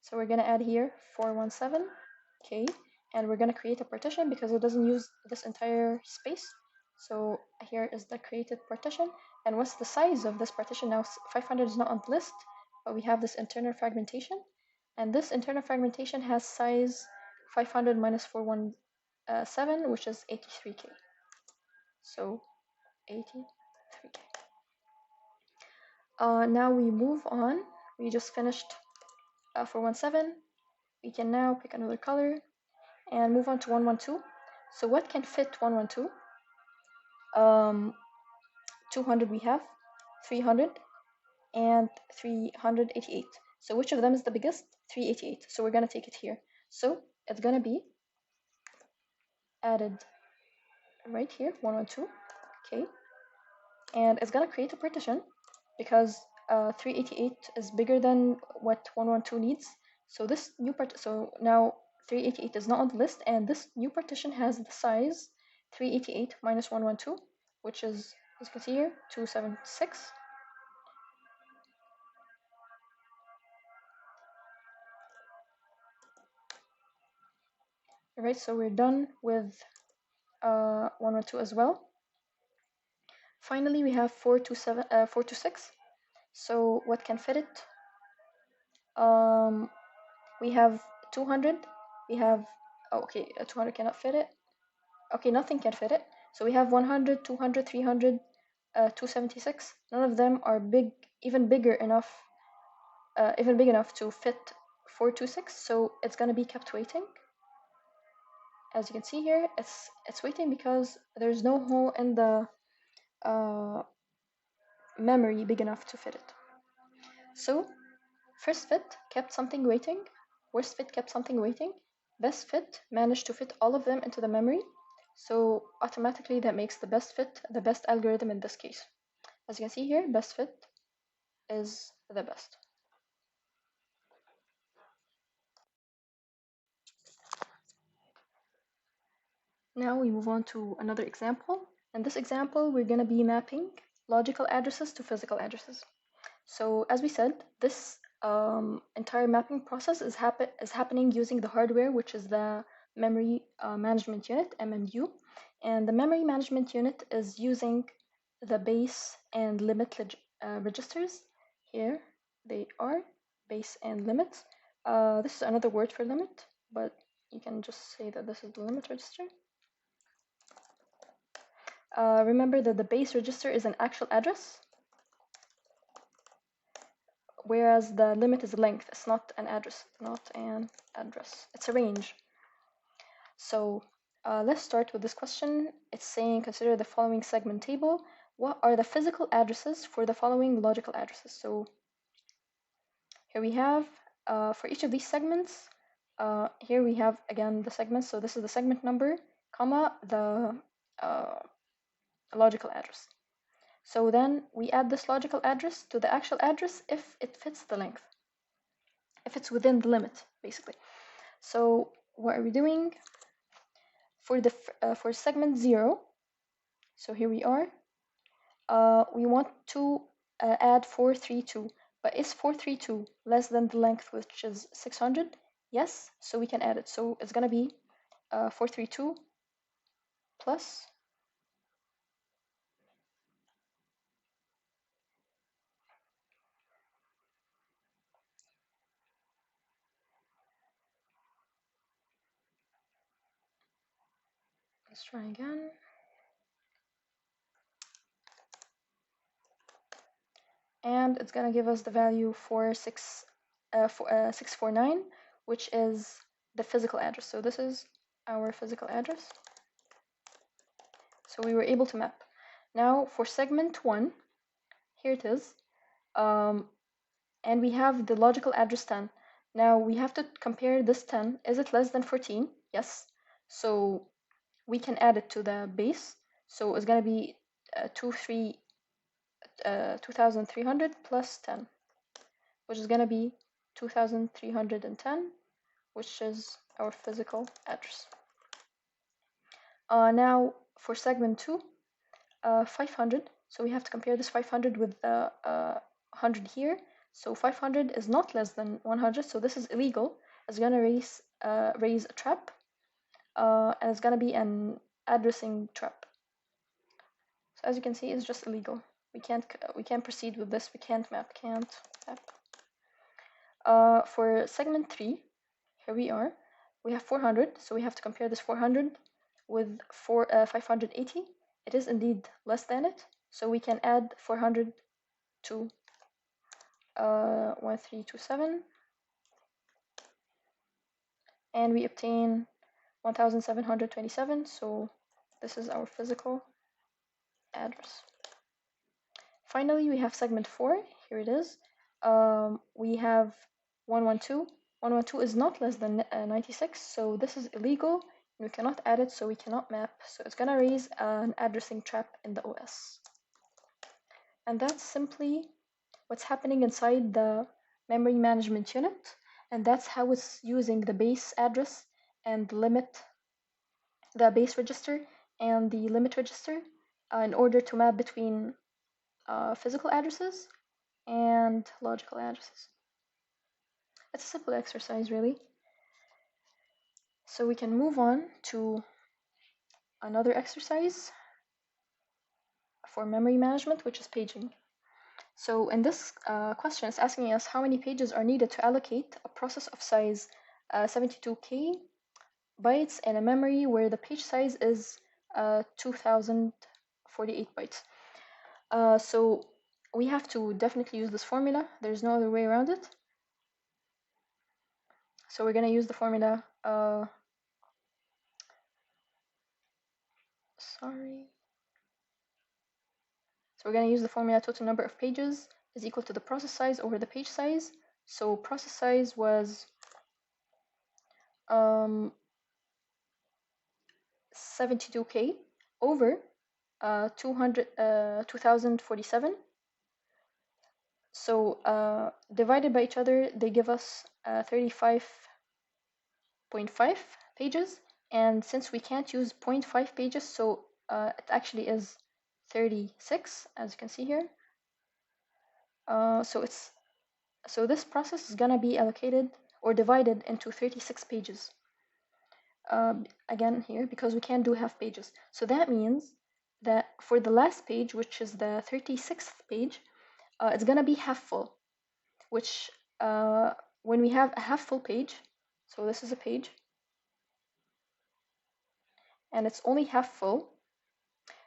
So we're gonna add here 417K, and we're gonna create a partition because it doesn't use this entire space. So here is the created partition, And what's the size of this partition? Now 500 is not on the list, but we have this internal fragmentation. And this internal fragmentation has size 500 minus 417, which is 83K. So 83K. Now we move on. We just finished 417. We can now pick another color and move on to 112. So what can fit 112? 200 we have, 300, and 388. So which of them is the biggest? 388. So we're going to take it here. So it's going to be added right here, 112. Okay. And it's going to create a partition because 388 is bigger than what 112 needs. So this new so now 388 is not on the list, and this new partition has the size 388 minus 112, which is, as you can see here, 276. Alright, so we're done with 112 as well. Finally, we have 426. So what can fit it? We have 200. We have, oh, okay, 200 cannot fit it. Okay, nothing can fit it. So we have 100, 200, 300, 276. None of them are big, even big enough to fit 426. So it's gonna be kept waiting. As you can see here, it's waiting because there's no hole in the memory big enough to fit it. So first fit kept something waiting, worst fit kept something waiting, best fit managed to fit all of them into the memory. So automatically that makes the best fit the best algorithm in this case. As you can see here, best fit is the best. Now we move on to another example. In this example, we're going to be mapping logical addresses to physical addresses. So as we said, this entire mapping process is happening using the hardware, which is the memory management unit, MMU. And the memory management unit is using the base and limit registers. Here they are, base and limit. This is another word for limit, but you can just say that this is the limit register. Remember that the base register is an actual address, whereas the limit is length. It's not an address, It's a range. So let's start with this question. It's saying, consider the following segment table. What are the physical addresses for the following logical addresses? So here we have, for each of these segments, here we have, again, the segments. So this is the segment number, comma, the logical address. So then we add this logical address to the actual address if it fits the length, if it's within the limit, basically. So what are we doing? For segment 0, so here we are, we want to add 432, but is 432 less than the length, which is 600? Yes, so we can add it. So it's going to be 432 plus let's try again. And it's going to give us the value 649, which is the physical address. So this is our physical address. So we were able to map. Now for segment 1, here it is. And we have the logical address 10. Now we have to compare this 10. Is it less than 14? Yes. So we can add it to the base. So it's going to be 2300 plus 10, which is going to be 2310, which is our physical address. Now for segment 2, 500. So we have to compare this 500 with the 100 here. So 500 is not less than 100, so this is illegal. It's going to raise a trap, and it's going to be an addressing trap. So as you can see, it's just illegal. we can't proceed with this. We can't map. For segment 3, here we are. We have 400, so we have to compare this 400 with 580. It is indeed less than it, so we can add 400 to 1327, and we obtain 1727. So this is our physical address. Finally, we have segment 4. Here it is. We have 112. 112 is not less than 96, so this is illegal. We cannot add it, so we cannot map. So it's gonna raise an addressing trap in the OS. And that's simply what's happening inside the memory management unit. And that's how it's using the base address and the base register and the limit register in order to map between physical addresses and logical addresses. It's a simple exercise, really. So we can move on to another exercise for memory management, which is paging. So in this question, it's asking us how many pages are needed to allocate a process of size 72K bytes in a memory where the page size is 2048 bytes. So we have to definitely use this formula. There's no other way around it. So we're going to use the formula. So we're going to use the formula total number of pages is equal to the process size over the page size. So process size was 72K over 2047. So divided by each other, they give us 35.5 pages. And since we can't use 0.5 pages, so it actually is 36, as you can see here. So this process is gonna be allocated or divided into 36 pages. Again here, because we can't do half pages. So that means that for the last page, which is the 36th page, it's gonna be half full, which when we have a half full page, so this is a page, and it's only half full,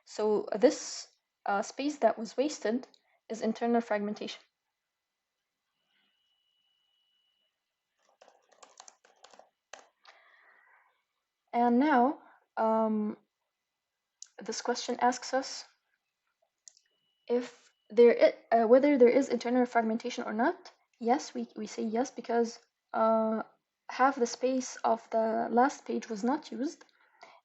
so this space that was wasted is internal fragmentation. And now this question asks us if whether there is internal fragmentation or not. Yes, we say yes, because half the space of the last page was not used.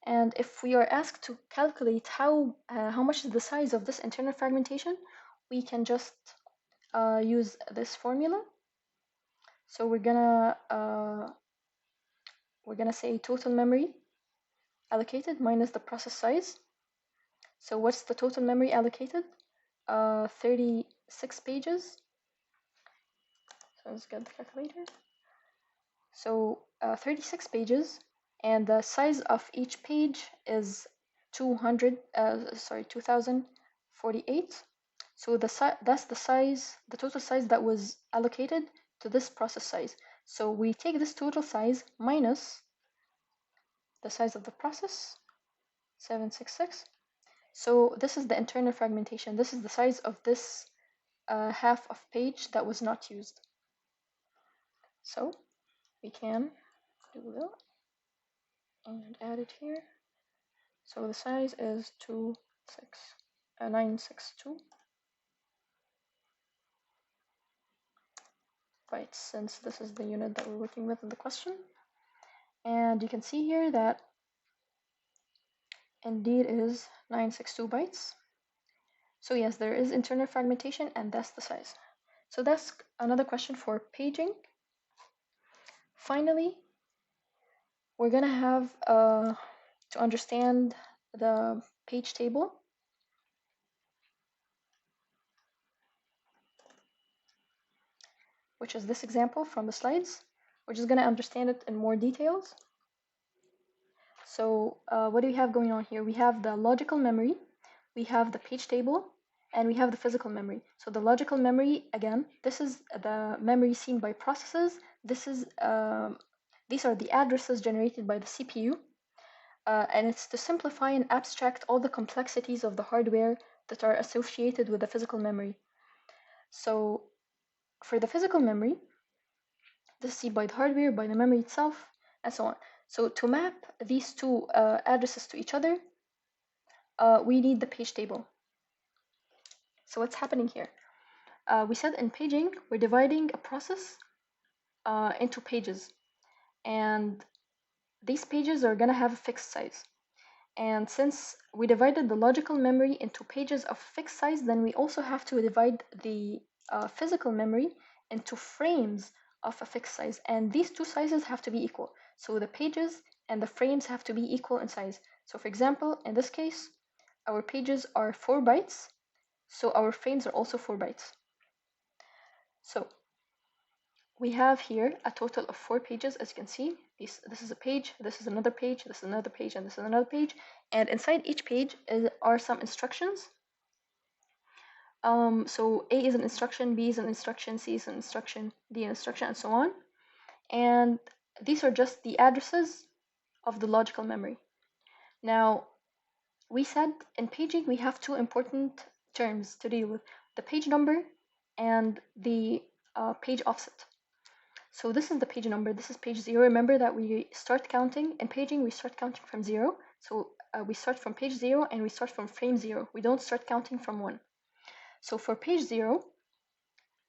And if we are asked to calculate how much is the size of this internal fragmentation, we can just use this formula. So we're gonna say total memory allocated minus the process size. So what's the total memory allocated? 36 pages. So let's get the calculator. So 36 pages, and the size of each page is 2048. So that's the total size that was allocated to this process size. So we take this total size minus the size of the process, 766. So this is the internal fragmentation. This is the size of this half of page that was not used. So we can do that and add it here. So the size is 962 bytes, since this is the unit that we're working with in the question. And you can see here that indeed is 962 bytes. So yes, there is internal fragmentation, and that's the size. So that's another question for paging. Finally, we're gonna have to understand the page table, which is this example from the slides. We're just gonna understand it in more details. So what do we have going on here? We have the logical memory, we have the page table, and we have the physical memory. So the logical memory, again, this is the memory seen by processes. These are the addresses generated by the CPU, and it's to simplify and abstract all the complexities of the hardware that are associated with the physical memory. So for the physical memory, this is seen by the hardware, by the memory itself, and so on. So to map these two addresses to each other, we need the page table. So what's happening here? We said in paging, we're dividing a process into pages, and these pages are gonna have a fixed size. And since we divided the logical memory into pages of fixed size, then we also have to divide the physical memory into frames of a fixed size. And these two sizes have to be equal. So the pages and the frames have to be equal in size. So for example, in this case, our pages are 4 bytes, so our frames are also 4 bytes. So we have here a total of 4 pages, as you can see. This is a page, this is another page, this is another page, and this is another page. And inside each page are some instructions. So A is an instruction, B is an instruction, C is an instruction, D an instruction, and so on. And these are just the addresses of the logical memory. Now, we said in paging we have two important terms to deal with: the page number and the page offset. So this is the page number, this is page 0. Remember that we start counting, in paging we start counting from 0. So we start from page 0 and we start from frame 0. We don't start counting from 1. So for page 0,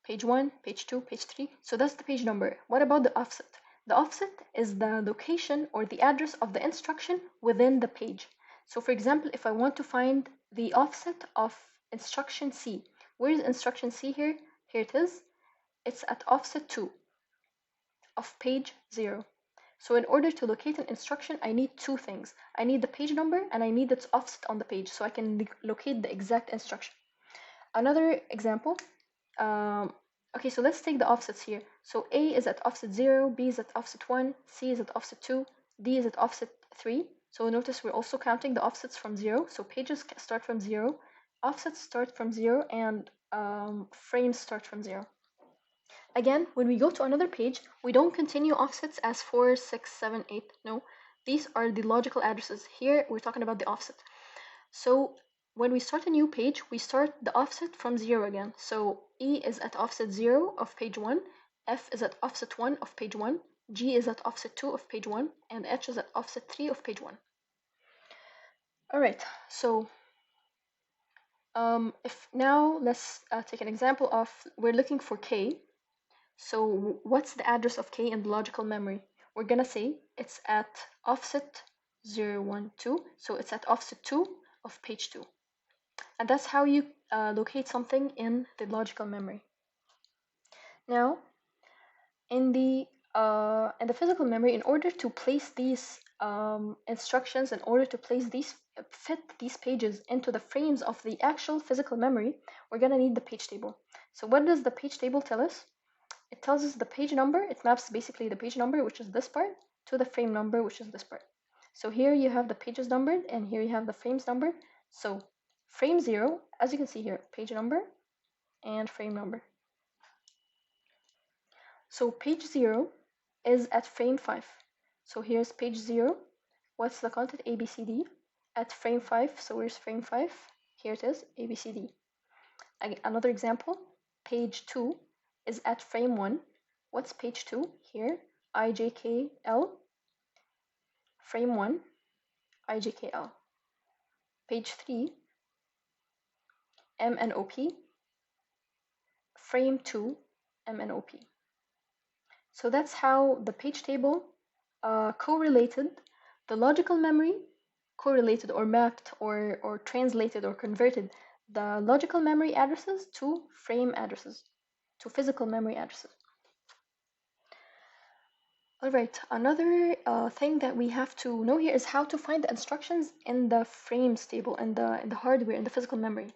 page 1, page 2, page 3, so that's the page number. What about the offset? The offset is the location or the address of the instruction within the page. So for example, if I want to find the offset of instruction C, where is instruction C here? Here it is. It's at offset 2 of page 0. So in order to locate an instruction, I need two things. I need the page number and I need its offset on the page so I can locate the exact instruction. Another example, okay, so let's take the offsets here. So A is at offset 0, B is at offset 1, C is at offset 2, D is at offset 3. So notice we're also counting the offsets from 0. So pages start from 0, offsets start from 0, and frames start from 0. Again, when we go to another page, we don't continue offsets as 4, 6, 7, 8. No, these are the logical addresses. Here, we're talking about the offset. So when we start a new page, we start the offset from 0 again. So E is at offset 0 of page 1, F is at offset 1 of page 1, G is at offset 2 of page 1, and H is at offset 3 of page 1. All right, so if now let's take an example of, we're looking for K. So what's the address of K in the logical memory? We're gonna say it's at offset 0, 1, 2. So it's at offset 2 of page 2. And that's how you locate something in the logical memory. Now, in the physical memory, in order to place these instructions, in order to place these, fit these pages into the frames of the actual physical memory, we're gonna need the page table. So what does the page table tell us? It tells us the page number. It maps basically the page number, which is this part, to the frame number, which is this part. So here you have the pages numbered, and here you have the frames numbered. So frame 0, as you can see here, page number and frame number. So page 0 is at frame 5. So here's page 0. What's the content? A, B, C, D. At frame 5, so where's frame 5? Here it is, A, B, C, D. Another example, page 2 is at frame 1. What's page 2? Here, I, J, K, L. Frame 1, I, J, K, L. Page 3, M, N, O, P. Frame 2, M, N, O, P. So that's how the page table correlated the logical memory, correlated or mapped or translated or converted the logical memory addresses to frame addresses, to physical memory addresses. All right, another thing that we have to know here is how to find the instructions in the frames table, in the hardware, in the physical memory.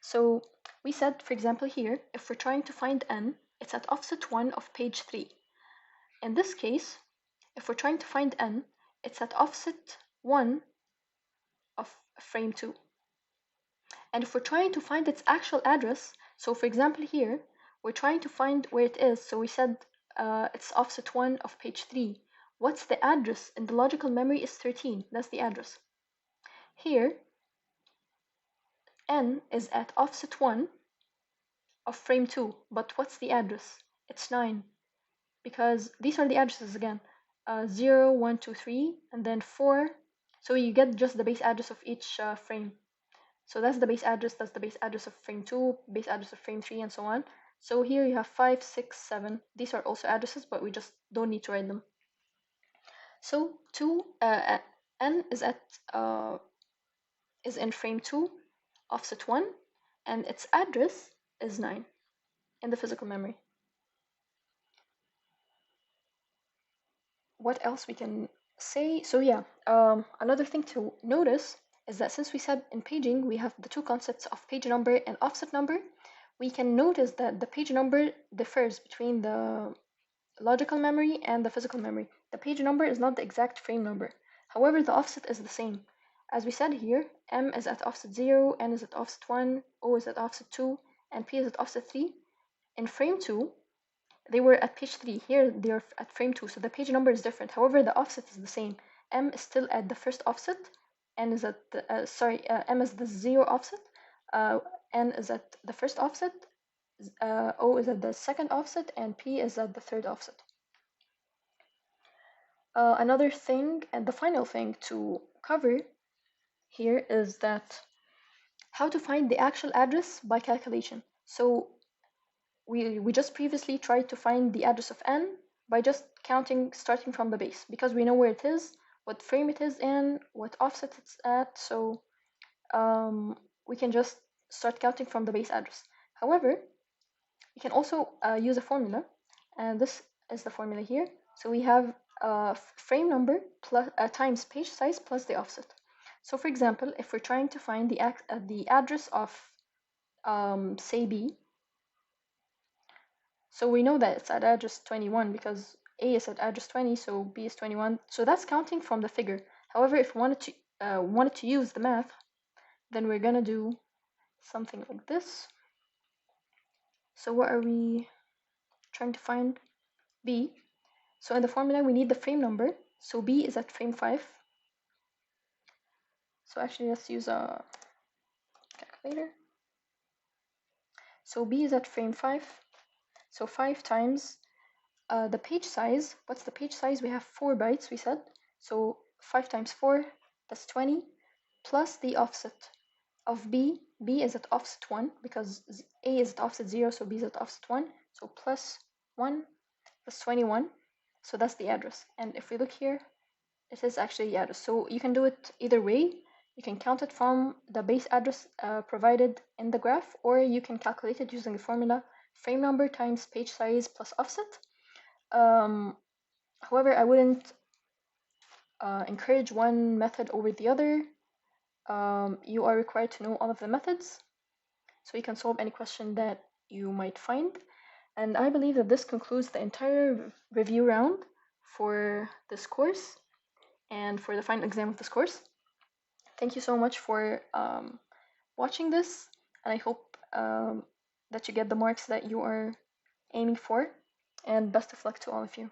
So we said, for example, here, if we're trying to find n, it's at offset 1 of page 3. In this case, if we're trying to find n, it's at offset 1 of frame 2. And if we're trying to find its actual address, so for example here, we're trying to find where it is. So we said it's offset 1 of page 3. What's the address in the logical memory is 13. That's the address. Here, n is at offset 1 of frame 2. But what's the address? It's 9. Because these are the addresses again. 0, 1, 2, 3, and then 4. So you get just the base address of each frame. So that's the base address, that's the base address of frame 2, base address of frame 3, and so on. So here you have 5, 6, 7. These are also addresses, but we just don't need to write them. So n is in frame 2, offset 1, and its address is 9 in the physical memory. What else we can say? So yeah, another thing to notice is that since we said in paging we have the two concepts of page number and offset number, we can notice that the page number differs between the logical memory and the physical memory. The page number is not the exact frame number. However, the offset is the same. As we said here, M is at offset 0, N is at offset 1, O is at offset 2, and P is at offset 3. In frame 2, they were at page 3. Here they are at frame 2, so the page number is different. However, the offset is the same. M is still at the first offset, N is at the, M is the 0 offset, N is at the first offset, O is at the second offset, and P is at the third offset. Another thing, and the final thing to cover here is that how to find the actual address by calculation. So we just previously tried to find the address of n by just counting starting from the base, because we know where it is, what frame it is in, what offset it's at, so we can just start counting from the base address. However, we can also use a formula, and this is the formula here. So we have frame number plus times page size plus the offset. So for example, if we're trying to find the address of say B, so we know that it's at address 21 because A is at address 20, so B is 21. So that's counting from the figure. However, if we wanted to use the math, then we're gonna do something like this. So what are we trying to find? B. So in the formula, we need the frame number. So B is at frame 5. So actually, let's use a calculator. So B is at frame 5. So 5 times the page size. What's the page size? We have 4 bytes, we said. So 5 times 4, that's 20, plus the offset of B. B is at offset 1 because A is at offset 0, so B is at offset 1. So plus 1, that's 21. So that's the address. And if we look here, it is actually the address. So you can do it either way. You can count it from the base address provided in the graph, or you can calculate it using the formula frame number times page size plus offset. However, I wouldn't encourage one method over the other. You are required to know all of the methods so you can solve any question that you might find. And I believe that this concludes the entire review round for this course and for the final exam of this course. Thank you so much for watching this, and I hope that you get the marks that you are aiming for, and best of luck to all of you.